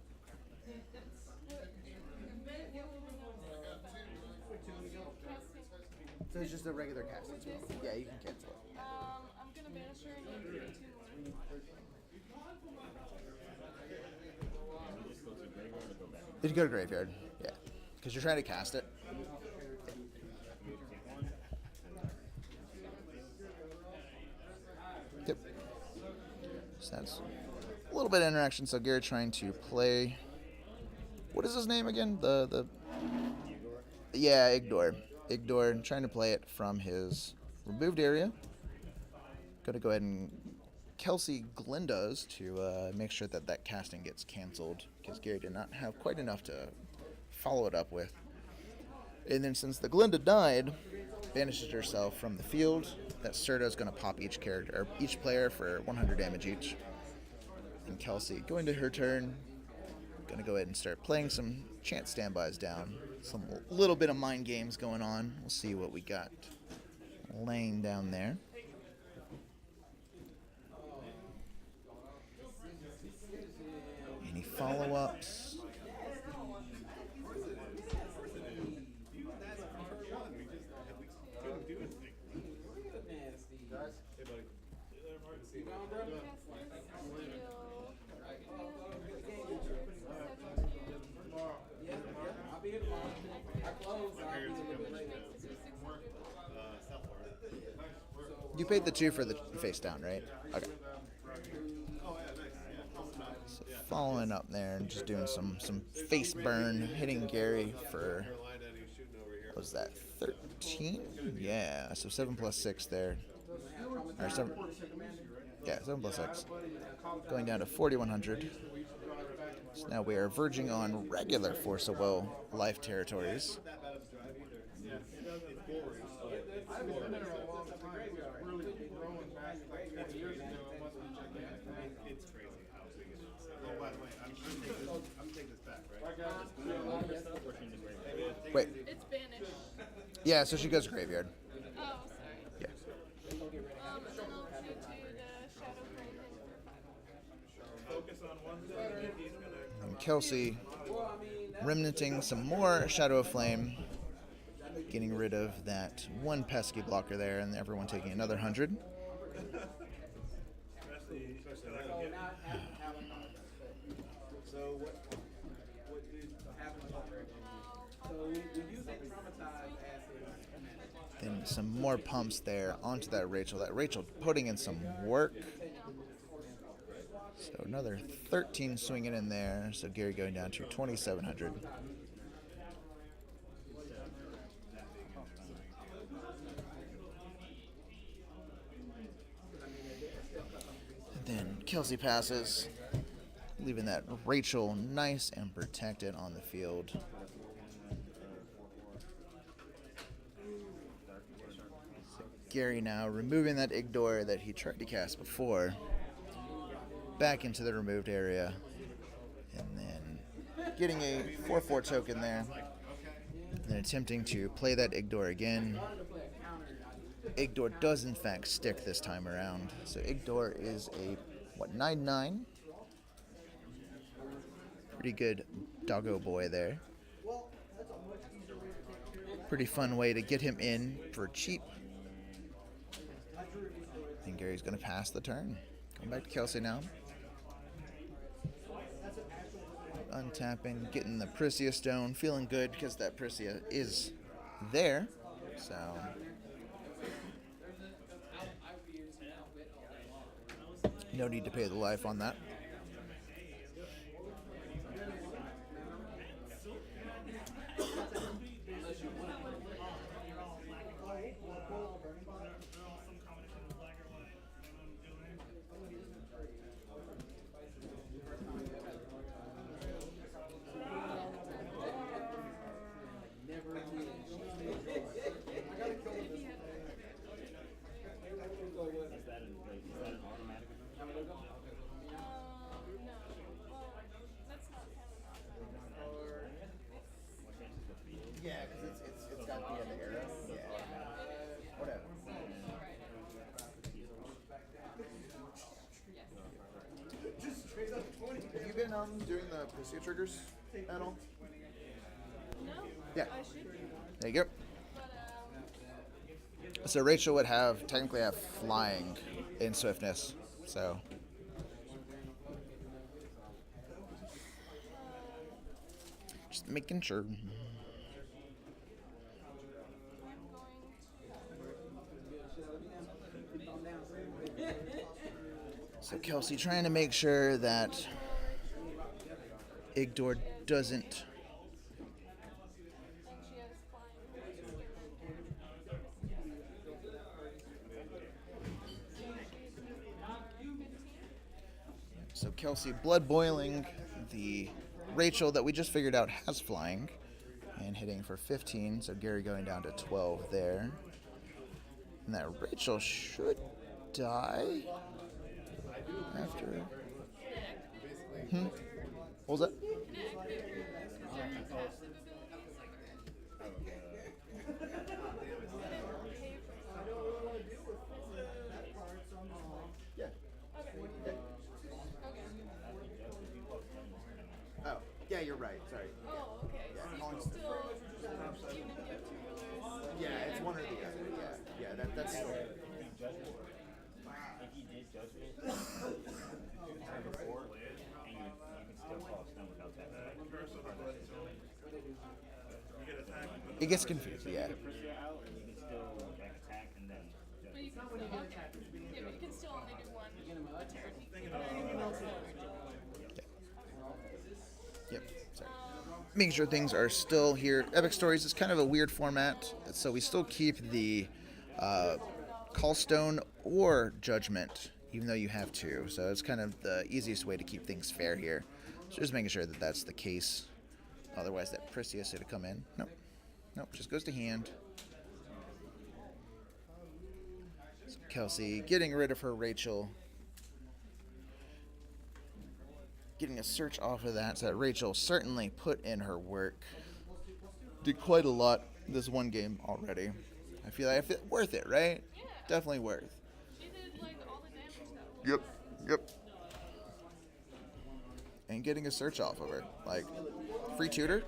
So it's just a regular cast as well. Yeah, you can cancel it. I'm gonna banish her and give her 2 more. Did you go to graveyard? Yeah, because you're trying to cast it. Yep. So that's a little bit of interaction. So Gary trying to play. What is his name again? Yeah, Igdor, trying to play it from his removed area. Gonna go ahead and Kelsey Glinda's to make sure that casting gets canceled because Gary did not have quite enough to follow it up with. And then since the Glinda died, banishes herself from the field. That Serto's gonna pop each character or each player for 100 damage each. And Kelsey going to her turn. Gonna go ahead and start playing some chant standbys down. Some little bit of mind games going on. We'll see what we got laying down there. Any follow-ups? You paid the 2 for the face down, right? Okay. So following up there and just doing some face burn, hitting Gary for, what was that, 13? Yeah, so 7 plus 6 there. Or 7, yeah, 7 plus 6. Going down to 4,100. So now we are verging on regular Force of Will life territories. It's crazy how big it is. Oh, by the way, I'm taking this back, right? Wait. It's banished. Yeah, so she goes graveyard. Oh, sorry. Yeah. And then I'll shoot to the Shadow Flame for 500. Focus on one thing. He's gonna. And Kelsey remnanting some more Shadow of Flame, getting rid of that one pesky blocker there, and everyone taking another 100. So what did happen? So we use a traumatized as Then some more pumps there onto that Rachel. That Rachel putting in some work. So another 13 swinging in there. So Gary going down to 2,700. Then Kelsey passes, leaving that Rachel nice and protected on the field. Gary now removing that Igdor that he tried to cast before back into the removed area, and then getting a 4/4 token there, and then attempting to play that Igdor again. Igdor does in fact stick this time around, so Igdor is a 9/9. Pretty good doggo boy there. Pretty fun way to get him in for cheap. And Gary's going to pass the turn. Going back to Kelsey now. Untapping, getting the Prisia stone, feeling good because that Prisia is there. So no need to pay the life on that. Yeah, because it's got the arrow. Yeah. Whatever. Have you been doing the Prisia triggers at all? No. Yeah. I should be. There you go. So Rachel would technically have flying in swiftness. So just making sure. So Kelsey trying to make sure that Igdor doesn't So Kelsey blood boiling the Rachel that we just figured out has flying and hitting for 15. So Gary going down to 12 there. And that Rachel should die after. What was that? Oh, yeah, you're right. Sorry. Oh, okay. Yeah, So calling- you can still, even if you have 2 rulers. Yeah, it's one or the other. Yeah, that's still. If he did judgment turn before, and you can still call a stone without that. It gets confused. Yeah. Prisia out, and you can still attack and then. But you can still Yep. Sorry. Making sure things are still here. Epic Stories is kind of a weird format, so we still keep the Callstone or Judgment, even though you have two. So it's kind of the easiest way to keep things fair here. So just making sure that that's the case. Otherwise, that Pristius would come in. Nope. Nope. Just goes to hand. So Kelsey getting rid of her Rachel. Getting a search off of that, so that Rachel certainly put in her work. Did quite a lot this one game already. I feel worth it, right? Yeah. Definitely worth. She did like all the damage stuff. Yep. And getting a search off of her. Like, free tutor?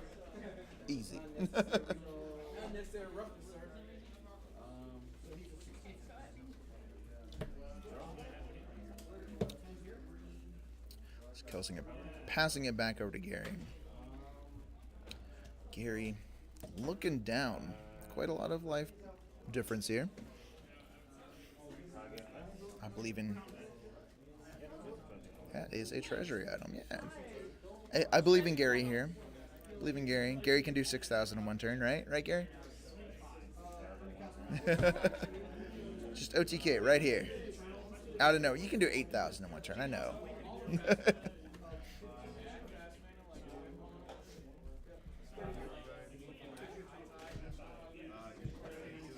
Easy. Passing it back over to Gary. Gary looking down. Quite a lot of life difference here. I believe in... That is a treasury item, yeah. I believe in Gary here. Believe in Gary. Gary can do 6,000 in one turn, right? Right, Gary? Just OTK right here. Out of nowhere. You can do 8,000 in one turn, I know.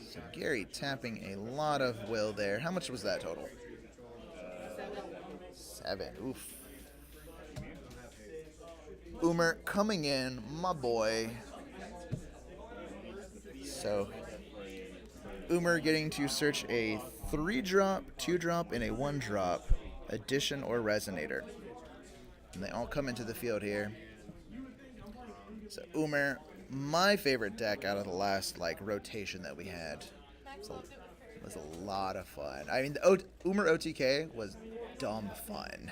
So Gary tapping a lot of will there. How much was that total? 7. Oof. Umer coming in, my boy. So Umer getting to search a 3-drop, 2-drop, and a 1-drop addition or resonator. And they all come into the field here. So Umer, my favorite deck out of the last rotation that we had. It was a lot of fun. I mean, the Umer OTK was dumb fun.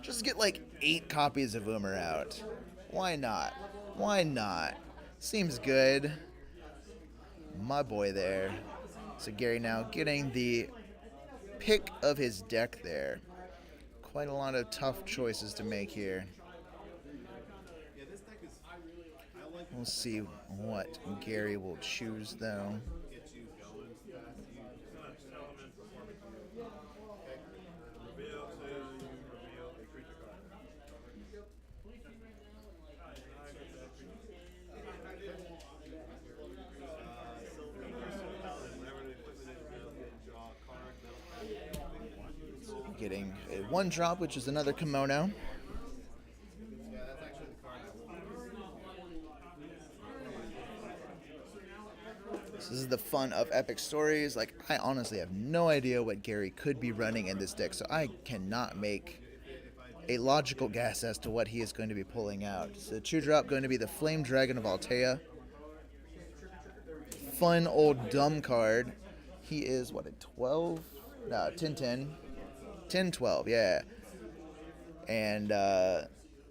Just get 8 copies of Umer out. Why not? Why not? Seems good. My boy there. So Gary now getting the pick of his deck there. Quite a lot of tough choices to make here. We'll see what Gary will choose, though. Getting a 1-drop, which is another kimono. This is the fun of Epic Stories. I honestly have no idea what Gary could be running in this deck, so I cannot make a logical guess as to what he is going to be pulling out. So 2-drop going to be the Flame Dragon of Altea. Fun old dumb card. He is, what, a 12? No, 10-10. 10-12, yeah. And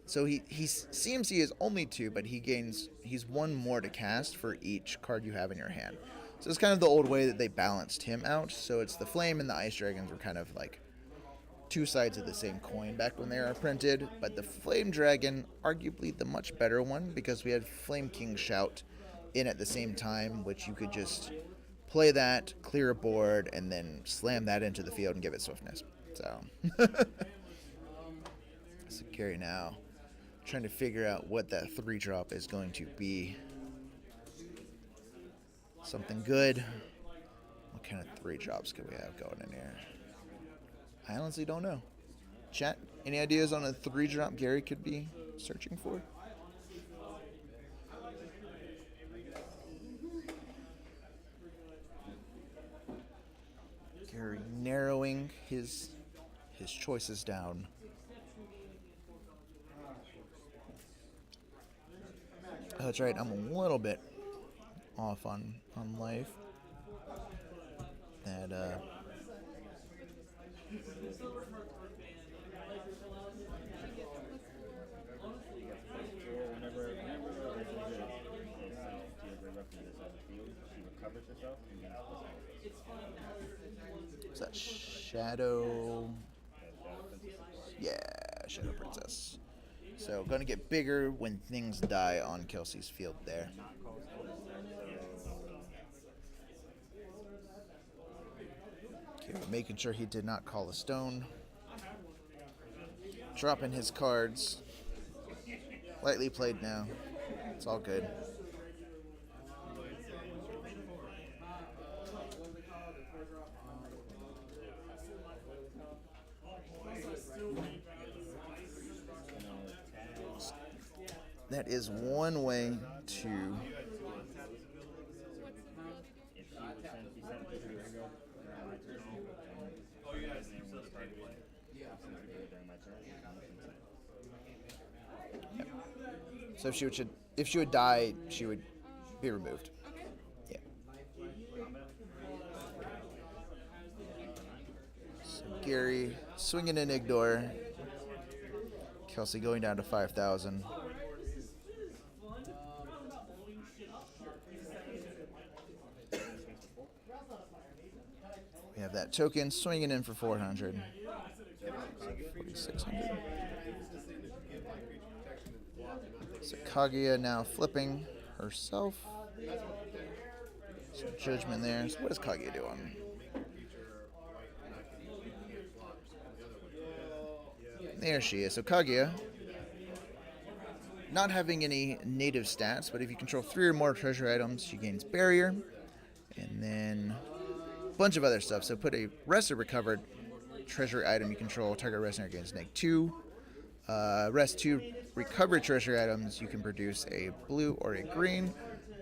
so he seems he is only 2, but he's 1 more to cast for each card you have in your hand. So it's kind of the old way that they balanced him out. So it's the Flame and the Ice Dragons were kind of 2 sides of the same coin back when they were printed. But the Flame Dragon, arguably the much better one, because we had Flame King Shout in at the same time, which you could just play that, clear a board, and then slam that into the field and give it swiftness. So, so Gary now trying to figure out what that 3-drop is going to be. Something good. What kind of 3-drops could we have going in here? I honestly don't know. Chat, any ideas on a 3-drop Gary could be searching for? Gary narrowing his choices down. Oh, that's right, I'm a little bit off on life. That is that Shadow? towards us. So going to get bigger when things die on Kelsey's field there. Okay, making sure he did not call a stone. Dropping his cards. Lightly played now. It's all good. That is one way to... So if she would die, she would be removed. Yeah. So Gary swinging an ignore. Kelsey going down to 5,000. We have that token swinging in for 400. 4,600. So Kaguya now flipping herself. Some judgment there. So what does Kaguya do on? There she is. So Kaguya, not having any native stats, but if you control 3 or more treasure items, she gains barrier. And then a bunch of other stuff. So put a rest or recovered treasure item you control. Target resonator gains -2. Rest 2 recovered treasure items, you can produce a blue or a green.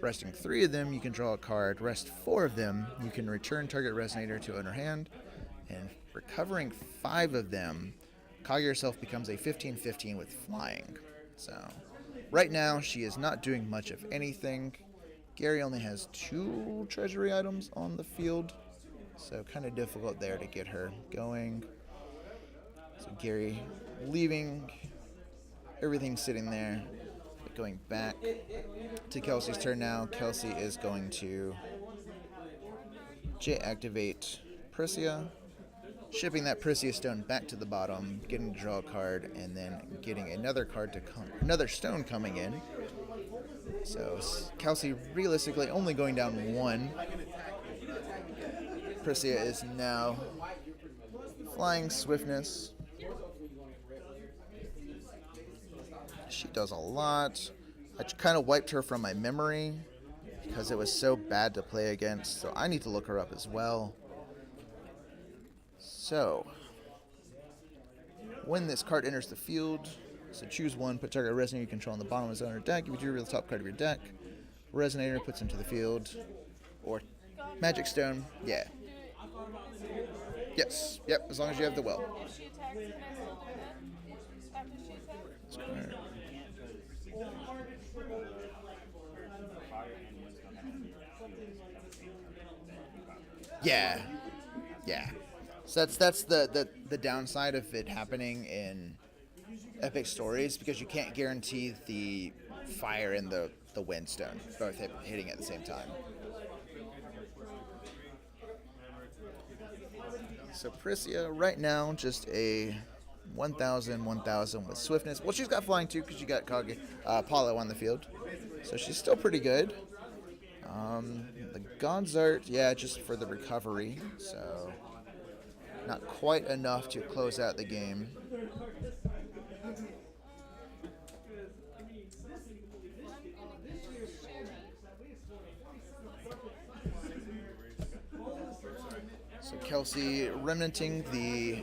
Resting 3 of them, you can draw a card. Rest 4 of them, you can return target resonator to owner hand. And recovering 5 of them, Kaguya herself becomes a 15/15 with flying. So right now, she is not doing much of anything. Gary only has 2 treasury items on the field, so kind of difficult there to get her going. So Gary leaving everything sitting there, but going back to Kelsey's turn now. Kelsey is going to J-activate Priscia, shipping that Priscia stone back to the bottom, getting to draw a card, and then getting another card to come, another stone coming in. So Kelsey realistically only going down 1. Priscia is now flying swiftness. She does a lot. I kind of wiped her from my memory because it was so bad to play against, so I need to look her up as well. So, when this card enters the field, so choose 1, put target resonator you control on the bottom of his owner deck. If you drew the top card of your deck, resonator puts into the field, or magic stone, yeah. Yes, yep, as long as you have the will. If she attacks, can I still do that? After she attacks? That's correct. Yeah, yeah. So that's the downside of it happening in epic stories, because you can't guarantee the fire and the wind stone both hitting at the same time. So Priscia right now just a 1,000 with swiftness. Well, she's got flying too because she got Apollo on the field, so she's still pretty good. The God's Art, yeah, just for the recovery, so not quite enough to close out the game. So Kelsey remnanting the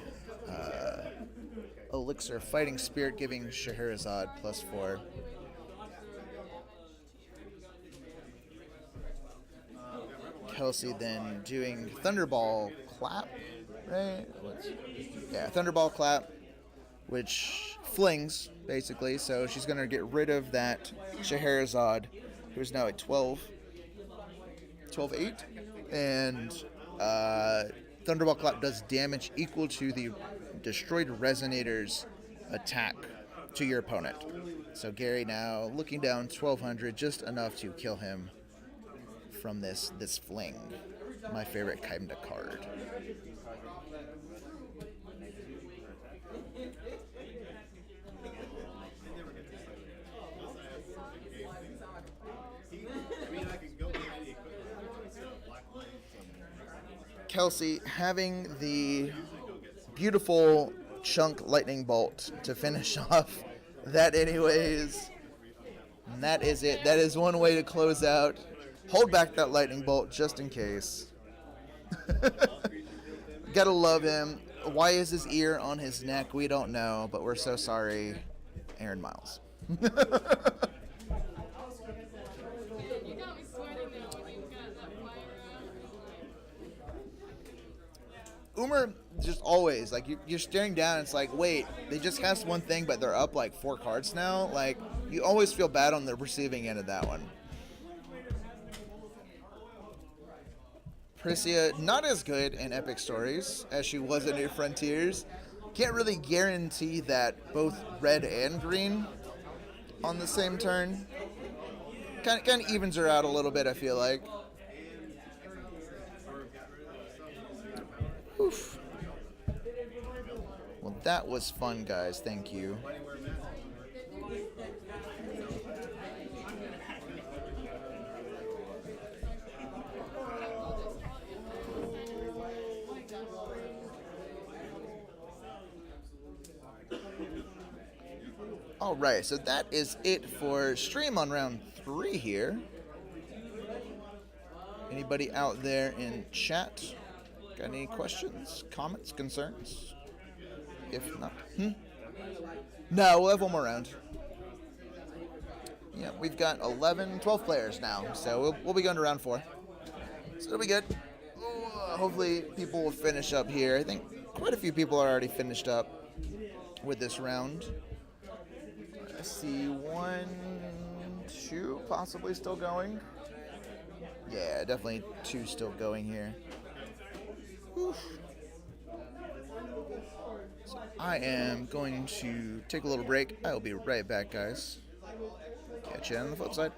Elixir Fighting Spirit, giving Scheherazade +4. Kelsey then doing Thunderball Clap, right? Yeah, Thunderball Clap, which flings, basically. So she's going to get rid of that Scheherazade, who's now at 12-8. And Thunderball Clap does damage equal to the destroyed Resonator's attack to your opponent. So Gary now looking down 1,200, just enough to kill him from this fling. My favorite kind of card. Kelsey having the beautiful chunk lightning bolt to finish off that anyways. And that is it. That is one way to close out. Hold back that lightning bolt just in case. Gotta love him. Why is his ear on his neck? We don't know, but we're so sorry, Aaron Miles. You got me sweating now when you got that fire out. Umer just always, like, you're staring down, it's like, wait, they just cast one thing, but they're up, like, 4 cards now? Like, you always feel bad on the receiving end of that one. Priscia, not as good in Epic Stories as she was in New Frontiers. Can't really guarantee that both red and green on the same turn. Kind of evens her out a little bit, I feel like. Oof. Well, that was fun, guys. Thank you. All right, so that is it for stream on round 3 here. Anybody out there in chat got any questions, comments, concerns? If not, no, we'll have one more round. Yeah, we've got 12 players now, so we'll be going to round 4. So it'll be good. Hopefully people will finish up here. I think quite a few people are already finished up with this round. I see 1, 2 possibly still going. Yeah, definitely 2 still going here. Whew. So I am going to take a little break. I will be right back, guys. Catch you on the flip side.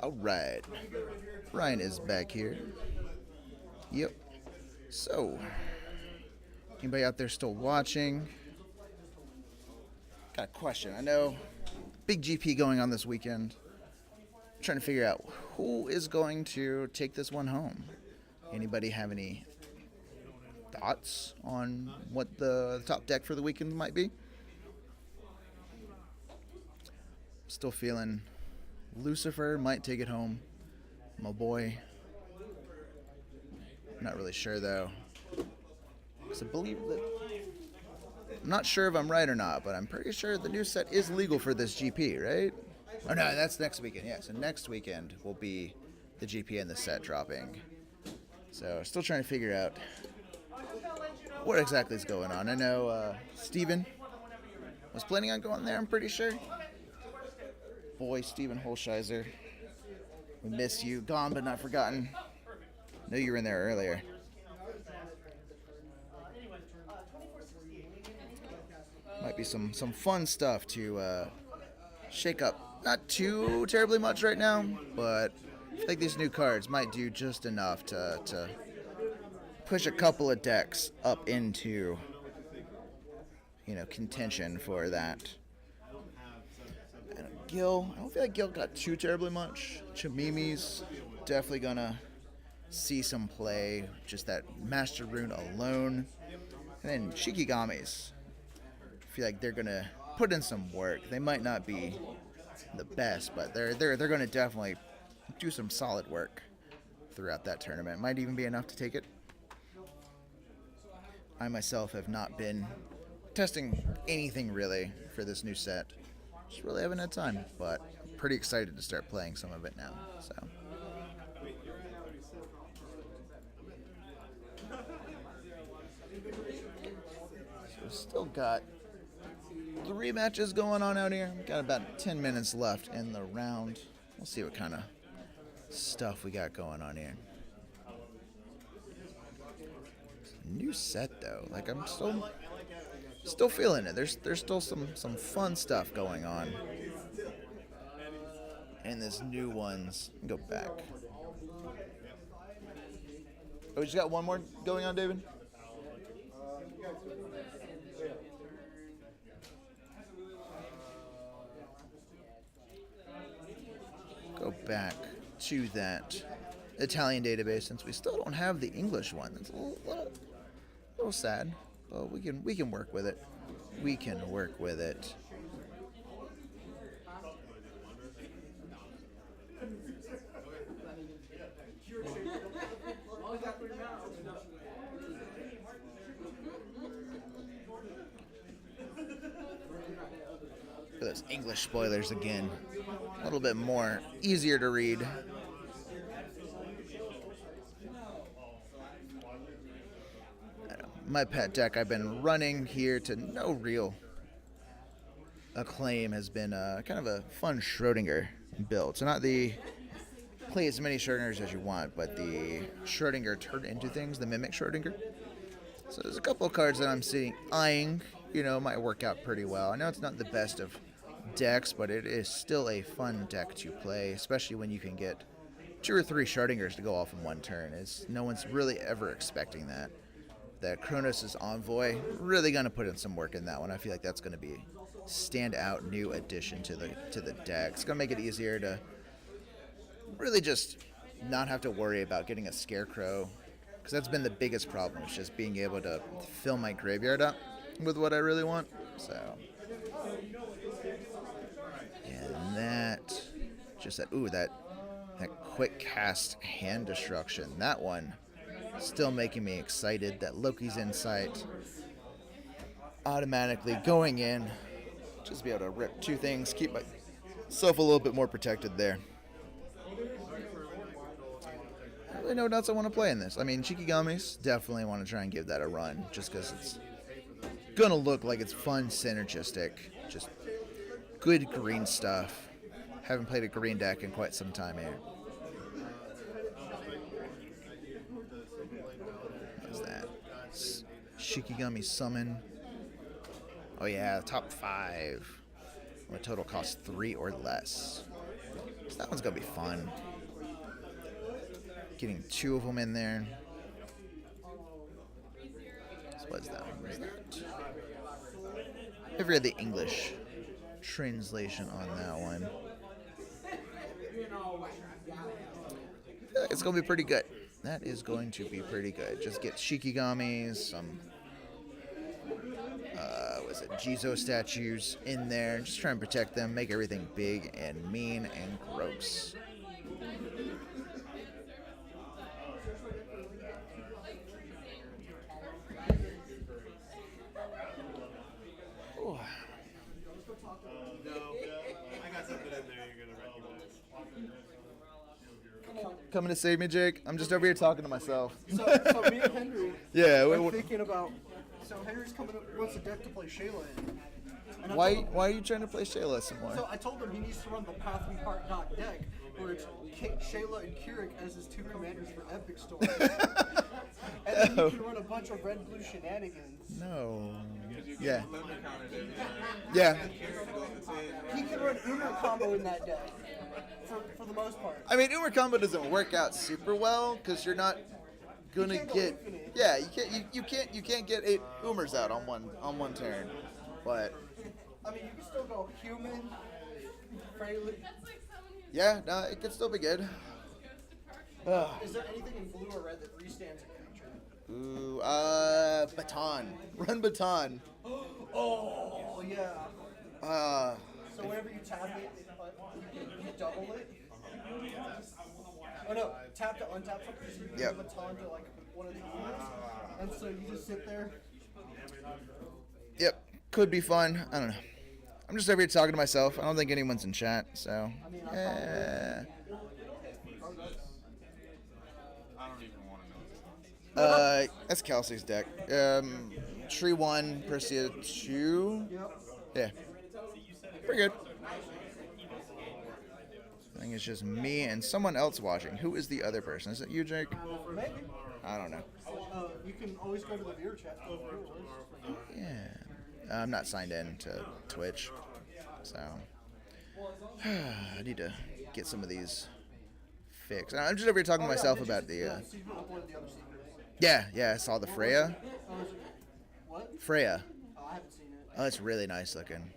Alright. Ryan is back here. Yep. So, anybody out there still watching? Got a question. I know big GP going on this weekend. Trying to figure out who is going to take this one home. Anybody have any thoughts on what the top deck for the weekend might be? Still feeling Lucifer might take it home. My boy. Not really sure though. Because I believe that, I'm not sure if I'm right or not, but I'm pretty sure the new set is legal for this GP, right? Oh no, that's next weekend. Yeah, so next weekend will be the GP and the set dropping. So still trying to figure out what exactly is going on. I know Steven was planning on going there, I'm pretty sure. Boy, Steven Holsheiser. We miss you. Gone but not forgotten. Know you were in there earlier. Might be some fun stuff to shake up. Not too terribly much right now, but I think these new cards might do just enough to push a couple of decks up into, contention for that. And Gil, I don't feel like Gil got too terribly much. Chamimi's definitely gonna see some play, just that Master Rune alone. And then Shikigami's, I feel like they're gonna put in some work. They might not be the best, but they're gonna definitely do some solid work throughout that tournament. Might even be enough to take it. I myself have not been testing anything really for this new set. Just really haven't had time, but I'm pretty excited to start playing some of it now. So still got 3 matches going on out here. Got about 10 minutes left in the round. We'll see what kind of stuff we got going on here. New set though, like I'm still feeling it. There's still some fun stuff going on. And this new one's go back. Oh, we just got one more going on, David? Go back to that Italian database since we still don't have the English one. It's a little sad, but we can work with it. We can work with it. Look at those English spoilers again. A little bit more easier to read. My pet deck I've been running here to no real acclaim has been kind of a fun Schrodinger build. So not the play as many Schrodingers as you want, but the Schrodinger turn into things, the mimic Schrodinger. So there's a couple of cards that I'm eyeing, might work out pretty well. I know it's not the best of decks, but it is still a fun deck to play, especially when you can get 2 or 3 Schrodingers to go off in one turn. No one's really ever expecting that. That Kronos' Envoy, really going to put in some work in that one. I feel like that's going to be standout new addition to the deck. It's going to make it easier to really just not have to worry about getting a Scarecrow, because that's been the biggest problem, is just being able to fill my graveyard up with what I really want. So, and that, just that quick cast hand destruction, that one still making me excited. That Loki's Insight automatically going in, just be able to rip 2 things, keep myself a little bit more protected there. I don't really know what else I want to play in this. I mean, Shikigami's, definitely want to try and give that a run, just because it's gonna look like it's fun, synergistic, just good green stuff. Haven't played a green deck in quite some time here. Shikigami Summon. Oh yeah, top 5. What total costs 3 or less. So that one's gonna be fun. Getting 2 of them in there. So what's that? Where's that? I've read the English translation on that one. It's gonna be pretty good. That is going to be pretty good. Just get Shikigamis, some was it Jizo statues in there. Just try and protect them, make everything big and mean and gross. Ooh. No, I got something in there you're gonna recognize. Coming to save me, Jake? I'm just over here talking to myself. So me and Henry Yeah, are thinking about. So Henry's coming up, wants a deck to play Shayla in. And I told him- why are you trying to play Shayla some more? So I told him he needs to run the Path We Heart Dot deck, where it's Shayla and Keurig as his 2 commanders for Epic Story. And then he can run a bunch of red-blue shenanigans. No. Yeah. Yeah. He can run Uber combo in that deck, for the most part. I mean, Uber combo doesn't work out super well because you're not gonna can't go get. infinite. Yeah, you can't get 8 Umers out on one turn, but I mean, you can still go human, Fraley. yeah, no, it could still be good. Is there anything in blue or red that restands a creature? Ooh, baton. Run baton. Oh, yeah. Uh, So whenever you tap it, you double it. Oh no, tap to untap something, so you can Yep. give a baton to like one of the humans. And so you just sit there. yep, could be fun. I don't know. I'm just over here talking to myself. I don't think anyone's in chat, so. I mean, I I don't even want to know. That's Kelsey's deck. Tree 1, Persia 2. Yep. Yeah. Pretty good. I think it's just me and someone else watching. Who is the other person? Is it you, Jake? Maybe. I don't know. You can always go to the viewer chat. Yeah. I'm not signed in to Twitch, so I need to get some of these fixed. I'm just over here talking to myself about the. Yeah, I saw the Freya. What? Freya. Oh, I haven't seen it. Oh, it's really nice looking.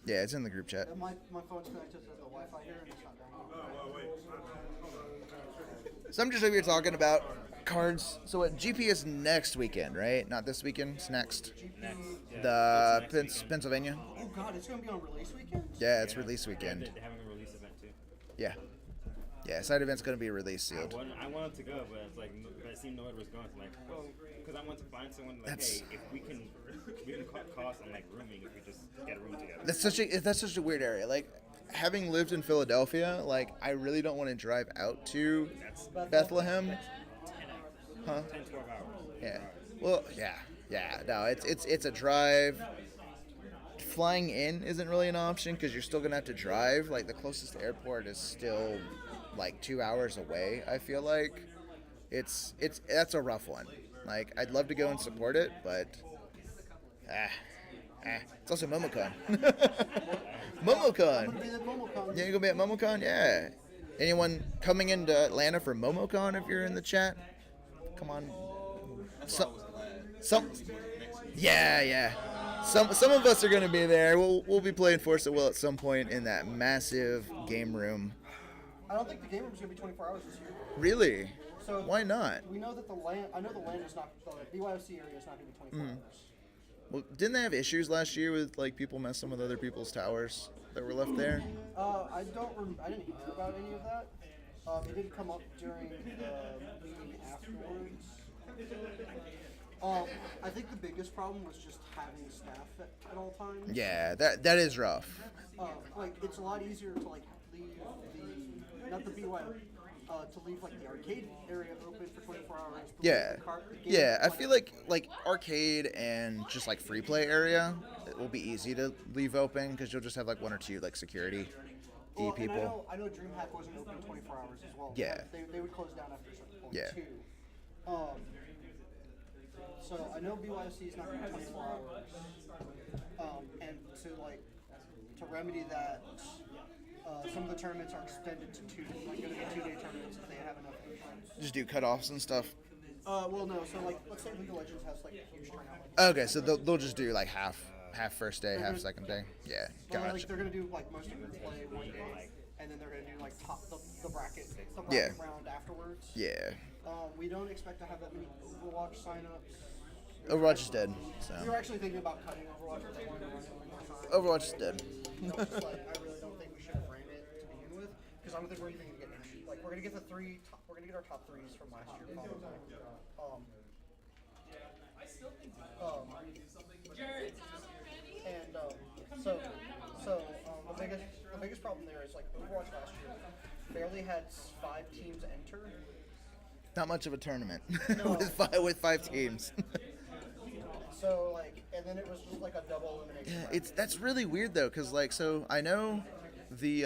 Yeah, it's in the group chat. My phone's connected to the Wi-Fi here, and it's not down. So I'm just over here talking about cards. So what? GP is next weekend, right? Not this weekend. It's next. The Pennsylvania. Oh God, it's gonna be on release weekend. Yeah, it's release weekend. They're having a release event too. Yeah. Yeah, side event's gonna be release sealed. I wanted to go, but it's like, but it seemed no one was going. So I'm like, well, because I want to find someone like, That's- hey, if we can cut costs on like rooming, if we just get a room together. That's such a weird area. Like, having lived in Philadelphia, like I really don't want to drive out to Bethlehem. Huh? 10, 12 hours. Yeah. Well, yeah. No, it's a drive. Flying in isn't really an option because you're still gonna have to drive. Like the closest airport is still like 2 hours away. I feel like that's a rough one. Like I'd love to go and support it, but it's also MomoCon. MomoCon. Yeah, you gonna be at MomoCon? Yeah. Anyone coming into Atlanta for MomoCon? If you're in the chat, come on. Some. Yeah. Some of us are gonna be there. We'll be playing Force of Will at some point in that massive game room. I don't think the game room's gonna be 24 hours this year. Really? So why not? We know that the land. I know the land is not. The BYOC area is not gonna be 24 hours. Well, didn't they have issues last year with like people messing with other people's towers that were left there? I didn't hear about any of that. It didn't come up during the meeting afterwards. I think the biggest problem was just having staff at all times. Yeah, that is rough. Like it's a lot easier to like leave not the BYO, to leave like the arcade area open for 24 hours. Yeah. I feel like arcade and just like free play area, it will be easy to leave open because you'll just have like 1 or 2 like security Well, people. I know DreamHack wasn't open 24 hours as well. Yeah. They would close down after a certain point Yeah. too. So I know BYOC is not going to be 24 hours. And to remedy that, Some of the tournaments are extended to like going to be 2-day tournaments if they have enough entrants. Just do cutoffs and stuff. Well, no. So like, let's say League of Legends has like a huge tournament. Okay, so they'll just do like half first day, half second day. Yeah, But gotcha. like they're gonna do like most of your play one day, and then they're gonna do like the bracket Yeah. round afterwards. Yeah. We don't expect to have that many Overwatch signups. Overwatch is dead. We were So actually thinking about cutting Overwatch if they wanted to run it one more time. Overwatch is dead. Just like, I really don't think we should frame it to begin with, because I don't think we're even gonna get any. Like we're gonna get we're gonna get our top threes from last year. Probably. And the biggest problem there is like Overwatch last year barely had 5 teams enter. Not much of a tournament No. with five teams. So like, and then it was just like a double elimination. Yeah, that's really weird though, cause like so I know the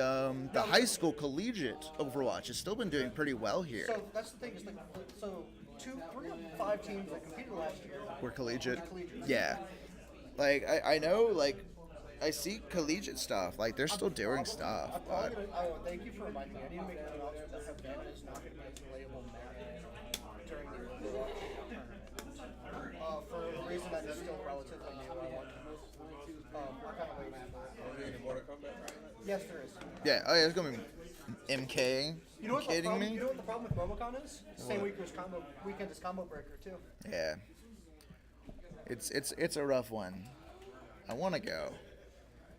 high school collegiate Overwatch has still been doing pretty well here. So that's the thing is like, so 3 of 5 teams that competed last year We're collegiate. were collegiate. Yeah. Like I know like I see collegiate stuff. Like they're still doing stuff, I'm but probably thank you for reminding me. I need to make an announcement that Havana is not going to be a playable map during the Overwatch tournament. For a reason that is still relatively new. I want we're kind of waiting. Yes, there is. yeah. Oh yeah, it's gonna be MK. You know what the kidding problem? me? You know what the problem with MomoCon is? Same weekend as Combo Breaker too. Yeah. It's a rough one. I want to go.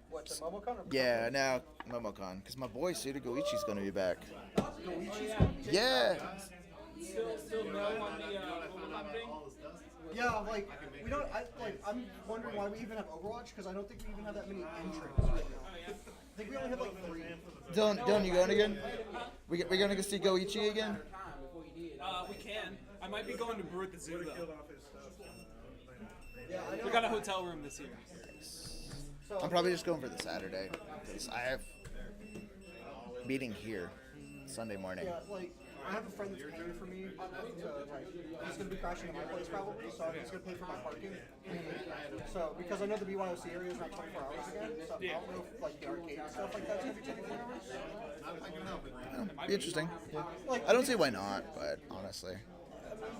What, the MomoCon or Yeah, now MomoCon, because my boy Suda Goichi's gonna be back. Goichi's? Yeah. Still no on the Overwatch thing? Yeah, like we don't. I'm wondering why we even have Overwatch because I don't think we even have that many entrants right now. I think we only have like 3. Dylan, you going again? We gonna go see Goichi again? We can. I might be going to brew at the zoo though. Yeah, I know. We got a hotel room this year. So, I'm probably just going for the Saturday because I have meeting here Sunday morning. yeah, like I have a friend that's paying for me. He's gonna be crashing at my place probably, so he's gonna pay for my parking. So because I know the BYOC area is not 24 hours again, so I don't know if like the arcade and stuff like that's gonna be 24 hours. Be interesting. Yeah. Like, I don't see why not, but honestly.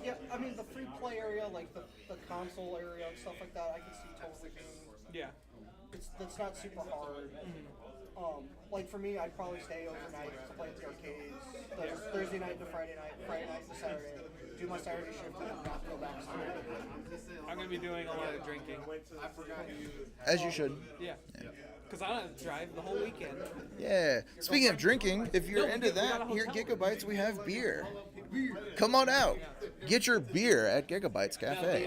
Yeah, I mean the free play area, like the console area and stuff like that, I can see totally being. Yeah. That's not super hard. Like for me, I'd probably stay overnight to play at the arcades. Thursday night to Friday night to Saturday. Do my Saturday shift and then not go back. I'm gonna be doing a lot of drinking. As you should. Yeah. Because I don't have to drive the whole weekend. Yeah. Speaking of drinking, if you're into that, here at Gigabytes we have beer. Come on out. Get your beer at Gigabytes Cafe.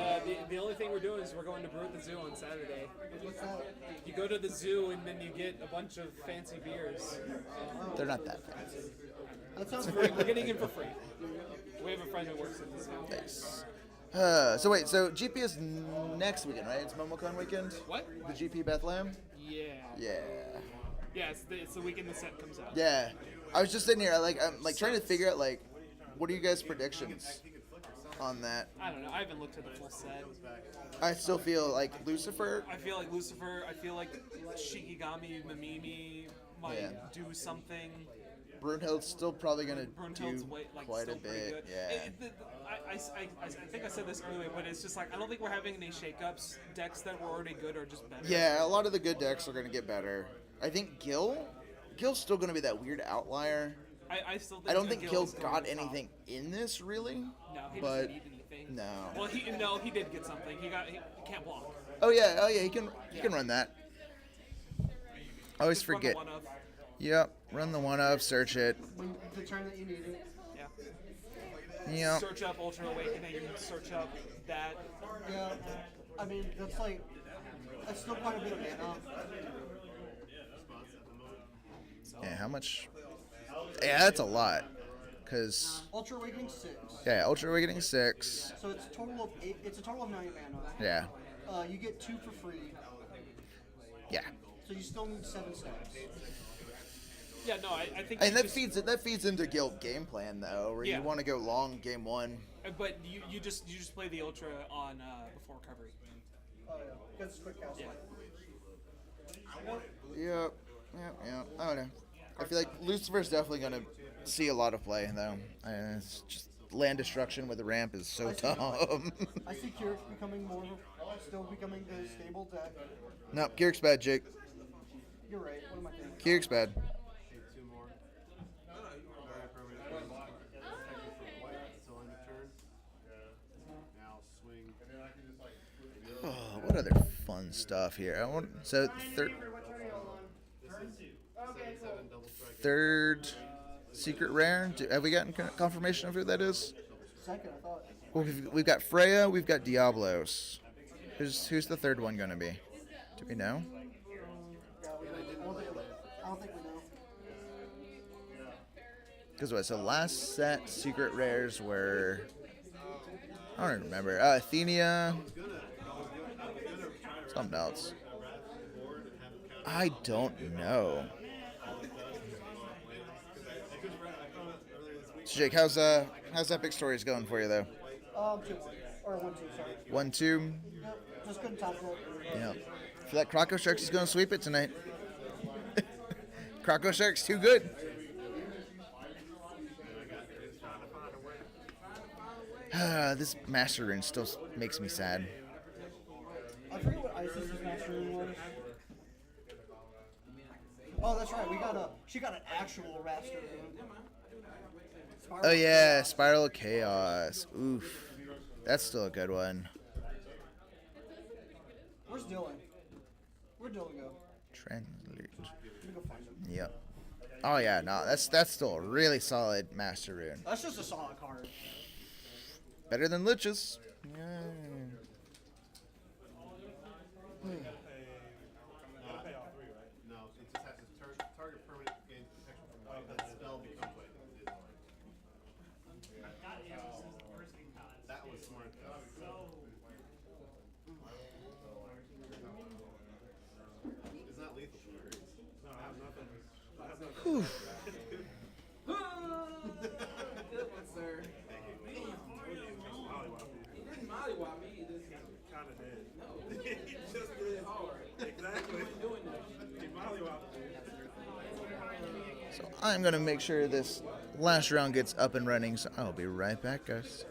The only thing we're doing is we're going to brew at the zoo on Saturday. You go to the zoo and then you get a bunch of fancy beers. They're not that fancy. That sounds We're getting in for free. We have a friend who works at the zoo. Nice. So wait, so GP is next weekend, right? It's MomoCon weekend? What? The GP Bethlehem? Yeah. Yeah. Yeah, it's the weekend the set comes out. Yeah. I was just sitting here, I'm trying to figure out, what are you guys' predictions on that? I don't know. I haven't looked at the full set. I still feel like Lucifer. I feel like Lucifer. I feel like Shikigami Mamimi might do something. Brunhild's still probably going to Brunhild's do still quite a pretty bit. good. Yeah. I think I said this earlier, but it's just like I don't think we're having any shakeups. Decks that were already good are just better. Yeah, a lot of the good decks are going to get better. I think Gil's still going to be that weird outlier. I still think I don't think Gil Gil's got going top. anything in this really. No, he but doesn't need anything. no. Well, he did get something. He can't block. Oh yeah, he can run that. I always Just run the forget. one-up. Yep, run the one up, search it. The turn that you need it. Yeah. Yep. Search up Ultra Awakening. Search up that. Yeah, I mean that's still quite a bit of mana. Yeah, how much? Yeah, that's a lot. Cause Ultra Awakening 6. yeah, Ultra Awakening 6. So it's a total of 8. It's a total of 9 mana. Yeah. You get 2 for free. Yeah. So you still need 7 steps. Yeah, no, I think. And you that just- feeds into Guild game plan though, where Yeah. you want to go long game 1. But you just play the Ultra on before recovery. Oh yeah, because it's quick cast. Yeah. Yep. I don't know. I feel like Lucifer's definitely going to see a lot of play, though. It's just land destruction with the ramp is so dumb. I see Keurig still becoming the stable deck. No, Kyric's bad, Jake. You're right. What am I thinking? Kyric's bad. Hey, two more. Target permanent gains protection from white until end of turn. Now swing. Oh, what other fun stuff here? Third secret rare. Have we gotten confirmation of who that is? Second, I thought. Well, we've got Freya, we've got Diablos. Who's the third one going to be? Do we know? I don't think we know. Because what? So last set secret rares were. I don't remember. Athenia. Something else. I don't know. So Jake, how's Epic Stories going for you though? 2 or 1-2, sorry. 1-2. Yep, just couldn't top roll. Yeah. I feel like Croco Sharks is going to sweep it tonight. Croco Sharks too good. This Master Rune still makes me sad. I forget what Isis' Master Rune was. Oh, that's right. She got an actual Master Rune. Oh yeah, Spiral of Chaos. Oof. That's still a good one. Where's Dylan? Where'd Dylan go? Translate. Let me go find him. Yep. Oh yeah, no, that's still a really solid Master Rune. That's just a solid card. Better than Liches. Yeah. No, it just has to target permanent gains protection from white. That spell becomes white. That was smart. It's not lethal. No, I have nothing. Whew. Good one, sir. He didn't mollywop me. He just Kind of did. no. He just did. Hard. Exactly. Doing that. He mollywopped me. So I'm gonna make sure this last round gets up and running. So I'll be right back, guys.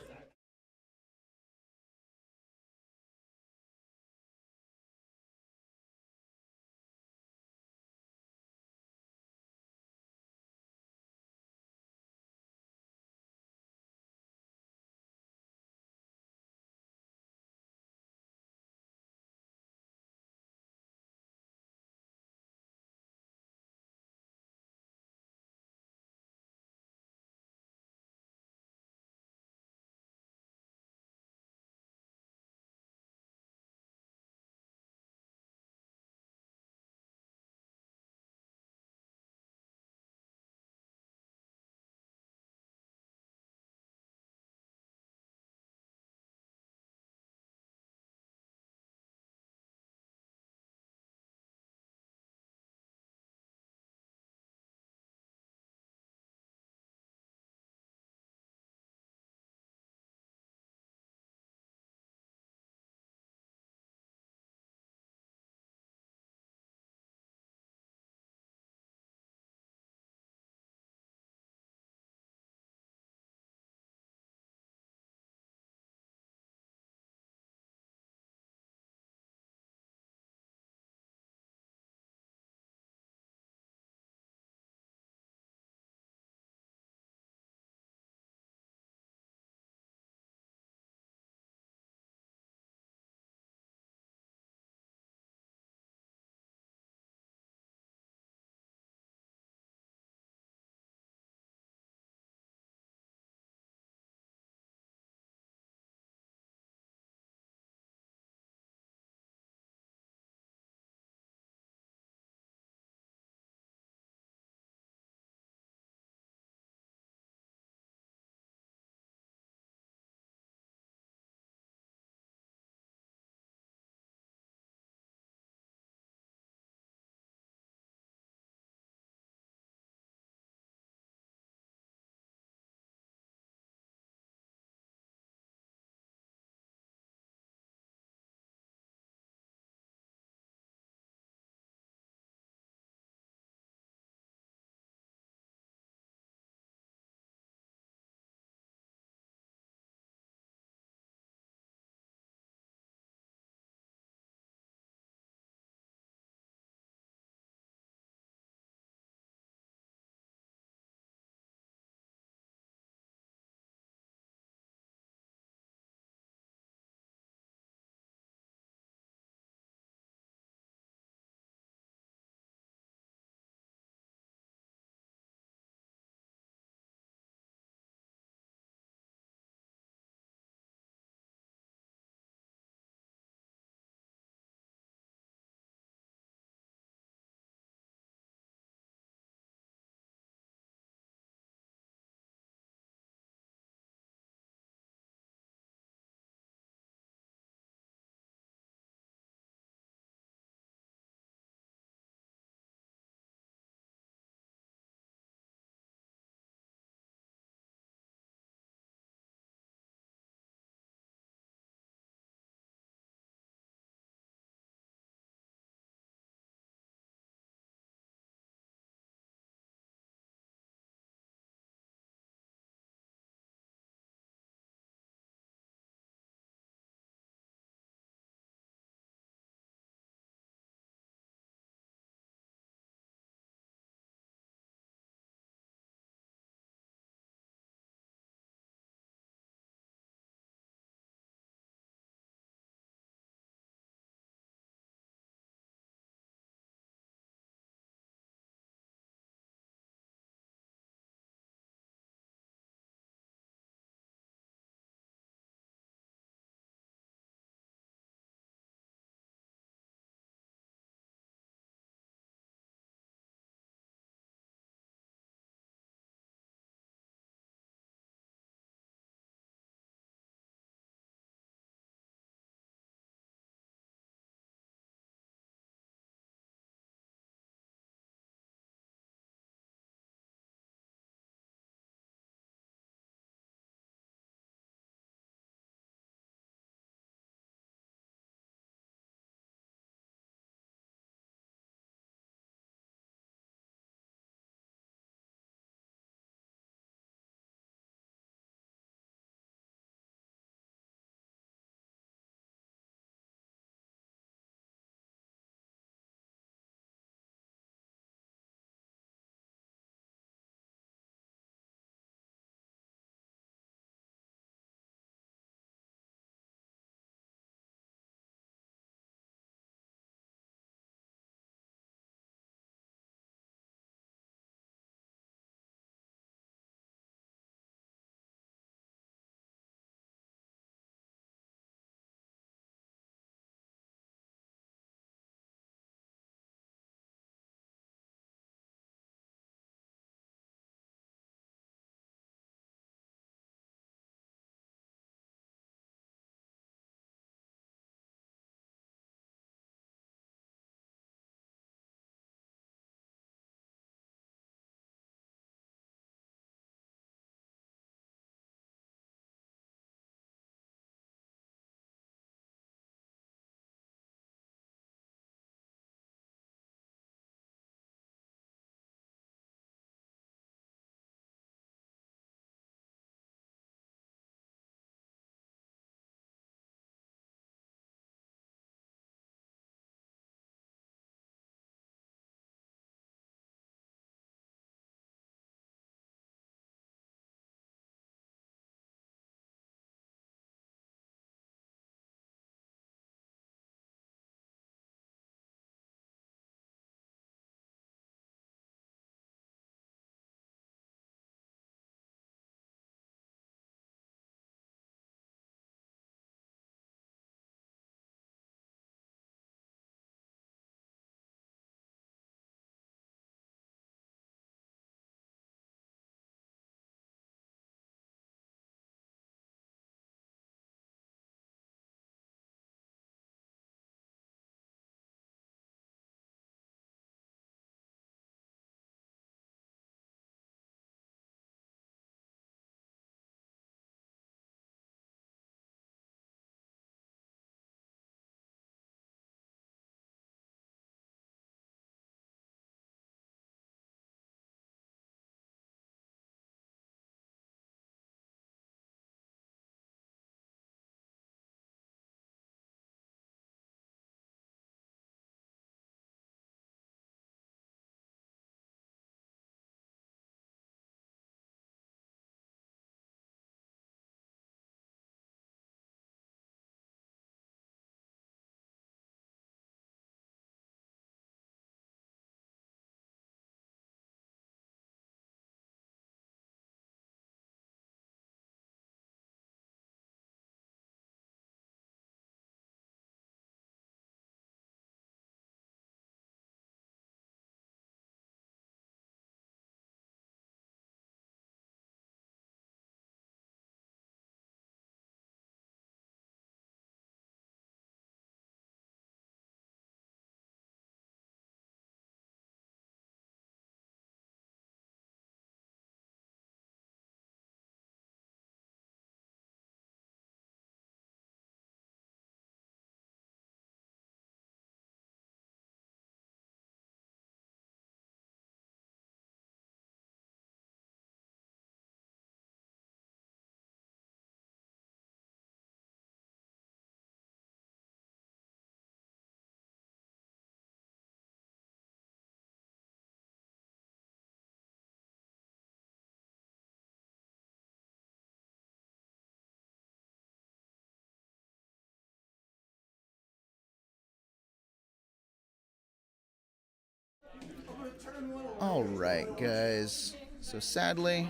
All right, guys. So sadly,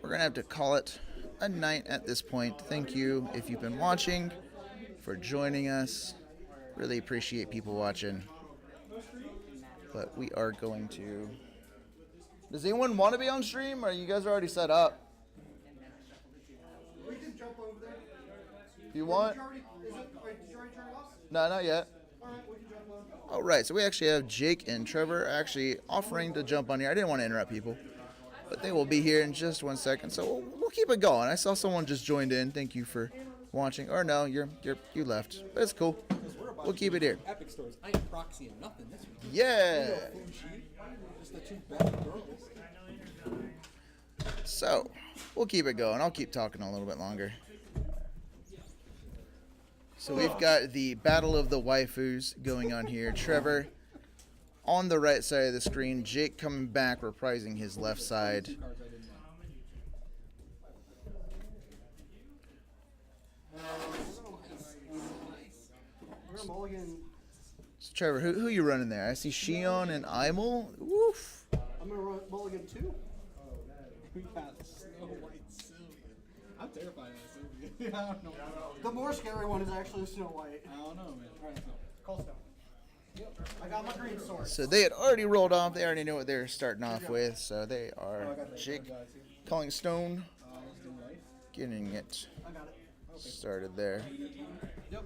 we're going to have to call it a night at this point. Thank you if you've been watching, for joining us. Really appreciate people watching. But we are going to... Does anyone want to be on stream, or you guys are already set up? We can jump over there. If you want? Did you already turn it off? No, not yet. Alright, we can jump on. All right, so we actually have Jake and Trevor actually offering to jump on here. I didn't want to interrupt people, but they will be here in just 1 second. So we'll keep it going. I saw someone just joined in. Thank you for watching. Or no, you left, but it's cool. We'll keep it here. Epic stores. I ain't proxying nothing this week. Yeah. Just the two bad girls. So we'll keep it going. I'll keep talking a little bit longer. So we've got the Battle of the Waifus going on here. Trevor on the right side of the screen. Jake coming back, reprising his left side. We're gonna mulligan. So Trevor, who you running there? I see Shion and Imel. Woof. I'm gonna run mulligan 2. We got Snow White Sylvia. I'm terrified of Sylvia. I don't know. The more scary one is actually Snow White. I don't know, man. All right, let's go. Call Snow. Yep. I got my green sword. So they had already rolled off. They already know what they're starting off with. So they are Jake calling Stone, Let's do life. getting it I got it. started there. Yep.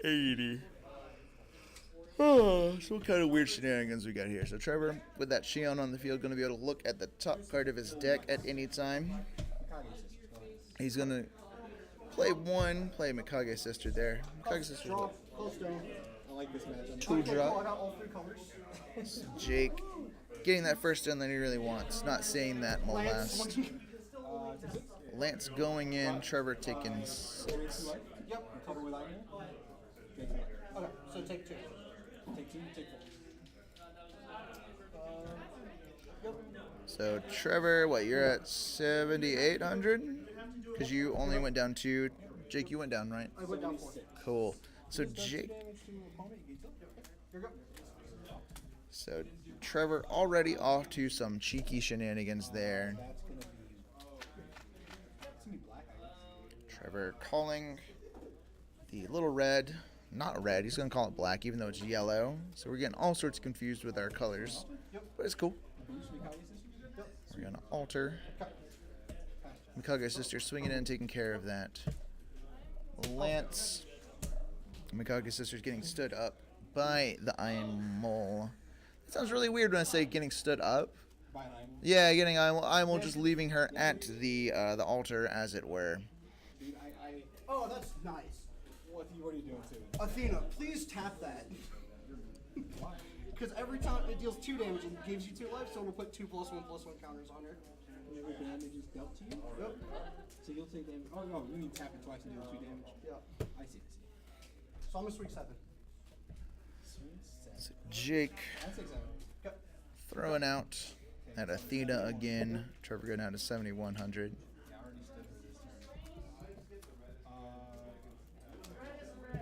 80. Oh, so what kind of weird shenanigans we got here? So Trevor, with that Shion on the field, going to be able to look at the top card of his deck at any time. He's going to play Mikage Sister there. Mikage Sister. Draw. Close down. I like this match. Two Okay, cool. drop. I got all 3 colors. Jake getting that first in that he really wants. Not saying that molest. Lance going in. Trevor taking 6. Yep. Cover with iron. Okay, so take 2. Take 2, take 4. So Trevor, what, you're at 7,800? Because you only went down 2. Jake, you went down, right? I went down 4. Cool. So Jake. So Trevor already off to some cheeky shenanigans there. Trevor calling the little red, not red, he's going to call it black even though it's yellow. So we're getting all sorts confused with our colors, but it's cool. We're going to alter. Mikage Sister swinging in, taking care of that. Lance. Mikage Sister's getting stood up by the Iron Mole. That sounds really weird when I say getting stood up. Yeah, getting Imel just leaving her at the altar, as it were. Dude, Oh, that's nice. what are you doing too? Athena, please tap that. Because every time it deals 2 damage and gives you 2 life, so we'll put 2+1/+1 counters on her. And every damage is dealt to you? Yep. So you'll take damage. Oh, no, you mean tap it twice and deal 2 damage. Yeah. I see. So I'm gonna swing 7. So Jake I'll take 7. Yep. throwing out at Athena again. Trevor going down to 7,100. Yeah, I already stood this turn.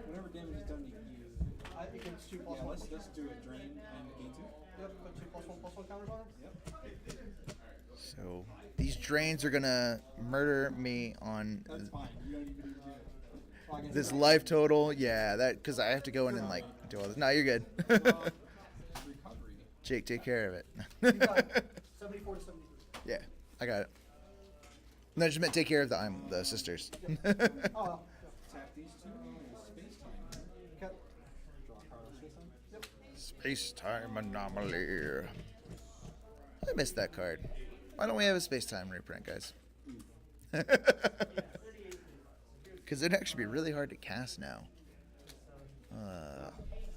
Whatever damage is done to you. I think it's 2+1. Yeah, let's do a drain and gain 2. Yep. Put 2+1/+1 counters on her. Yep. So these drains are gonna murder me on That's fine. You don't even need to do it. Well, I guess this it's not- life total. Yeah, that because I have to go in and like do all this. No, you're good. recovery. Jake, take care of it. You got it. 74 to 73. Yeah, I got it. No, I just meant take care of the sisters. Oh, Tap these 2 and space time. okay. Draw a card on space time. Yep. Space-time anomaly. I missed that card. Why don't we have a space-time reprint, guys? Because it'd actually be really hard to cast now.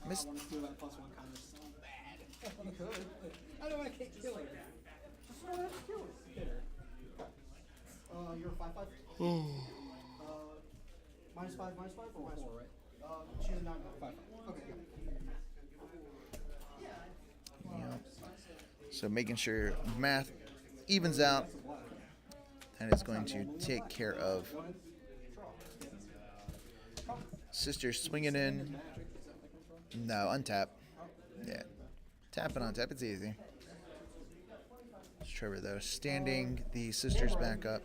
Missed. I want to do that +1 counter so bad. You could. I know I can't kill it. Just throw that skill. You're a 5/5. -5, -5, or -4, 4, right? she's a 9/9. 5. Okay. Yep. So making sure math evens out, and it's going to take care of Sister swinging in. No, untap. Yeah. Tapping on tap, it's easy. It's Trevor, though, standing the sisters back up.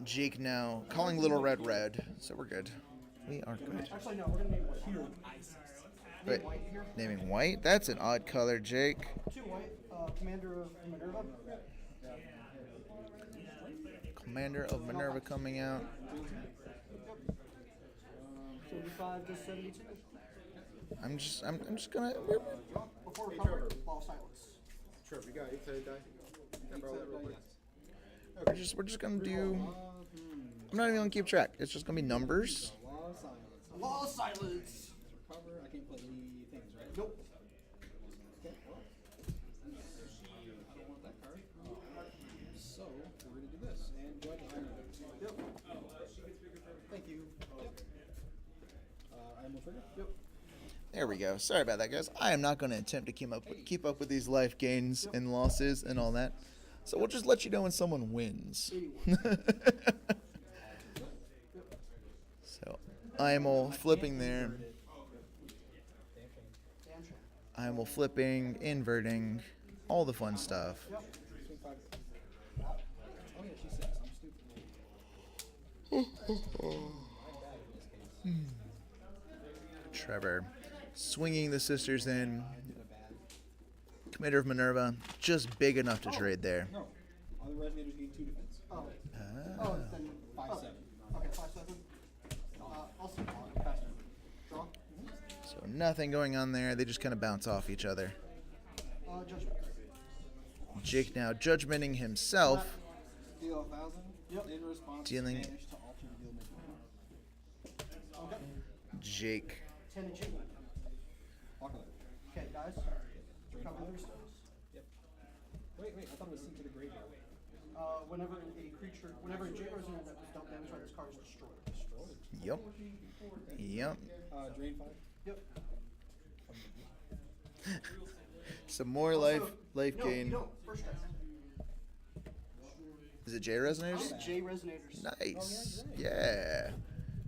Jake now calling Little Red red, so we're good. We are good. Actually, no, we're gonna name white here. Wait, White here. naming white? That's an odd color, Jake. 2 white, Commander of Minerva. Commander of Minerva coming out. 75 to 72. I'm just gonna. Before recovery, ball silence. Trevor, you got 8-sided die? Yeah, bro, real quick. We're just gonna do. I'm not even gonna keep track. It's just gonna be numbers. Law of silence. Law of silence. Recover. I can't play any things, right? Nope. Okay, well, I don't want that card. So we're gonna do this and judge iron. Yep. Thank you. Iron will trigger. Yep. There we go. Sorry about that, guys. I am not gonna attempt to keep up with these life gains and losses and all that. So we'll just let you know when someone wins. So I'm all flipping there. I'm all flipping, inverting, all the fun stuff. Swing 5. Oh yeah, she's 6. I'm stupid. Trevor swinging the sisters in. Commander of Minerva, just big enough to trade there. No. Other resonators gain 2 defense. Oh. Ah. Oh, then 5/7. Okay, 5/7. I'll see. Faster. Draw. So nothing going on there. They just kind of bounce off each other. Judgment. Jake now judgmenting himself. Deal 1,000. Yep. In response, Dealing- Spanish to alter the deal maker. Okay. Jake. 10 and G. Walk away. Okay, guys. Recover 3 stones. Yep. Wait, I thought it was sent to the graveyard. Whenever a J resonant that was dealt damage by this card is destroyed. Destroyed. Yep. Yep. Drain 5. Yep. Some more Also, life no, gain. You don't. First strike. Is it J resonators? J resonators. Nice. Yeah.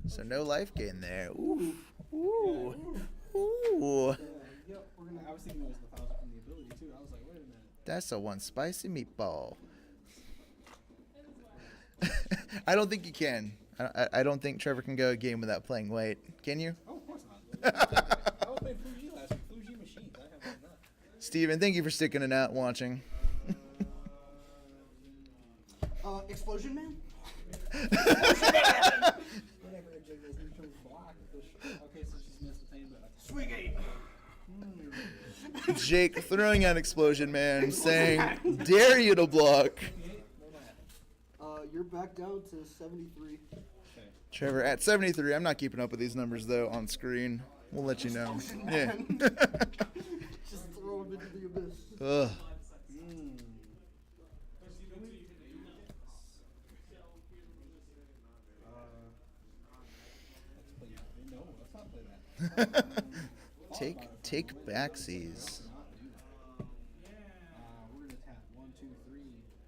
So no life gain there. Ooh. Ooh. Ooh. Yep. We're gonna. I was thinking it was the 1,000 from the ability too. I was like, wait a minute. That's a one spicy meatball. I don't think you can. I don't think Trevor can go a game without playing white. Can you? Oh, of course not. I was playing Fuji last week. Fuji machines. I have one that. Steven, thank you for sticking it out watching. Explosion Man. Whatever. It goes neutral block. Okay, so she's missed the pain, but Swing 8. Jake throwing out Explosion Man, saying, "Dare you to block." You're back down to 73. okay. Trevor at 73. I'm not keeping up with these numbers though on screen. We'll let you know. Yeah. Just throw him into the abyss. Ugh. No, let's not play that. Take backsies. We're gonna tap 1, 2, 3.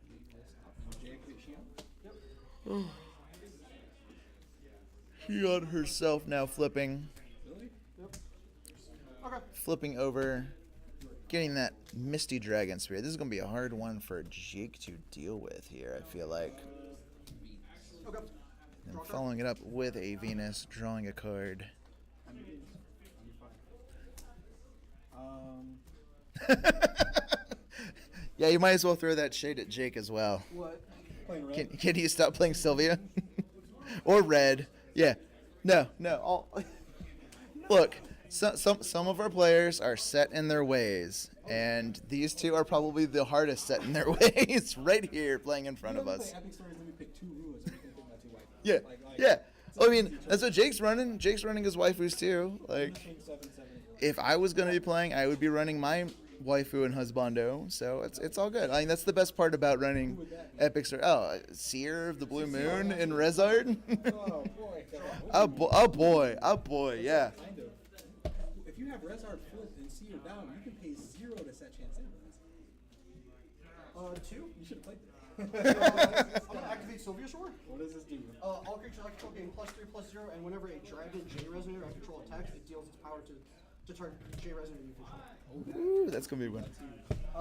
Leave this up. Deactivate Shion. She on herself now flipping. Really? Yep. Okay. Flipping over. Getting that Misty Dragon Spear. This is going to be a hard one for Jake to deal with here, I feel like. Okay. And following it up with a Venus, drawing a card. Yeah, you might as well throw that shade at Jake as well. What? Playing red. Can you stop playing Sylvia? Or red? Yeah. No. Look, some of our players are set in their ways, and these two are probably the hardest set in their ways right here playing in front of us. Epic stories, let me pick 2 rulers and we can pick my 2 white. Yeah. Like, Yeah. I mean, that's what Jake's running. Jake's running his waifus too. Like, 7, 7, 8. if I was going to be playing, I would be running my waifu and husbando, so it's all good. I mean, that's the best part about running epic story. Oh, Seer of the Blue Moon in Rezard. Oh boy. Oh boy, yeah. Kind of. If you have Rezard flip and see her down, you can pay 0 to set chance in. 2. You should have played that. I'm gonna activate Sylvia Shore. What does this do? All creatures I control gain +3/+0, and whenever a dragon J resonator I control attacks, it deals its power to to target J Resident you control. Ooh, that's gonna be one.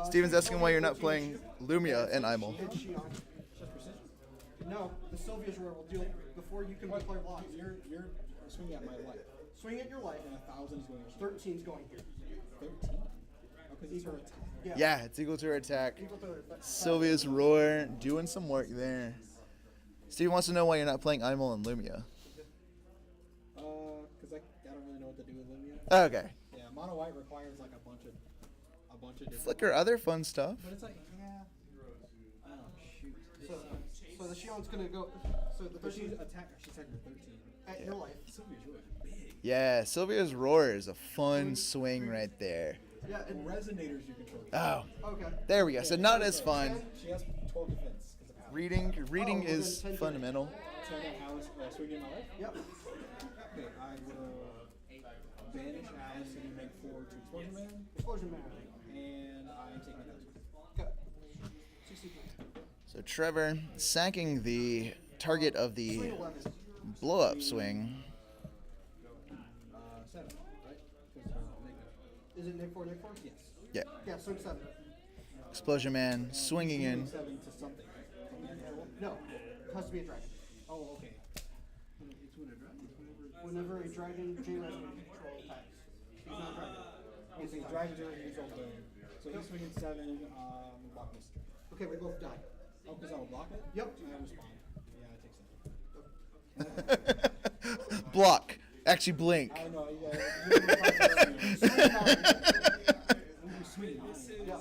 Steven's asking why you're not playing Lumia and Imel. Hit Shion. No, the Sylvia's roar will deal before you can play blocks. You're swinging at my life. Swing at your life. And 1,000 is going to 13's going here. 13. Okay, these are attack. Yeah, it's equal to her attack. Equal to her attack. Sylvia's roar, doing some work there. Steven wants to know why you're not playing Imel and Lumia. Because I don't really know what to do with Lumia. Okay. Yeah, mono white requires like a bunch of different. Flicker, other fun stuff. But it's like, yeah. Oh shoot. So the Shion's gonna go. So the 13 She's attacking 13. at your life. Sylvia's really big. Yeah, Sylvia's roar is a fun swing right there. Yeah, and Resonators you control. Oh, okay. there we go. So not as fun. She has 12 defense. 'Cause of power. Reading Oh, is then 10 fundamental. So then Alice swinging my life? Yep. Okay, I will banish Alice and make 4 to Explosion Man. Explosion man. And I'm taking that. Okay. 63. So Trevor sacking the target of the Swing 11. blow-up swing. 7, right? Because Is it Nick 4, Nick 4? yes. Yeah, Yeah, swing 7. Explosion Man swinging in. 7 to something, right? From your control? No, it has to be a dragon. Oh, okay. It's when a dragon. Whenever a dragon J Resident control attacks. He's not a dragon. Okay, so dragon's already control the. So he's swinging 7, block this dragon. Okay, we both die. Oh, because I will block it? Yep. I respond. Yeah, I take 7. Block. Actually blink. I know, you Sweet. Yeah.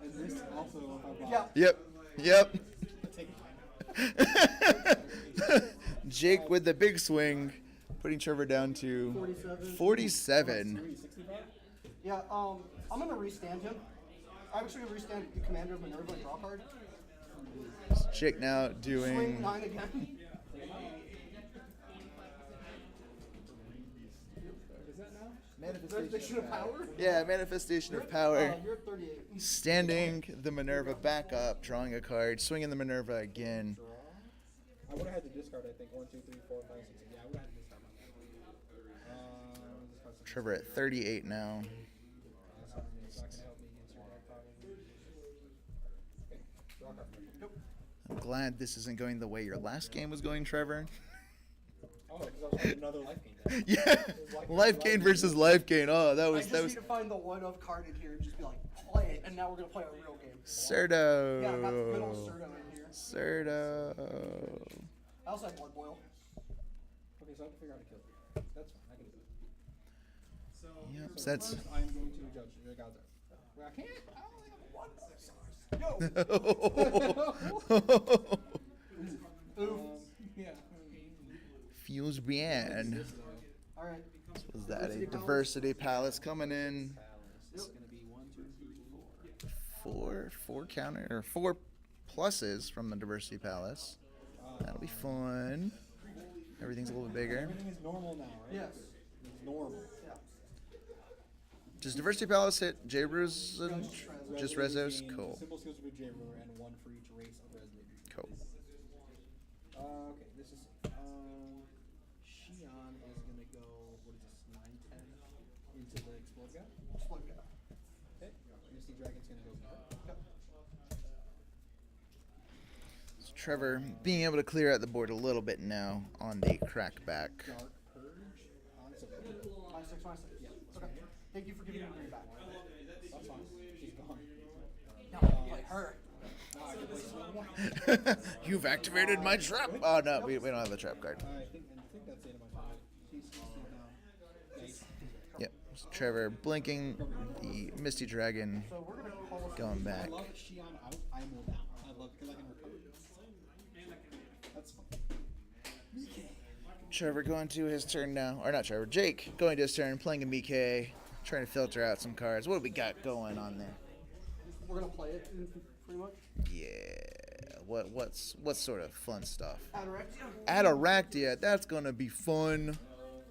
And this also, if I block. Yeah. Yep. Take Jake with the big swing, putting Trevor down to 47. 65? Yeah, I'm gonna restand him. I'm actually gonna restand the commander of Minerva and draw card. Jake now Swing doing 9 again. Is that now? Manifestation of power? manifestation of power. You're at 38. Standing the Minerva back up, drawing a card, swinging the Minerva again. I would have had to discard, I think. 1, 2, 3, 4, 5, 6. Yeah, I would have had to discard my discard 6. Trevor at 38 now. It's not going to help me against your deck, probably. Okay, draw a card. Nope. I'm glad this isn't going the way your last game was going, Trevor. Oh, because I was playing another life game. Then. Yeah, life gain versus life gain. Oh, that I was just that need was to find the one of card in here and just be like, play it, and now we're gonna play a real game. Serto. Yeah, I got the good old Serto in here. Serto. I also have Blood Boil. Okay, so I have to figure out how to kill it. That's fine, I can do it. Yep, So that's. first, I'm going to judge your gods are. Well, I can't. I only have 1 Yo! Yeah. Fuse bien. Alright. Was that a diversity palace coming in? It's going to be 1, 2, 3, 4. Four counter or 4 pluses from the diversity palace. That'll be fun. Everything's a little bit bigger. Everything is normal now, right? Yes. It's normal. Yeah. Does diversity palace hit J-Ruz and just Rezos? Gain Cool. Simple skills with J Ruler and 1 for each race of Resonator. Cool. Okay, this is. Shion is going to go, what is this, 9, 10 into the Explode guy. Explode guy. Okay, Misty Dragon's going to go here. Yep. So Trevor being able to clear out the board a little bit now on the crackback. Dark Purge on Silver. -6, -6. Yeah. Okay. Thank you for giving me green back. That's fine. She's gone. Now I can play her. Now I can play Snow White. You've activated my trap. Oh no, we don't have the trap card. I think that's the end of my turn. She's still down. Nice. Yep. So Trevor blinking the Misty Dragon, So we're gonna call going I back. love Shion out. I'm down. I love because I can recover. That's fun. Trevor going to his turn now, or not Trevor, Jake going to his turn, playing a Mike, trying to filter out some cards. What do we got going on there? We're gonna play it pretty much. Yeah. What's sort of fun stuff? Anorexia. Ataractia, that's gonna be fun.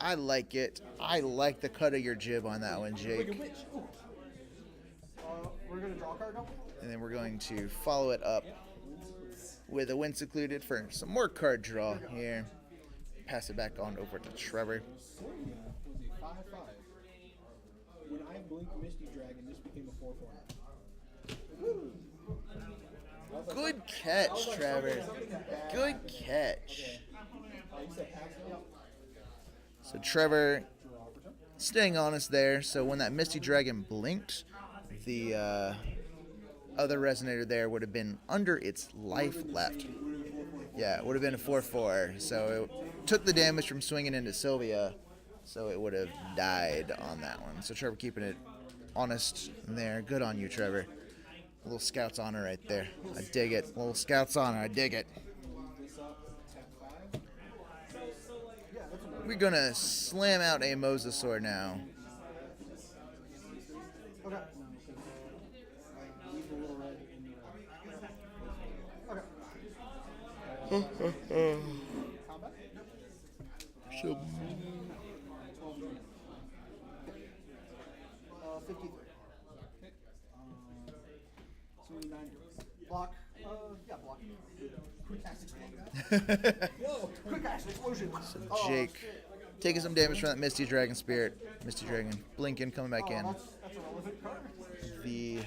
I like it. I like the cut of your jib on that one, Jake. We're gonna draw a card now. And then we're going to follow it up with a Wind Secluded for some more card draw here. Pass it back on over to Trevor. Was he 5/5. When I blink Misty Dragon, this became a 4/4. Good catch, Trevor. Good catch. So Trevor staying honest there. So when that Misty Dragon blinked, the other resonator there would have been under its life left. Yeah, it would have been a 4/4. So it took the damage from swinging into Sylvia. So it would have died on that one. So Trevor keeping it honest there. Good on you, Trevor. A little Scout's honor right there. I dig it. A little Scout's honor. I dig it. We're going to slam out a Mosasaur now. So, 53. Block. Yeah, block. Quick axe explosion. Quick axe explosion. So Jake taking some damage from that Misty Dragon Spirit. Misty Dragon blinking, coming back in. That's a relevant card. The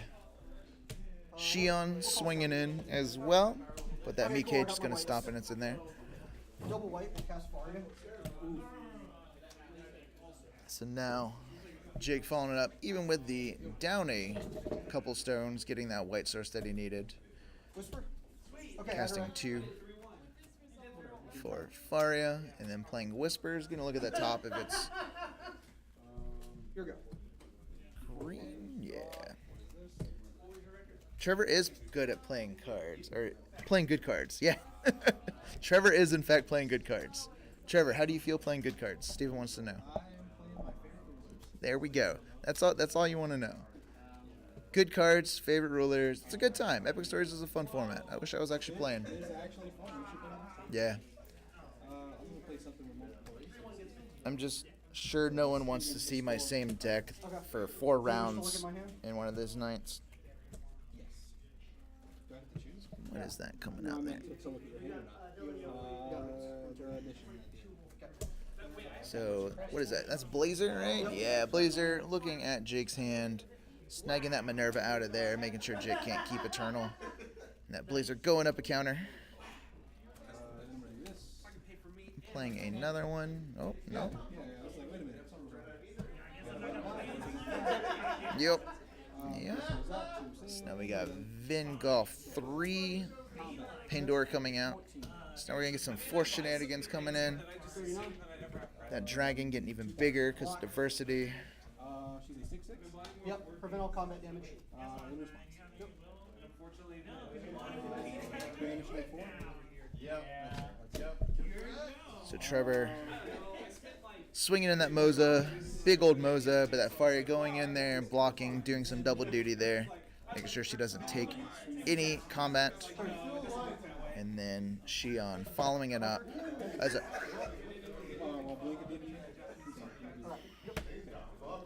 Shion swinging in as well. But that Mike just going to stop and it's in there. Double white and cast Faria. So now Jake following it up, even with the down a couple stones, getting that white source that he needed. Whisper. Okay, Casting Adderant. 2 for Faria, and then playing Whispers. Gonna look at the top if it's Here we go. green. Yeah. Trevor is good at playing cards, or playing good cards. Yeah. Trevor is in fact playing good cards. Trevor, how do you feel playing good cards? Steven wants to know. There we go. That's all you want to know. Good cards, favorite rulers. It's a good time. Epic Stories is a fun format. I wish I was actually playing. It is actually fun. We should play next time. Yeah. I'm gonna play something with multiple players. I'm just sure no one wants to see my same deck for 4 rounds in one of those nights. Yes. Do I have to choose? What is that coming No, I out there? meant to look at your hand or not. Draw edition. So, what is that? That's Blazer, right? Yeah, Blazer looking at Jake's hand, snagging that Minerva out of there, making sure Jake can't keep Eternal. And that Blazer going up a counter. Playing another one. Oh, no. Yeah, I was like, wait a minute, something's wrong. Yep. Yeah. So now we got Vin Golf 3. Pandora coming out. So now we're going to get some Force shenanigans coming in. That dragon getting even bigger because of diversity. She's a 6/6. Yep. Prevent all combat damage. In response. Yep. Banish like 4. So Trevor swinging in that Moza, big old Moza, but that Faria going in there and blocking, doing some double duty there, making sure she doesn't take any combat. And then Shion following it up as a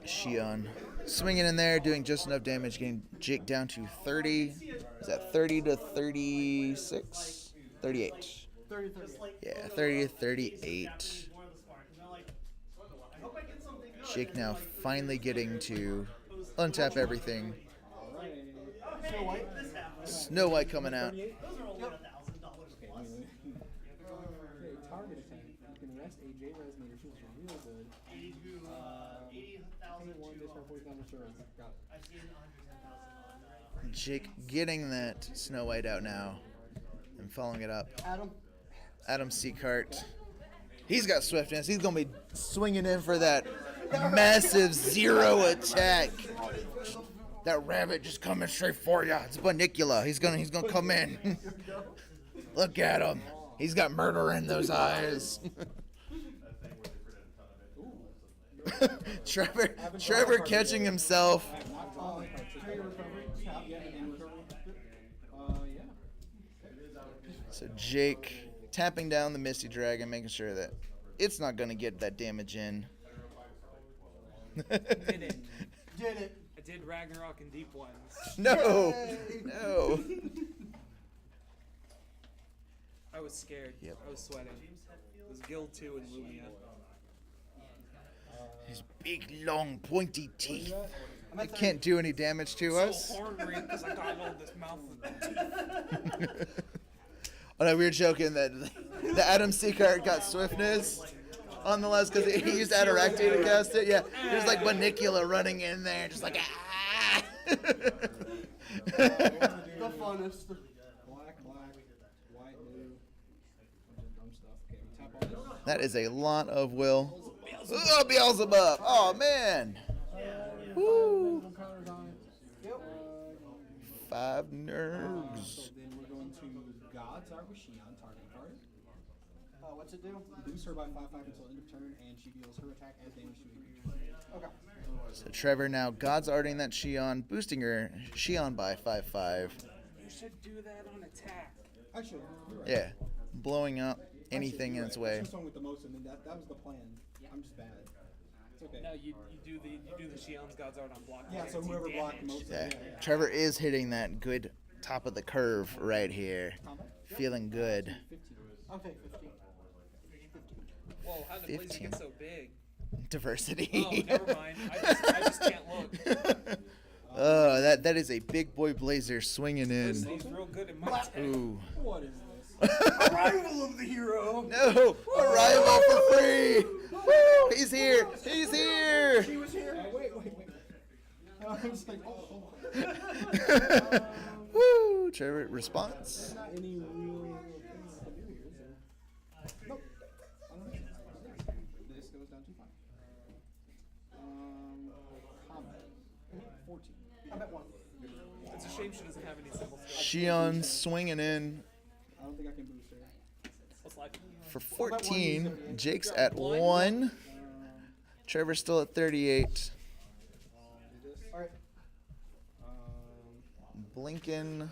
Shion swinging in there, doing just enough damage, getting Jake down to 30. Is that 30 to 36? 38. 30. Yeah, 30 to 38. Jake now finally getting to untap everything. Snow White. Snow White coming out. Okay, target attack. You can rest a J resonator. Feels real good. 81 discard 40 counter turns. Got it. Jake getting that Snow White out now and following it up. Adam Seacart. He's got swiftness. He's going to be swinging in for that massive 0 attack. That rabbit just coming straight for you. It's Banicula. He's gonna come in. Look at him. He's got murder in those eyes. Trevor catching himself. So Jake tapping down the Misty Dragon, making sure that it's not gonna get that damage in. Did it. Did it. I did Ragnarok and Deep Ones. No. No. I was scared. Yep. I was sweating. It was Guild 2 and Lumia. His big, long, pointy teeth. I'm It at can't do any damage to us. So ornery because I goggled this mouth with teeth. Oh no, we were joking that the Adam Seacart got swiftness on the last because he used Adiracti to cast it. Yeah, there's like Banicula running in there, just like ah. the funnest. Black, white, blue, bunch of dumb stuff. Okay, we tap on this. That is a lot of will. Oh, Beelzebub! Oh man! Woo! Some counters on it. Yep. 5 So nerves. then we're going to God's Art with Shion, target card. What's it do? Boost her by 5/5 until end of turn, and she deals her attack as damage to a creature. Okay. So Trevor now God's arting that Shion, boosting her Shion by 5/5. You should do that on attack. Actually, you're right. Yeah, blowing up anything in its I way. chose one with the most, and then that was the plan. I'm just bad. It's okay. No, you do the Shion's God's Art on block. Yeah, so whoever blocked the most. Yeah, Trevor is hitting that good top of the curve right here. Feeling good. 15. I'll take 15. Whoa, how did the blazer 15. get so big? Diversity. Oh, never mind. I just can't look. Oh, that is a big boy blazer swinging This in. thing's real good in my tech. Ooh. What is this? Arrival of the hero. No! Arrival for free! Woo! He's here! He's here! She was here. Wait. I was like, oh. Woo! Trevor, response? Not any real things I can do here, so. Nope. I don't know. This goes down to 5. Combat. 14. I'm at 1. It's a shame she doesn't have any symbols. Shion swinging in I don't think I can boost her. What's life? for 14. Jake's at 1. Trevor's still at 38. Do this. Alright. Blinking.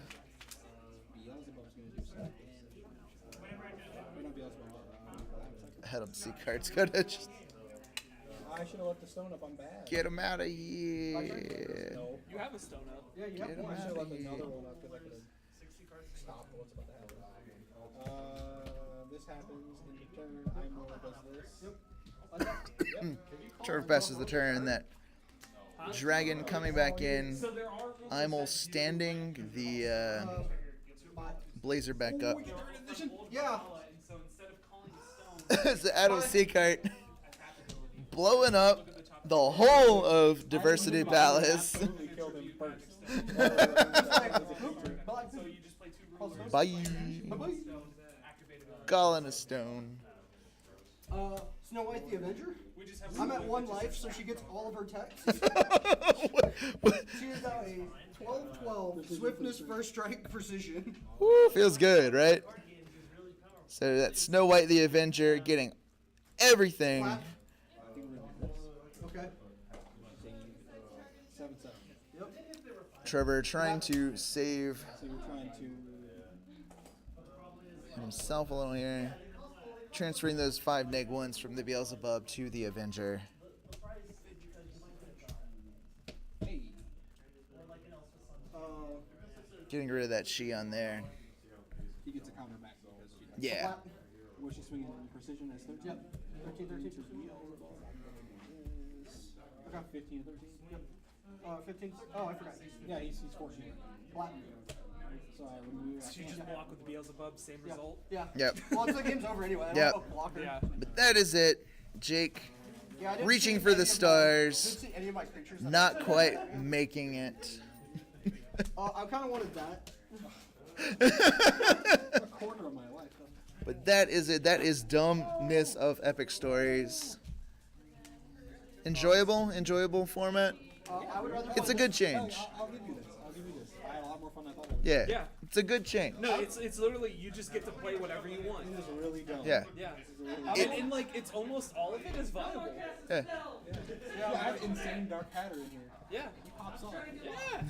Beelzebub's gonna do some damage. Or not Beelzebub. Head up, C cards. Gotta just I should have left the stone up. I'm bad. get him out of here. No. You have a stone up. Yeah, you have Get one. I should have left outta here. another one up because I could have stopped what's about to happen. This happens in the turn. I does this. Trevor passes the turn. That dragon coming back in. So there are rules Imel that standing the blazer back up. Yeah. and so instead of calling a stone, It's the Adam Seacart blowing up the whole of Diversity Palace. Absolutely killed him first. so you just play 2 rules. Bye. Gall in a stone. Snow White the Avenger. We just have I'm at 1 life, so she gets all of her texts. She is now a 12/12 swiftness, first strike, precision. Woo, feels good, right? So that's Snow White the Avenger getting everything. Okay. 7/7. Yep. Trevor trying to save So you're trying to. himself a little here. Transferring those 5 neg-1s from the Beelzebub to the Avenger. Hey. Getting rid of that Shion there. He gets a counter back because she. Yeah. Was she swinging in precision as 13? Yep. 13. Okay. 15 to 13. Yep. 15. Oh, I forgot. Yeah, he's 14. Black. So I remove. So you just block with the Beelzebub, same Yeah. result. Yeah. Yep. Well, until the game's over anyway. I Yep. don't have a blocker. Yeah. But that is it. Jake Yeah, I didn't reaching see for the any of stars. Didn't see any of my creatures. Not quite making it. I kind of wanted that. A quarter of my life. But that is it. That is dumbness of epic stories. Enjoyable format. I would rather. It's a good change. I'll give you this. I had a lot more fun than I thought I would. Yeah. Yeah. It's a good change. No, it's literally you just get to play whatever you want. It is really dumb. Yeah. Yeah. It- And like it's almost all of it is viable. Yeah. Yeah, I have insane dark patter in here. Yeah. He pops off. Yeah.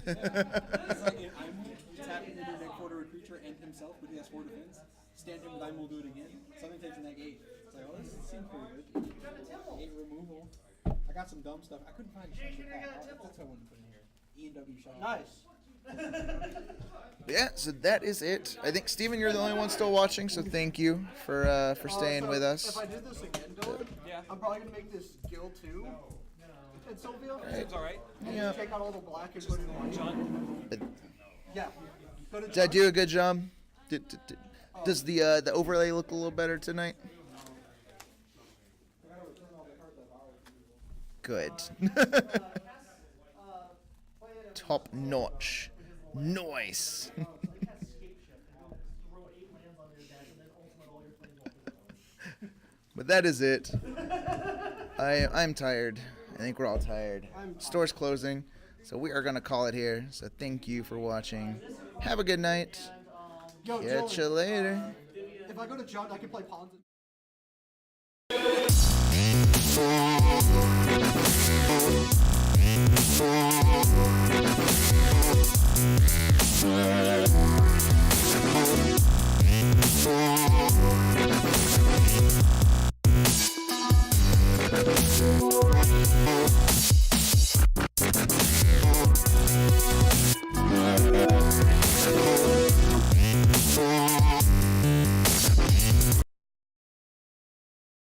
It's like in Imul, you tap into the neck quarter creature and himself, but he has 4 defense. Stand him with Imul, do it again. Something takes a neg 8. It's like, oh, this seems pretty good. 8 removal. I got some dumb stuff. I couldn't find a special pack. That's what I wanted to put in here. E&W shot. Nice. Yeah, so that is it. I think Steven, you're the only one still watching, so thank you for staying So with If us. I did this again, Dylan, Yeah. I'm probably gonna make this Gil 2 in Sylvia. Seems alright. And Yeah. take out all the black and put in white. John? Yeah. Go to Did I John. do a good job? Does the overlay look a little better tonight? Good. Top notch. Nice. But that is it. I'm tired. I think we're all tired. Store's closing, so we are gonna call it here. So thank you for watching. Have a good night. Yo, Catch you Dylan, later. if I go to John, I can play pawns.